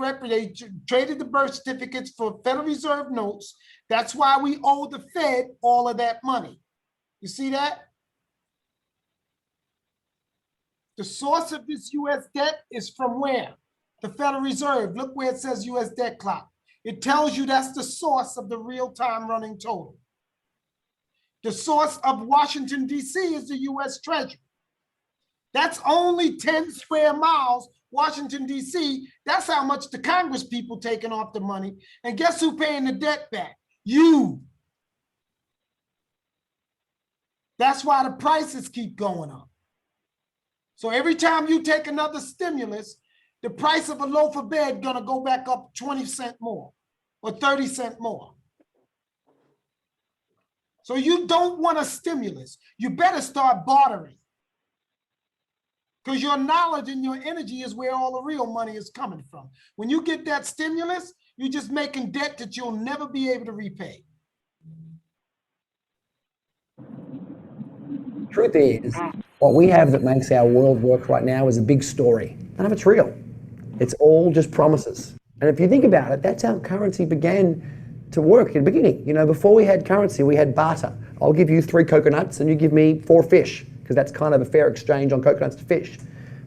traded the birth certificates for Federal Reserve notes. That's why we owe the Fed all of that money. You see that? The source of this US debt is from where? The Federal Reserve. Look where it says US debt clock. It tells you that's the source of the real-time running total. The source of Washington, D.C. is the US Treasury. That's only 10 square miles, Washington, D.C. That's how much the Congress people taking off the money. And guess who paying the debt back? You. That's why the prices keep going up. So every time you take another stimulus, the price of a loaf of bread gonna go back up 20 cents more or 30 cents more. So you don't want a stimulus. You better start bartering. Because your knowledge and your energy is where all the real money is coming from. When you get that stimulus, you're just making debt that you'll never be able to repay. Truth is, what we have that makes our world work right now is a big story. None of it's real. It's all just promises. And if you think about it, that's how currency began to work in the beginning. You know, before we had currency, we had barter. I'll give you 3 coconuts and you give me 4 fish, because that's kind of a fair exchange on coconuts to fish.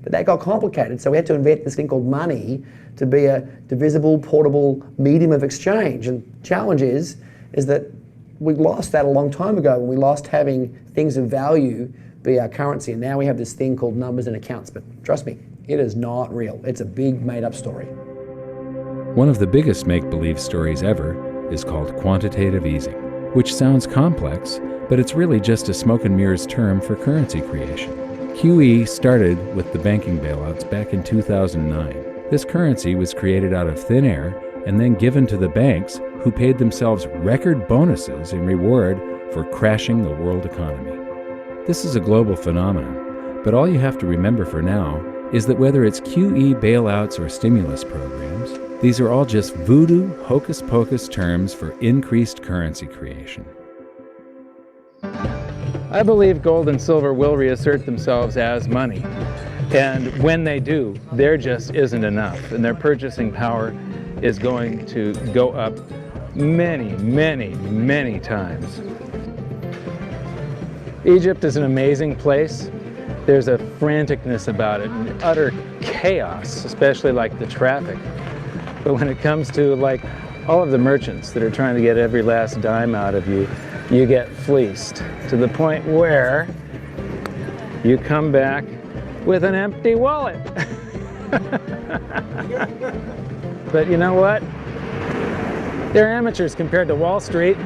But that got complicated, so we had to invent this thing called money to be a divisible, portable medium of exchange. And the challenge is that we lost that a long time ago when we lost having things of value be our currency. And now we have this thing called numbers and accounts. But trust me, it is not real. It's a big made-up story. One of the biggest make-believe stories ever is called quantitative easing, which sounds complex, but it's really just a smoke and mirrors term for currency creation. QE started with the banking bailouts back in 2009. This currency was created out of thin air and then given to the banks, who paid themselves record bonuses in reward for crashing the world economy. This is a global phenomenon, but all you have to remember for now is that whether it's QE bailouts or stimulus programs, these are all just voodoo, hocus-pocus terms for increased currency creation. I believe gold and silver will reassert themselves as money. And when they do, there just isn't enough. And their purchasing power is going to go up many, many, many times. Egypt is an amazing place. There's a franticness about it, and utter chaos, especially like the traffic. But when it comes to like all of the merchants that are trying to get every last dime out of you, you get fleeced to the point where you come back with an empty wallet. But you know what? They're amateurs compared to Wall Street.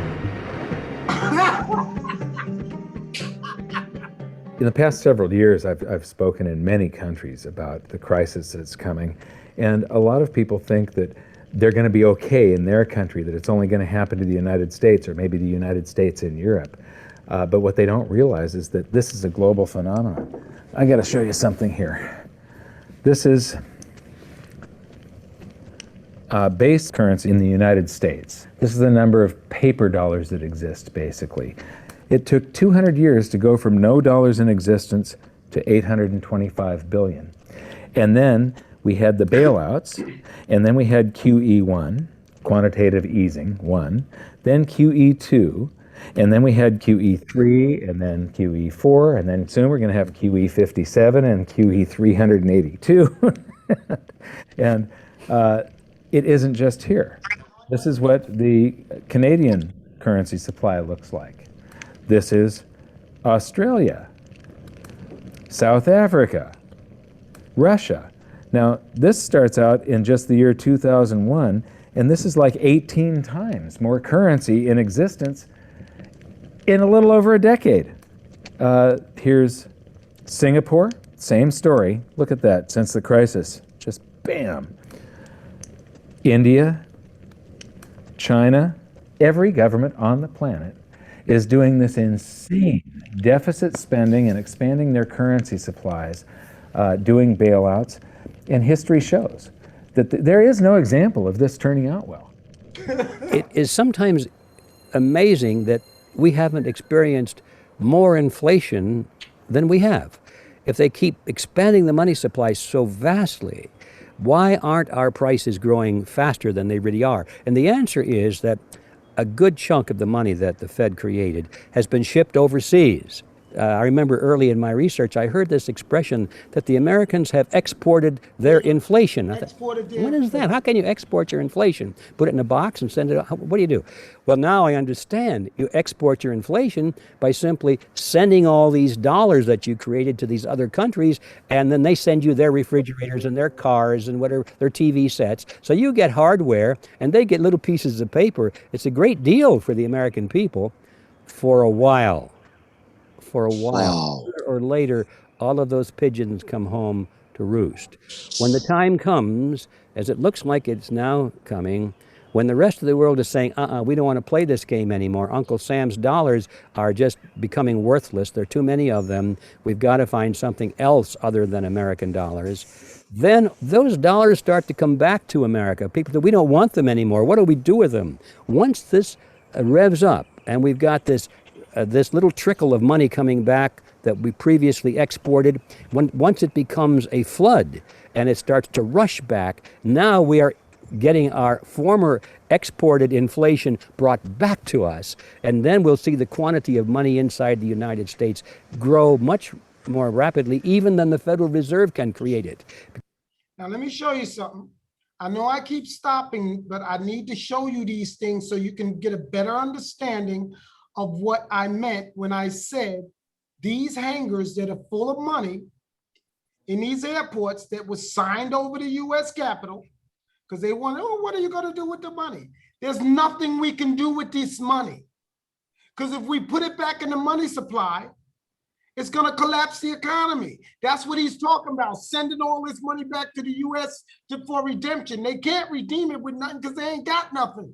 In the past several years, I've spoken in many countries about the crisis that's coming, and a lot of people think that they're going to be okay in their country, that it's only going to happen to the United States or maybe the United States in Europe. But what they don't realize is that this is a global phenomenon. I got to show you something here. This is base currency in the United States. This is the number of paper dollars that exist, basically. It took 200 years to go from no dollars in existence to 825 billion. And then we had the bailouts, and then we had QE1, quantitative easing 1, then QE2, and then we had QE3, and then QE4, and then soon we're going to have QE57 and QE382. And it isn't just here. This is what the Canadian currency supply looks like. This is Australia, South Africa, Russia. Now, this starts out in just the year 2001, and this is like 18 times more currency in existence in a little over a decade. Here's Singapore, same story. Look at that, since the crisis, just bam. India, China, every government on the planet is doing this insane deficit spending and expanding their currency supplies, doing bailouts. And history shows that there is no example of this turning out well. It is sometimes amazing that we haven't experienced more inflation than we have. If they keep expanding the money supply so vastly, why aren't our prices growing faster than they really are? And the answer is that a good chunk of the money that the Fed created has been shipped overseas. I remember early in my research, I heard this expression that the Americans have exported their inflation. I thought, what is that? How can you export your inflation? Put it in a box and send it out? What do you do? Well, now I understand. You export your inflation by simply sending all these dollars that you created to these other countries, and then they send you their refrigerators and their cars and whatever, their TV sets. So you get hardware, and they get little pieces of paper. It's a great deal for the American people for a while. For a while. Sooner or later, all of those pigeons come home to roost. When the time comes, as it looks like it's now coming, when the rest of the world is saying, we don't want to play this game anymore, Uncle Sam's dollars are just becoming worthless, there are too many of them, we've got to find something else other than American dollars, then those dollars start to come back to America. People say, we don't want them anymore. What do we do with them? Once this revs up and we've got this little trickle of money coming back that we previously exported, once it becomes a flood and it starts to rush back, now we are getting our former exported inflation brought back to us. And then we'll see the quantity of money inside the United States grow much more rapidly, even than the Federal Reserve can create it. Now, let me show you something. I know I keep stopping, but I need to show you these things so you can get a better understanding of what I meant when I said these hangars that are full of money in these airports that was signed over the US Capitol, because they want, oh, what are you going to do with the money? There's nothing we can do with this money. Because if we put it back in the money supply, it's going to collapse the economy. That's what he's talking about, sending all this money back to the US for redemption. They can't redeem it with nothing because they ain't got nothing.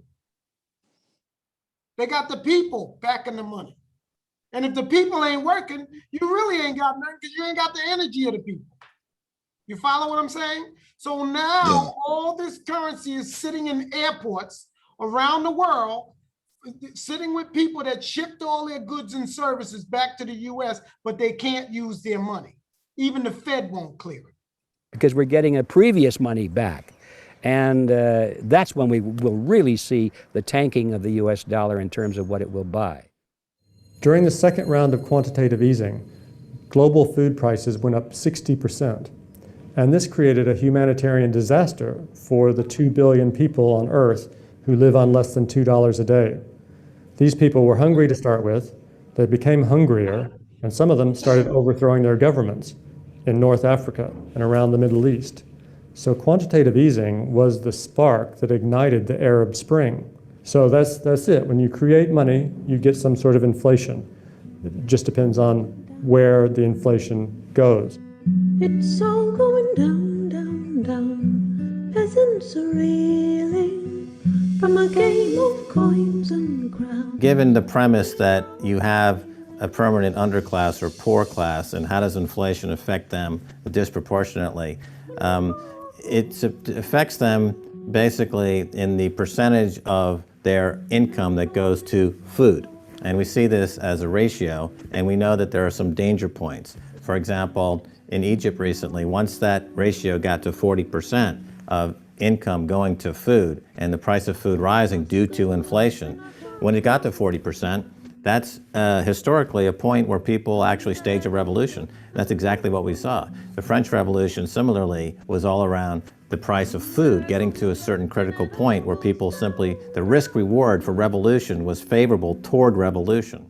They got the people backing the money. And if the people ain't working, you really ain't got nothing because you ain't got the energy of the people. You follow what I'm saying? So now all this currency is sitting in airports around the world, sitting with people that shipped all their goods and services back to the US, but they can't use their money. Even the Fed won't clear it. Because we're getting a previous money back. And that's when we will really see the tanking of the US dollar in terms of what it will buy. During the second round of quantitative easing, global food prices went up 60%. And this created a humanitarian disaster for the 2 billion people on Earth who live on less than $2 a day. These people were hungry to start with, they became hungrier, and some of them started overthrowing their governments in North Africa and around the Middle East. So quantitative easing was the spark that ignited the Arab Spring. So that's it. When you create money, you get some sort of inflation. It just depends on where the inflation goes. It's all going down, down, down. Peasants are reeling from a game of coins and crowns. Given the premise that you have a permanent underclass or poor class, and how does inflation affect them disproportionately? It affects them basically in the percentage of their income that goes to food. And we see this as a ratio, and we know that there are some danger points. For example, in Egypt recently, once that ratio got to 40% of income going to food and the price of food rising due to inflation, when it got to 40%, that's historically a point where people actually stage a revolution. That's exactly what we saw. The French Revolution, similarly, was all around the price of food getting to a certain critical point where people simply, the risk reward for revolution was favorable toward revolution.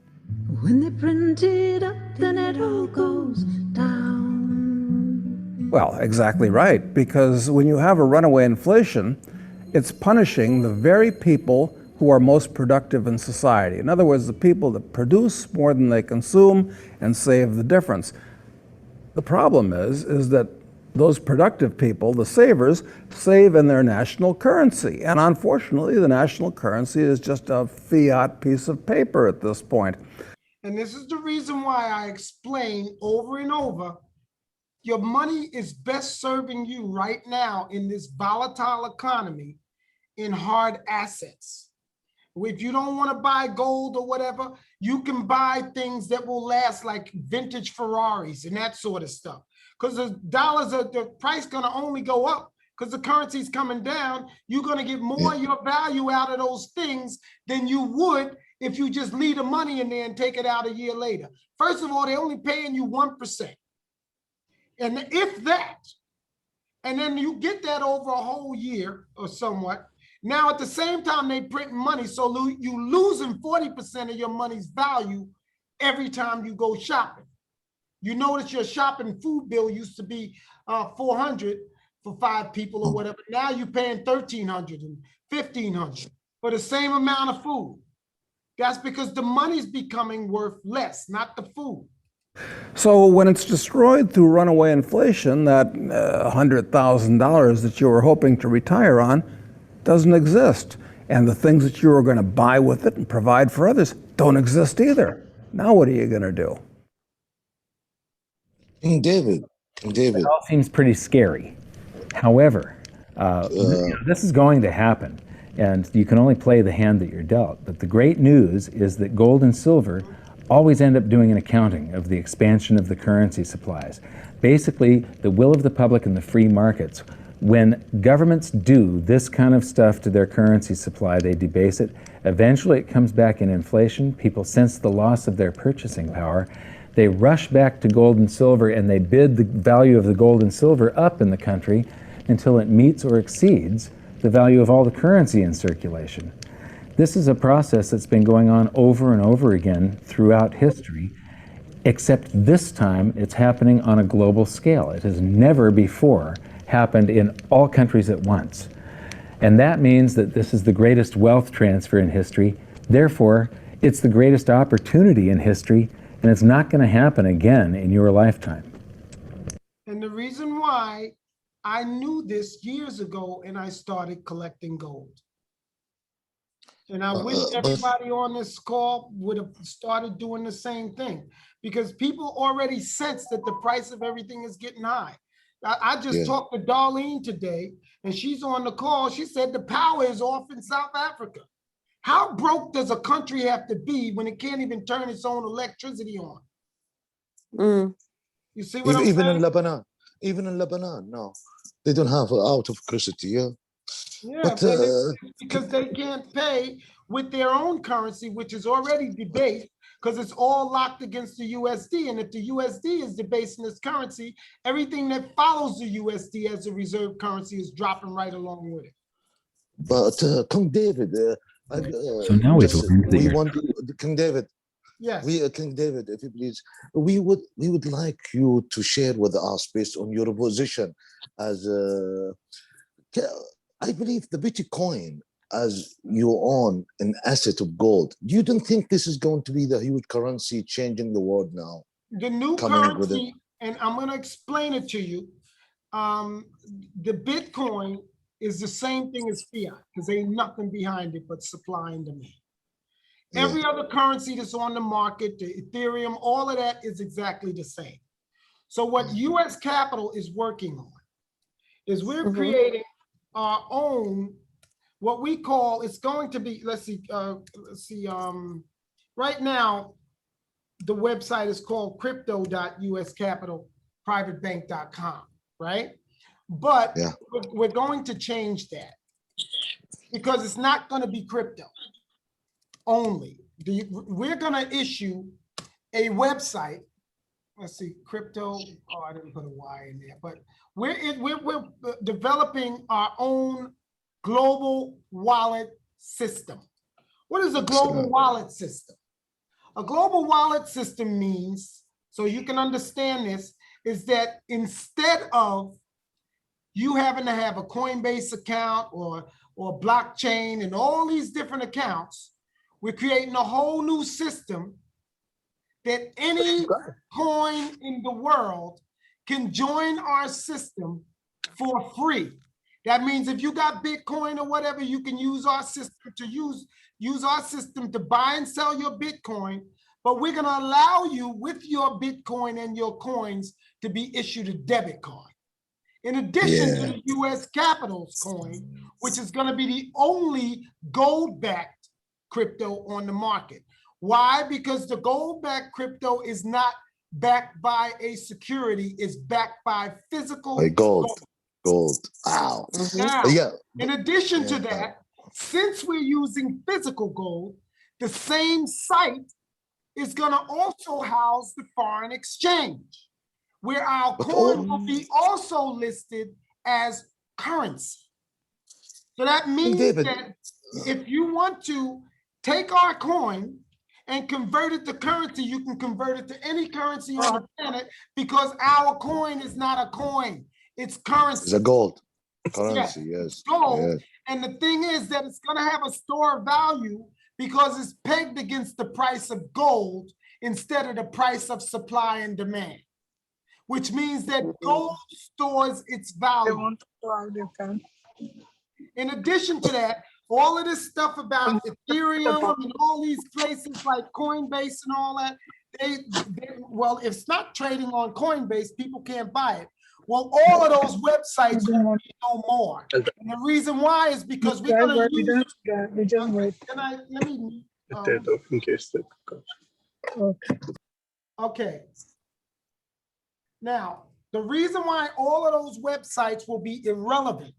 When they print it up, then it all goes down. Well, exactly right, because when you have a runaway inflation, it's punishing the very people who are most productive in society. In other words, the people that produce more than they consume and save the difference. The problem is that those productive people, the savers, save in their national currency. And unfortunately, the national currency is just a fiat piece of paper at this point. And this is the reason why I explain over and over, your money is best serving you right now in this volatile economy in hard assets. If you don't want to buy gold or whatever, you can buy things that will last, like vintage Ferraris and that sort of stuff. Because the price going to only go up because the currency is coming down. You're going to get more of your value out of those things than you would if you just leave the money in there and take it out a year later. First of all, they're only paying you 1%. And if that, and then you get that over a whole year or somewhat. Now, at the same time, they print money, so you losing 40% of your money's value every time you go shopping. You notice your shopping food bill used to be $400 for 5 people or whatever. Now you're paying $1,300 and $1,500 for the same amount of food. That's because the money's becoming worth less, not the food. So when it's destroyed through runaway inflation, that $100,000 that you were hoping to retire on doesn't exist. And the things that you were going to buy with it and provide for others don't exist either. Now what are you going to do? David. It all seems pretty scary. However, this is going to happen, and you can only play the hand that you're dealt. But the great news is that gold and silver always end up doing an accounting of the expansion of the currency supplies. Basically, the will of the public and the free markets. When governments do this kind of stuff to their currency supply, they debase it. Eventually, it comes back in inflation. People sense the loss of their purchasing power. They rush back to gold and silver, and they bid the value of the gold and silver up in the country until it meets or exceeds the value of all the currency in circulation. This is a process that's been going on over and over again throughout history, except this time it's happening on a global scale. It has never before happened in all countries at once. And that means that this is the greatest wealth transfer in history. Therefore, it's the greatest opportunity in history, and it's not going to happen again in your lifetime. And the reason why I knew this years ago and I started collecting gold. And I wish everybody on this call would have started doing the same thing, because people already sense that the price of everything is getting high. I just talked to Darlene today, and she's on the call. She said the power is off in South Africa. How broke does a country have to be when it can't even turn its own electricity on? You see what I'm Even saying? in Lebanon, no, they don't have out of curiosity. Yeah, But it's because they can't pay with their own currency, which is already debased, because it's all locked against the USD. And if the USD is debasing its currency, everything that follows the USD as a reserve currency is dropping right along with it. But King David, So now we've learned that we you're want King David. Yes. King David, if you please, we would like you to share with us based on your position as I believe the Bitcoin as you own an asset of gold. You don't think this is going to be the huge currency changing the world now? The new currency, and I'm going to explain it to you. The Bitcoin is the same thing as fiat, because ain't nothing behind it but supply and demand. Every other currency that's on the market, the Ethereum, all of that is exactly the same. So what US Capital is working on is we're creating our own, what we call, it's going to be, right now, the website is called crypto.uscapitalprivatebank.com, right? But we're going to change that, because it's not going to be crypto only. We're going to issue a website. Let's see, crypto. Oh, I didn't put a Y in there, but we're developing our own global wallet system. What is a global wallet system? A global wallet system means, so you can understand this, is that instead of you having to have a Coinbase account or blockchain and all these different accounts, we're creating a whole new system that any coin in the world can join our system for free. That means if you got Bitcoin or whatever, you can use our system to use our system to buy and sell your Bitcoin, but we're going to allow you with your Bitcoin and your coins to be issued a debit card. In addition to the US Capital's coin, which is going to be the only gold-backed crypto on the market. Why? Because the gold-backed crypto is not backed by a security, it's backed by physical gold. Wow. Now, in addition to that, since we're using physical gold, the same site is going to also house the foreign exchange, where our coin will be also listed as currency. So that means David, that if you want to take our coin and convert it to currency, you can convert it to any currency on the planet, because our coin is not a coin, it's currency. it's a gold currency, yes. Gold. Yes. And the thing is that it's going to have a store of value because it's pegged against the price of gold instead of the price of supply and demand, which means that gold stores its value. In addition to that, all of this stuff about Ethereum and all these places like Coinbase and all that, well, if it's not trading on Coinbase, people can't buy it. Well, all of those websites will be no more. And the reason why is because we're going to use. Let me. In case that comes. Okay. Now, the reason why all of those websites will be irrelevant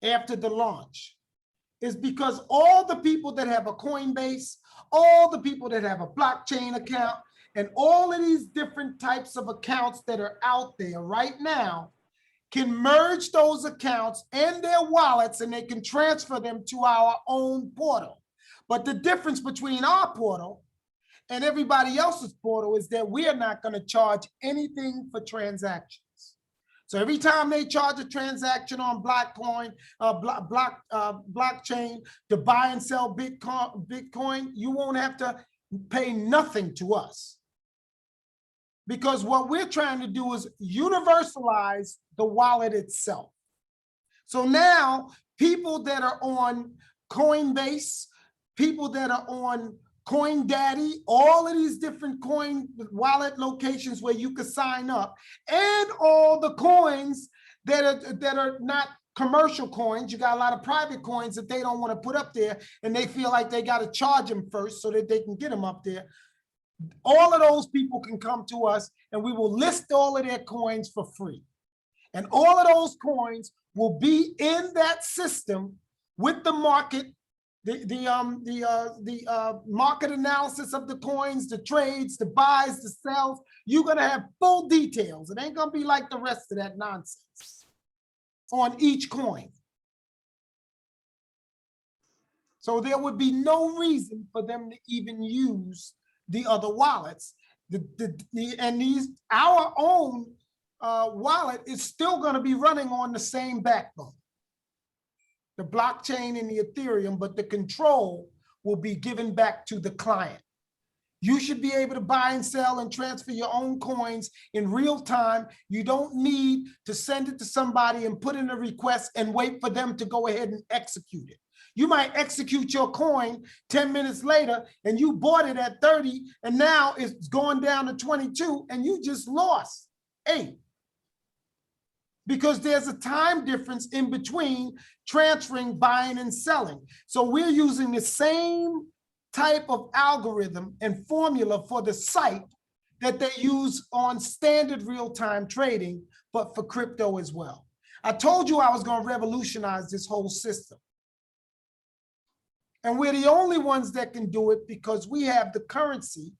after the launch is because all the people that have a Coinbase, all the people that have a blockchain account, and all of these different types of accounts that are out there right now can merge those accounts and their wallets, and they can transfer them to our own portal. But the difference between our portal and everybody else's portal is that we're not going to charge anything for transactions. So every time they charge a transaction on blockchain to buy and sell Bitcoin, you won't have to pay nothing to us. Because what we're trying to do is universalize the wallet itself. So now people that are on Coinbase, people that are on CoinDaddy, all of these different coin wallet locations where you can sign up, and all the coins that are not commercial coins. You got a lot of private coins that they don't want to put up there, and they feel like they got to charge them first so that they can get them up there. All of those people can come to us, and we will list all of their coins for free. And all of those coins will be in that system with the market, the market analysis of the coins, the trades, the buys, the sells. You're gonna have full details. It ain't gonna be like the rest of that nonsense on each coin. So there would be no reason for them to even use the other wallets. Our own wallet is still going to be running on the same backbone, the blockchain and the Ethereum, but the control will be given back to the client. You should be able to buy and sell and transfer your own coins in real time. You don't need to send it to somebody and put in a request and wait for them to go ahead and execute it. You might execute your coin 10 minutes later and you bought it at 30 and now it's going down to 22 and you just lost 8. Because there's a time difference in between transferring, buying, and selling. So we're using the same type of algorithm and formula for the site that they use on standard real-time trading, but for crypto as well. I told you I was going to revolutionize this whole system. And we're the only ones that can do it because we have the currency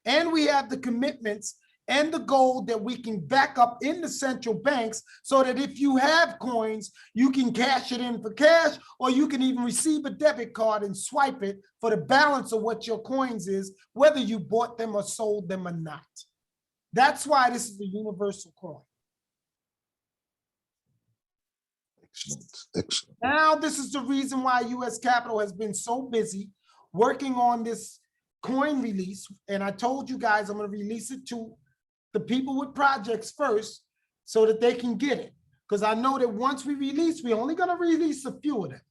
and we have the commitments and the gold that we can back up in the central banks, so that if you have coins, you can cash it in for cash, or you can even receive a debit card and swipe it for the balance of what your coins is, whether you bought them or sold them or not. That's why this is a universal coin. Excellent, excellent. Now, this is the reason why U.S. Capital has been so busy working on this coin release. And I told you guys I'm going to release it to the people with projects first so that they can get it. Because I know that once we release, we're only going to release a few of them.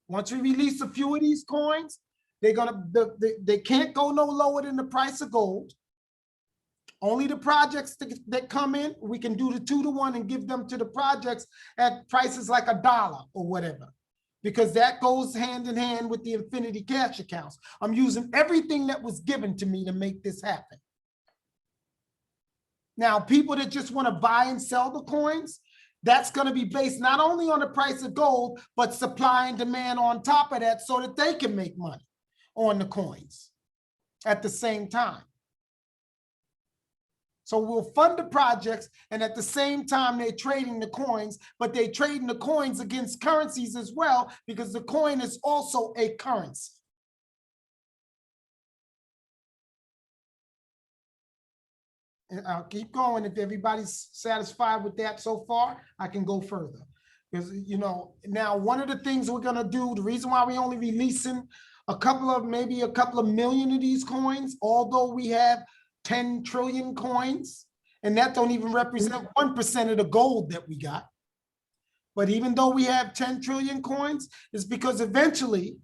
Once we release a few of these coins, they can't go no lower than the price of gold. Only the projects that come in, we can do the 2-to-1 and give them to the projects at prices like $1 or whatever, because that goes hand in hand with the Infinity Cash accounts. I'm using everything that was given to me to make this happen. Now, people that just want to buy and sell the coins, that's going to be based not only on the price of gold, but supply and demand on top of that so that they can make money. on the coins at the same time. So we'll fund the projects, and at the same time, they're trading the coins, but they're trading the coins against currencies as well, because the coin is also a currency. And I'll keep going. If everybody's satisfied with that so far, I can go further. Because, you know, now one of the things we're gonna do, the reason why we only releasing maybe a couple of million of these coins, although we have 10 trillion coins, and that don't even represent 1% of the gold that we got. But even though we have 10 trillion coins, it's because eventually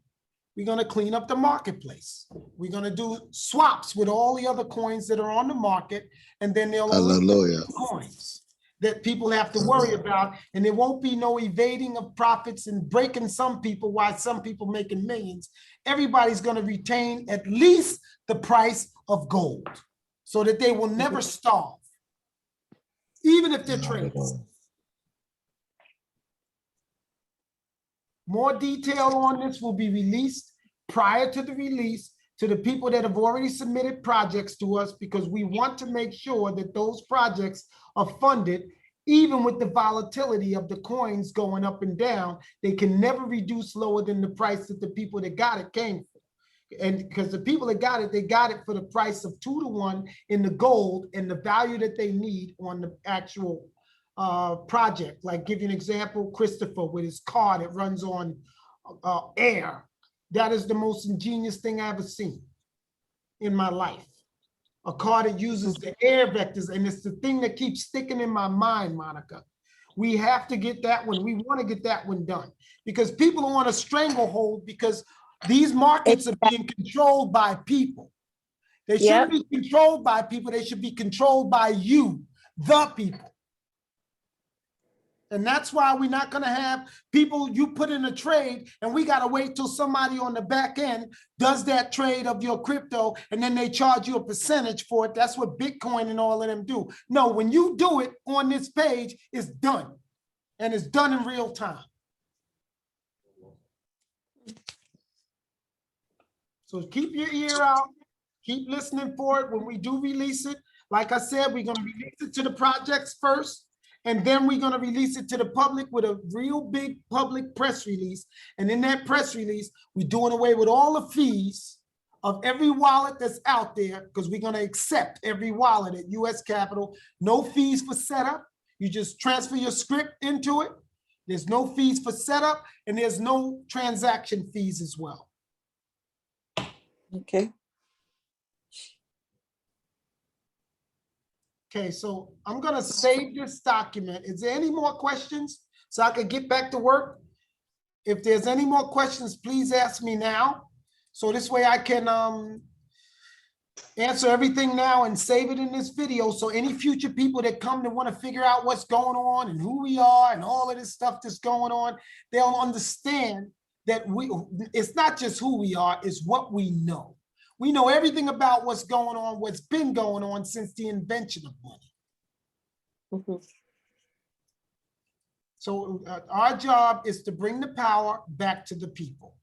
we're going to clean up the marketplace. We're going to do swaps with all the other coins that are on the market, and then they'll only be coins that people have to worry about, and there won't be no evading of profits and breaking some people while some people making millions. Everybody's going to retain at least the price of gold so that they will never starve, even if they're traders. More detail on this will be released prior to the release to the people that have already submitted projects to us, because we want to make sure that those projects are funded. Even with the volatility of the coins going up and down, they can never reduce lower than the price that the people that got it came for. And because the people that got it, they got it for the price of 2 to 1 in the gold and the value that they need on the actual project. Like, give you an example, Christopher with his car that runs on air. That is the most ingenious thing I ever seen in my life. A car that uses the air vectors, and it's the thing that keeps sticking in my mind, Monica. We have to get that one. We want to get that one done, because people are on a stranglehold, because these markets are being controlled by people. They shouldn't be controlled by people. They should be controlled by you, the people. And that's why we're not going to have people you put in a trade and we got to wait till somebody on the back end does that trade of your crypto, and then they charge you a percentage for it. That's what Bitcoin and all of them do. No, when you do it on this page, it's done, and it's done in real time. So keep your ear out, keep listening for it when we do release it. Like I said, we're going to release it to the projects first, and then we're going to release it to the public with a real big public press release. And in that press release, we're doing away with all the fees of every wallet that's out there, because we're going to accept every wallet at US Capital. No fees for setup. You just transfer your script into it. There's no fees for setup, and there's no transaction fees as well. Okay. Okay, so I'm going to save this document. Is there any more questions so I could get back to work? If there's any more questions, please ask me now. So this way I can answer everything now and save it in this video. So any future people that come to want to figure out what's going on and who we are and all of this stuff that's going on, they'll understand that it's not just who we are, it's what we know. We know everything about what's going on, what's been going on since the invention of money. So our job is to bring the power back to the people.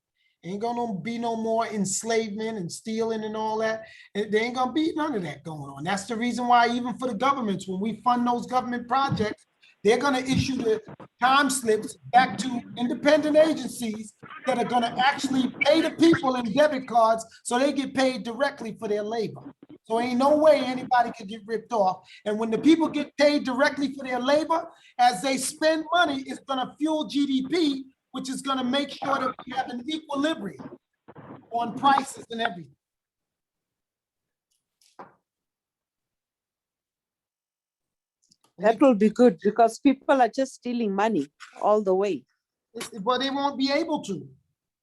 Ain't gonna be no more enslavement and stealing and all that. There ain't gonna be none of that going on. That's the reason why even for the governments, when we fund those government projects, they're gonna issue the time slips back to independent agencies that are gonna actually pay the people in debit cards so they get paid directly for their labor. So ain't no way anybody could get ripped off. And when the people get paid directly for their labor, as they spend money, it's gonna fuel GDP, which is gonna make sure that we have an equilibrium on prices and everything. That will be good, because people are just stealing money all the way. But they won't be able to,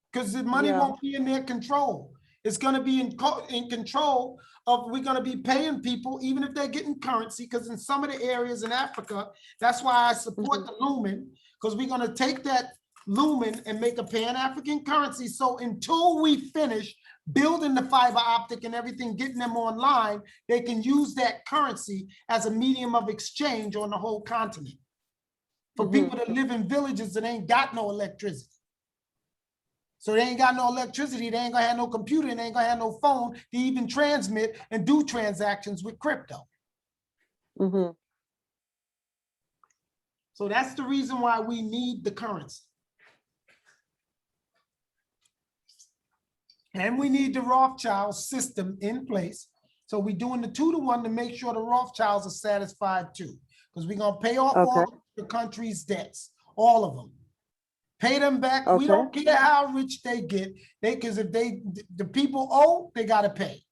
because the money won't be in their control. It's going to be in control of, we're going to be paying people, even if they're getting currency, because in some of the areas in Africa, that's why I support the lumen, because we're going to take that lumen and make a Pan-African currency. So until we finish building the fiber optic and everything, getting them online, they can use that currency as a medium of exchange on the whole continent. For people that live in villages that ain't got no electricity. So they ain't got no electricity, they ain't gonna have no computer, and they ain't gonna have no phone to even transmit and do transactions with crypto. So that's the reason why we need the currency. And we need the Rothschild system in place. So we're doing the 2-to-1 to make sure the Rothschilds are satisfied too. Because we're gonna pay off all the country's debts, all of them. Pay them back. We don't care how rich they get. Because if the people owe, they gotta pay.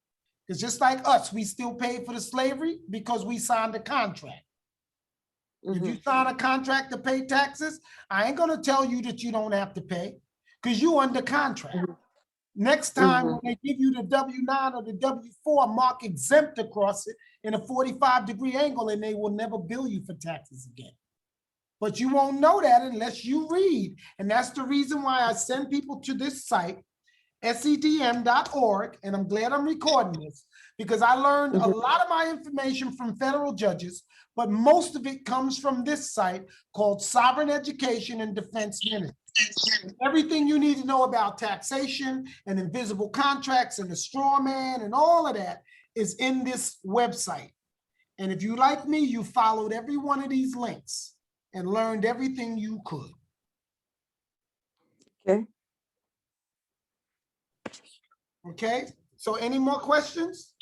It's just like us, we still pay for the slavery because we signed a contract. If you sign a contract to pay taxes, I ain't gonna tell you that you don't have to pay because you under contract. Next time when they give you the W-9 or the W-4, mark exempt across it in a 45-degree angle, and they will never bill you for taxes again. But you won't know that unless you read. And that's the reason why I send people to this site, sedm.org, and I'm glad I'm recording this because I learned a lot of my information from federal judges, but most of it comes from this site called Sovereign Education and Defense Ministry. Everything you need to know about taxation and invisible contracts and the straw man and all of that is in this website. And if you like me, you followed every one of these links and learned everything you could. Okay, so any more questions?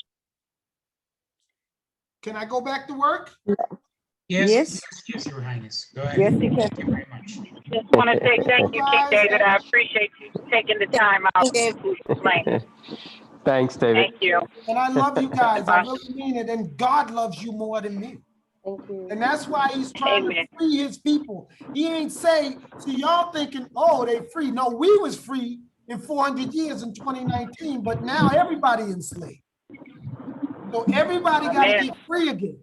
Can I go back to work? Yes, Your Highness. Go ahead. Yes, you can. Thank you very much. Just want to say thank you, King David. I appreciate you taking the time out to explain. Thanks, David. Thank you. And I love you guys. I really mean it. And God loves you more than me. Thank you. And that's why he's trying to free his people. He ain't say, see, y'all thinking, oh, they free. No, we was free in 400 years in 2019, but now everybody enslaved. So everybody got to get free again.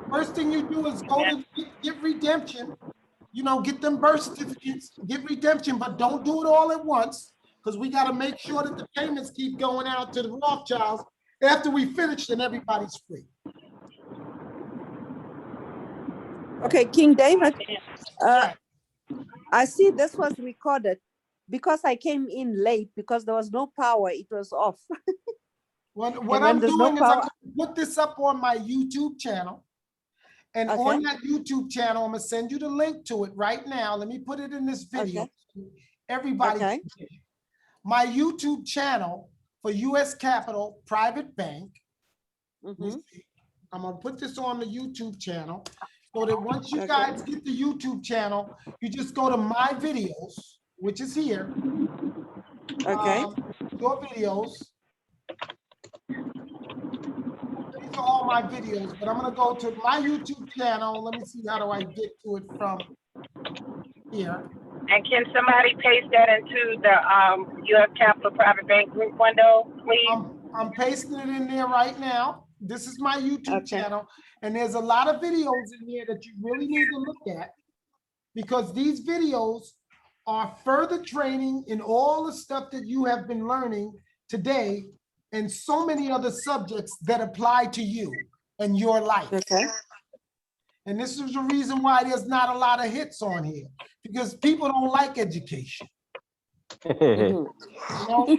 First thing you do is go to get redemption, you know, get them birth certificates, get redemption, but don't do it all at once because we got to make sure that the payments keep going out to the Rothschilds after we finish and everybody's free. Okay, King David, I see this was recorded because I came in late because there was no power, it was off. What I'm doing is I'm going to put this up on my YouTube channel. And on that YouTube channel, I'm going to send you the link to it right now. Let me put it in this video. Everybody can see it. My YouTube channel for U.S. Capital Private Bank. I'm going to put this on the YouTube channel so that once you guys get the YouTube channel, you just go to my videos, which is here. Your videos. These are all my videos, but I'm going to go to my YouTube channel. Let me see, how do I get to it from here? And can somebody paste that into the U.S. Capital Private Bank group window, please? I'm pasting it in there right now. This is my YouTube channel, and there's a lot of videos in here that you really need to look at because these videos are further training in all the stuff that you have been learning today and so many other subjects that apply to you and your life. And this is the reason why there's not a lot of hits on here, because people don't like education. You know?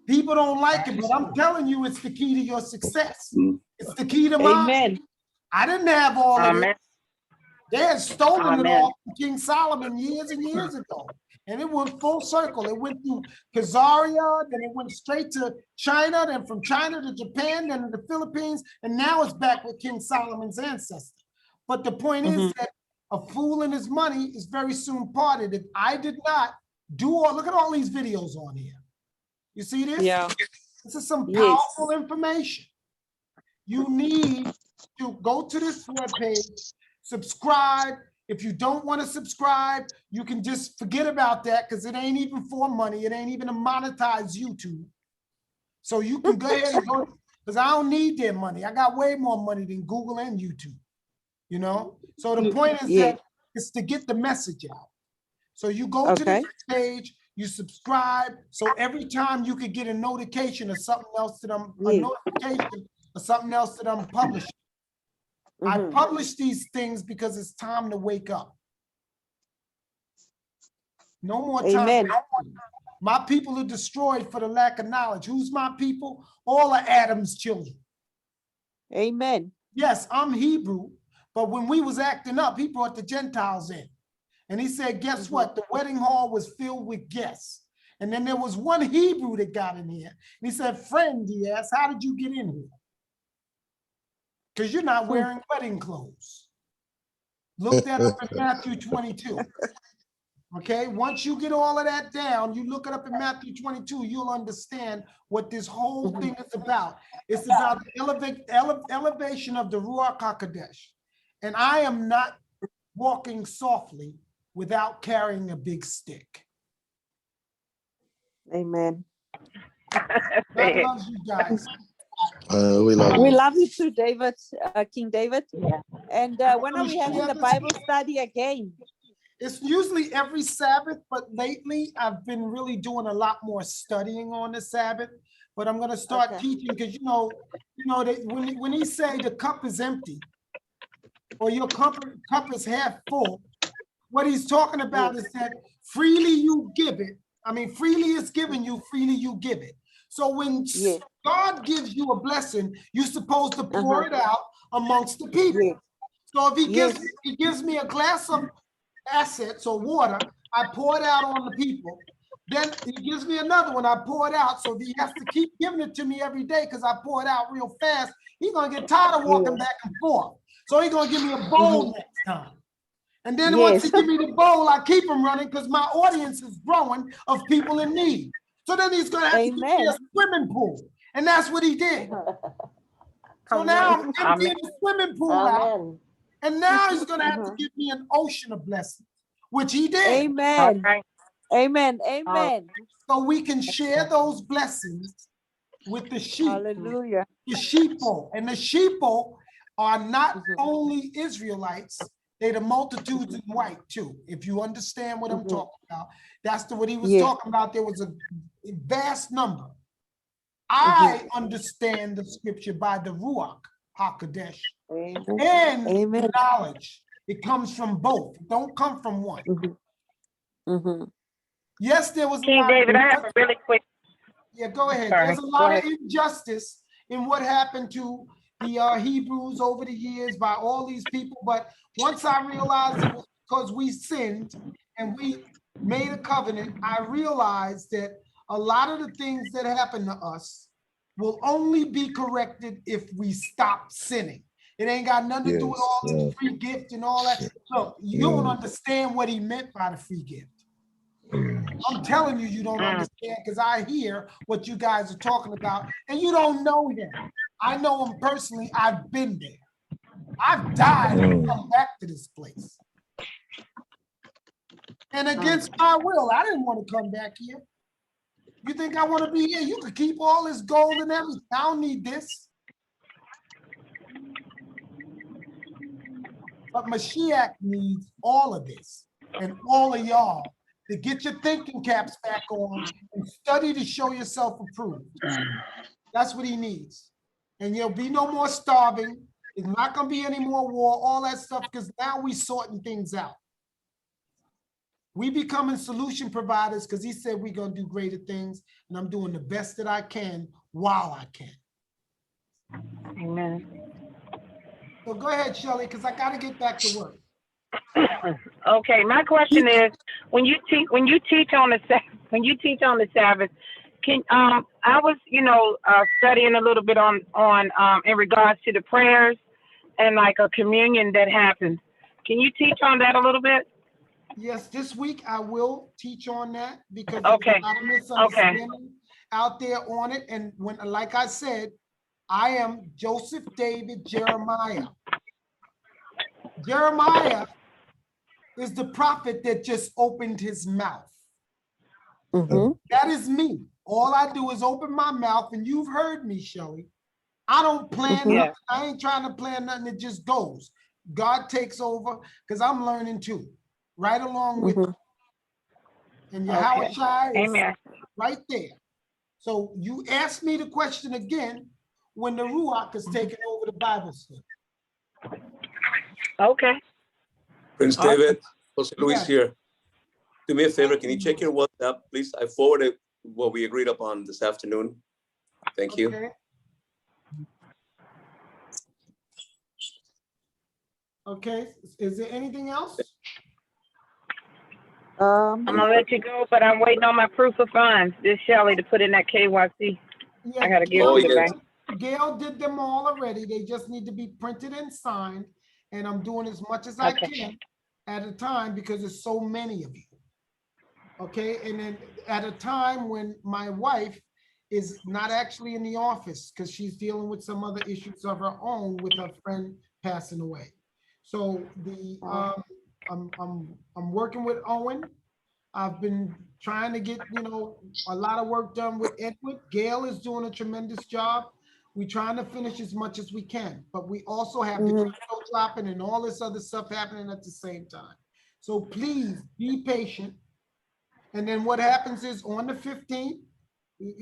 People don't like it, but I'm telling you, it's the key to your success. It's the key to mine. I didn't have all of it. They had stolen it all from King Solomon years and years ago. And it went full circle. It went through Khazaria, then it went straight to China, then from China to Japan, then to the Philippines, and now it's back with King Solomon's ancestor. But the point is that a fool and his money is very soon parted. If I did not do all, look at all these videos on here. You see this? Yeah. This is some powerful information. You need to go to this webpage, subscribe. If you don't want to subscribe, you can just forget about that because it ain't even for money. It ain't even a monetized YouTube. So you can go ahead and go, because I don't need their money. I got way more money than Google and YouTube, you know? So the point is that it's to get the message out. So you go to this page, you subscribe, so every time you could get a notification of something else that I'm, a notification of something else that I'm publishing. I publish these things because it's time to wake up. No more time. Amen. My people are destroyed for the lack of knowledge. Who's my people? All of Adam's children. Amen. Yes, I'm Hebrew, but when we was acting up, he brought the Gentiles in. And he said, guess what? The wedding hall was filled with guests. And then there was one Hebrew that got in here. And he said, friend, he asked, how did you get in here? Because you're not wearing wedding clothes. Look that up in Matthew 22. Okay, once you get all of that down, you look it up in Matthew 22, you'll understand what this whole thing is about. It's about the elevation of the Ruach HaKodesh. And I am not walking softly without carrying a big stick. Amen. God loves you guys. We love We you. love you too, David, King David. Yeah. And when are we having the Bible study again? It's usually every Sabbath, but lately I've been really doing a lot more studying on the Sabbath. But I'm going to start teaching because you know that when he say the cup is empty or your cup is half full, what he's talking about is that freely you give it. I mean, freely is given you, freely you give it. So when God gives you a blessing, you're supposed to pour it out amongst the people. So if he gives me a glass of assets or water, I pour it out on the people. Then he gives me another one, I pour it out. So if he has to keep giving it to me every day because I pour it out real fast, he's gonna get tired of walking back and forth. So he's gonna give me a bowl next time. And then once he give me the bowl, I keep him running because my audience is growing of people in need. So then he's gonna have to give me a swimming pool. And that's what he did. So now I'm emptying the swimming pool out. And now he's going to have to give me an ocean of blessings, which he did. Amen. Amen. Amen. So we can share those blessings with the sheep. Hallelujah. The sheeple. And the sheeple are not only Israelites, they're the multitudes in white too. If you understand what I'm talking about, that's what he was talking about. There was a vast number. I understand the scripture by the Ruach HaKodesh. And the knowledge. It comes from both. It don't come from one. Yes, there was King David, I have a really quick. Yeah, go ahead. Sorry. There's a lot of injustice in what happened to the Hebrews over the years by all these people. But once I realized it was because we sinned and we made a covenant, I realized that a lot of the things that happen to us will only be corrected if we stop sinning. It ain't got nothing to do with all this free gift and all that. So you don't understand what he meant by the free gift. I'm telling you, you don't understand because I hear what you guys are talking about and you don't know him. I know him personally. I've been there. I've died and come back to this place. And against my will, I didn't want to come back here. You think I want to be here? You could keep all this gold and everything. I don't need this. But Mashiach needs all of this and all of y'all to get your thinking caps back on and study to show yourself approved. That's what he needs. And there'll be no more starving. There's not going to be any more war, all that stuff, because now we're sorting things out. We becoming solution providers because he said we're going to do greater things, and I'm doing the best that I can while I can. Amen. So go ahead, Shelley, because I got to get back to work. Okay, my question is, when you teach on the Sabbath, can I was studying a little bit on in regards to the prayers and like a communion that happens. Can you teach on that a little bit? Yes, this week I will teach on that because there's a lot of misunderstanding out there on it. And when, like I said, I am Joseph David Jeremiah. Jeremiah is the prophet that just opened his mouth. That is me. All I do is open my mouth, and you've heard me, Shelley. I don't plan nothing. I ain't trying to plan nothing. It just goes. God takes over because I'm learning too, right along with you. And Yahweh Shai is right there. So you ask me the question again when the Ruach is taking over the Bible study. Okay. Prince David, Jose Luis here. Do me a favor, can you check your WhatsApp, please? I forwarded what we agreed upon this afternoon. Thank you. Okay. Okay, is there anything else? I'm gonna let you go, but I'm waiting on my proof of funds. This Shelley to put in that KYC. I gotta give it to the bank. Gail did them all already. They just need to be printed and signed. And I'm doing as much as I can at a time because there's so many of you. Okay, and then at a time when my wife is not actually in the office because she's dealing with some other issues of her own with her friend passing away. So the I'm working with Owen. I've been trying to get, you know, a lot of work done with Edward. Gail is doing a tremendous job. We're trying to finish as much as we can, but we also have the crypto dropping and all this other stuff happening at the same time. So please be patient. And then what happens is on the 15th,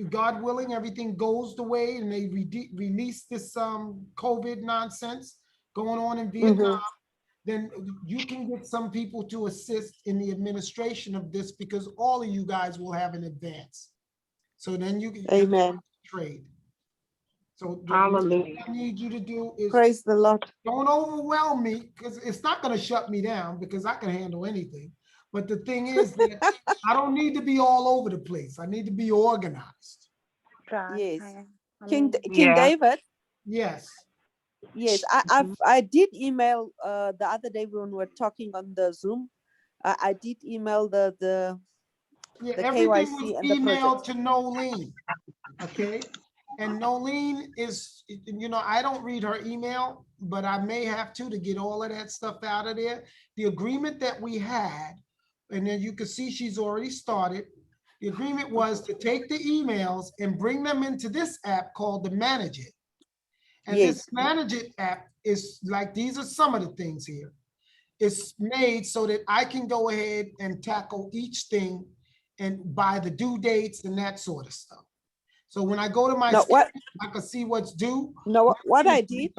God willing, everything goes the way and they release this COVID nonsense going on in Vietnam. Then you can get some people to assist in the administration of this because all of you guys will have an advance. So then you can trade. So what I need you to do is praise the Lord. Don't overwhelm me because it's not going to shut me down because I can handle anything. But the thing is that I don't need to be all over the place. I need to be organized. Yes. King David? Yes. Yes, I did email the other day when we were talking on the Zoom. I did email the everything KYC was and the emailed project. to Nolene, okay? And Nolene is, you know, I don't read her email, but I may have to get all of that stuff out of there. The agreement that we had, and then you can see she's already started. The agreement was to take the emails and bring them into this app called the Manage It. And this Manage It app is like, these are some of the things here. It's made so that I can go ahead and tackle each thing and by the due dates and that sort of stuff. So when I go to my schedule, I can see what's due. No, what I did.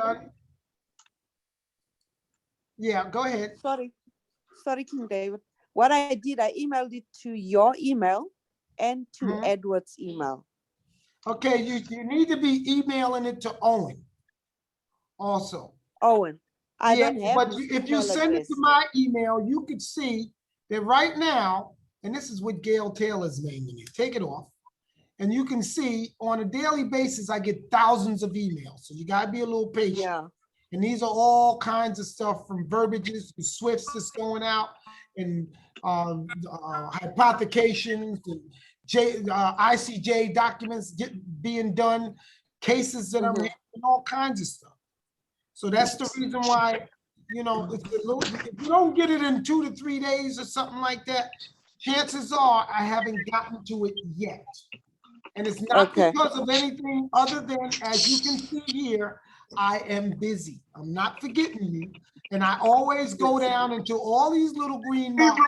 Yeah, go ahead. Sorry, King David. What I did, I emailed it to your email and to Edward's email. Okay, you need to be emailing it to Owen also. Owen. I don't have but his if you email send address. it to my email, you could see that right now, and this is what Gail Taylor's naming it. Take it off. And you can see on a daily basis, I get thousands of emails. So you got to be a little patient. Yeah. And these are all kinds of stuff from verbiages to Swifts that's going out and hypothecations and ICJ documents being done, cases that are made, and all kinds of stuff. So that's the reason why, you know, if you don't get it in 2 to 3 days or something like that, chances are I haven't gotten to it yet. And it's not because of anything other than, as you can see here, I am busy. I'm not forgetting you. And I always go down into all these little green marks.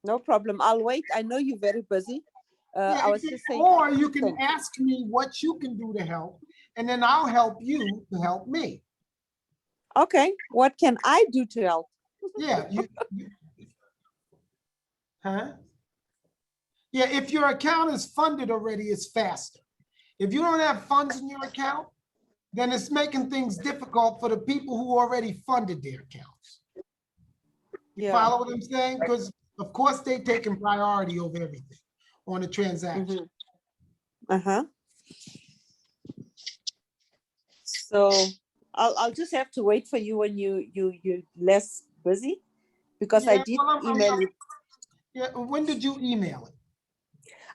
No problem. I'll wait. I know you're very busy. I was just saying. Or you can ask me what you can do to help, and then I'll help you to help me. Okay. What can I do to help? Yeah. Yeah, if your account is funded already, it's faster. If you don't have funds in your account, then it's making things difficult for the people who already funded their accounts. You follow what I'm saying? Because of course they're taking priority over everything on a transaction. So I'll just have to wait for you when you're less busy, because I did email it. Yeah, when did you email it?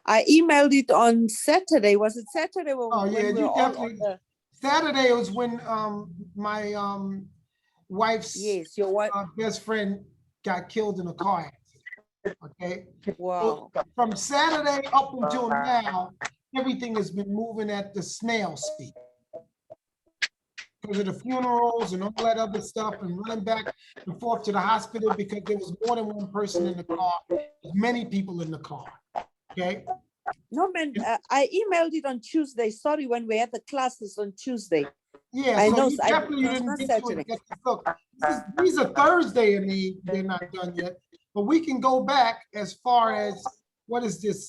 I emailed it on Saturday. Was it Saturday? Oh yeah, you definitely. Saturday was when my wife's your wife best friend got killed in a car accident. Okay. Wow. So from Saturday up until now, everything has been moving at the snail speed because of the funerals and all that other stuff, and running back and forth to the hospital because there was more than one person in the car, many people in the car. Okay. No, man, I emailed it on Tuesday. Sorry, when we had the classes on Tuesday. Yeah, I so know, you I definitely it's didn't not get to it Saturday. yet. Look, these are Thursday and they're not done yet, but we can go back as far as, what is this,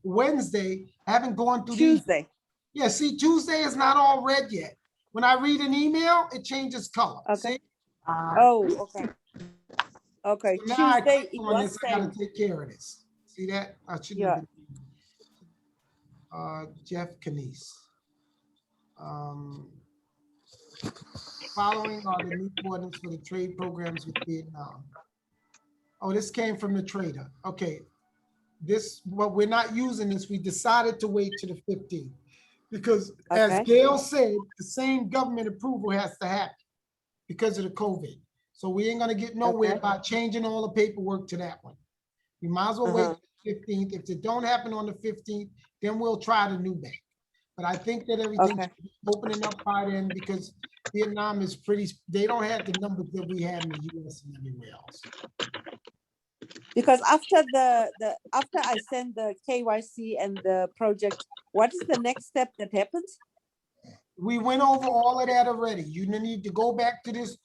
Wednesday? I haven't gone through these. Tuesday. Yeah, see, Tuesday is not all red yet. When I read an email, it changes color. Okay. See? Oh, okay. Okay, So now I Tuesday click it on was this, I gotta same. take care of this. See that? I shouldn't Yeah. have been. Jeff Canese. Following are the new coordinates for the trade programs with Vietnam. Oh, this came from the trader. Okay. This, but we're not using this. We decided to wait to the 15th because as Gail said, the same government approval has to happen because of the COVID. So we ain't gonna get nowhere by changing all the paperwork to that one. We might as well wait till the 15th. If it don't happen on the 15th, then we'll try the new bank. But I think that everything should be opening up by then because Vietnam is pretty, they don't have the numbers that we have in the US and everywhere else. Because after after I send the KYC and the project, what is the next step that happens? We went over all of that already. You need to go back to this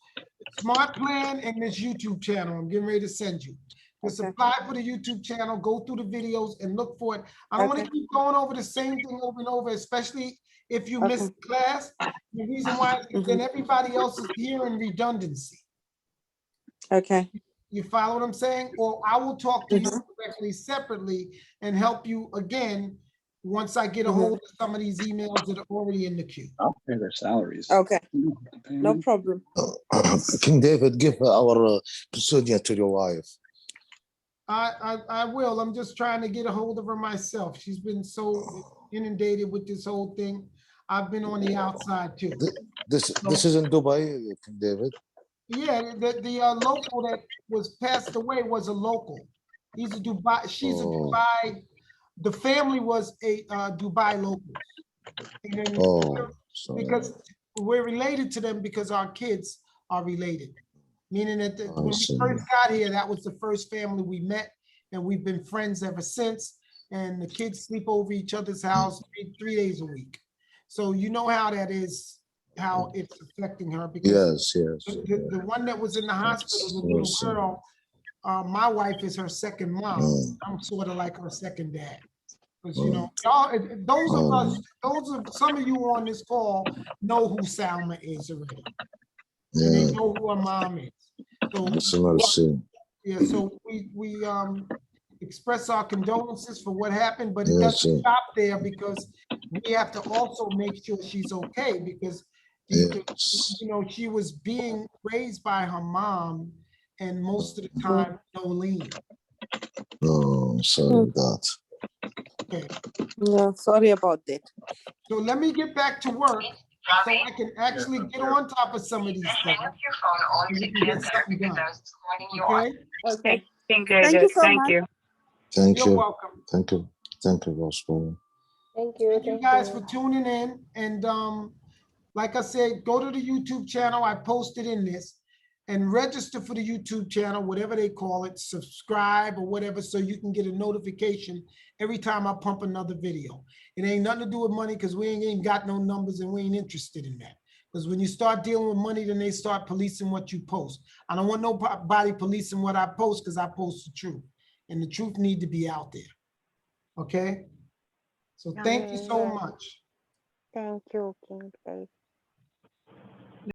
smart plan and this YouTube channel I'm getting ready to send you. Just apply for the YouTube channel, go through the videos and look for it. I don't want to keep going over the same thing over and over, especially if you miss class. The reason why is then everybody else is hearing redundancy. Okay. You follow what I'm saying? Or I will talk to you directly separately and help you again once I get a hold of some of these emails that are already in the queue. I'll pay their salaries. Okay. No problem. King David, give our custodian to your wife. I will. I'm just trying to get a hold of her myself. She's been so inundated with this whole thing. I've been on the outside too. This is in Dubai, King David. Yeah, the local that was passed away was a local. He's a Dubai. She's a Dubai. The family was a Dubai local. And then because we're related to them because our kids are related. Meaning that when we first got here, that was the first family we met, and we've been friends ever since. And the kids sleep over each other's house 3 days a week. So you know how that is, how it's affecting her. Because the one that was in the hospital, the little girl, my wife is her second mom. I'm sort of like her second dad. Because you know, y'all, those of us, some of you on this call know who Salma is already. And they know who her mom is. So yeah, so we express our condolences for what happened, but it doesn't stop there because we have to also make sure she's okay because you know she was being raised by her mom and most of the time no lean. Oh, sorry about that. Okay. Yeah, sorry about that. So let me get back to work so I can actually get on top of some of these things. And we can get something done. Okay? Okay. Thank you so much. Thank You're you. welcome. Thank you. Thank you, Gospel. Thank you guys for tuning in. And like I said, go to the YouTube channel. I posted in this and register for the YouTube channel, whatever they call it, subscribe or whatever, so you can get a notification every time I pump another video. It ain't nothing to do with money because we ain't even got no numbers and we ain't interested in that. Because when you start dealing with money, then they start policing what you post. I don't want nobody policing what I post because I post the truth. And the truth need to be out there. Okay? So thank you so much. Thank you, King David.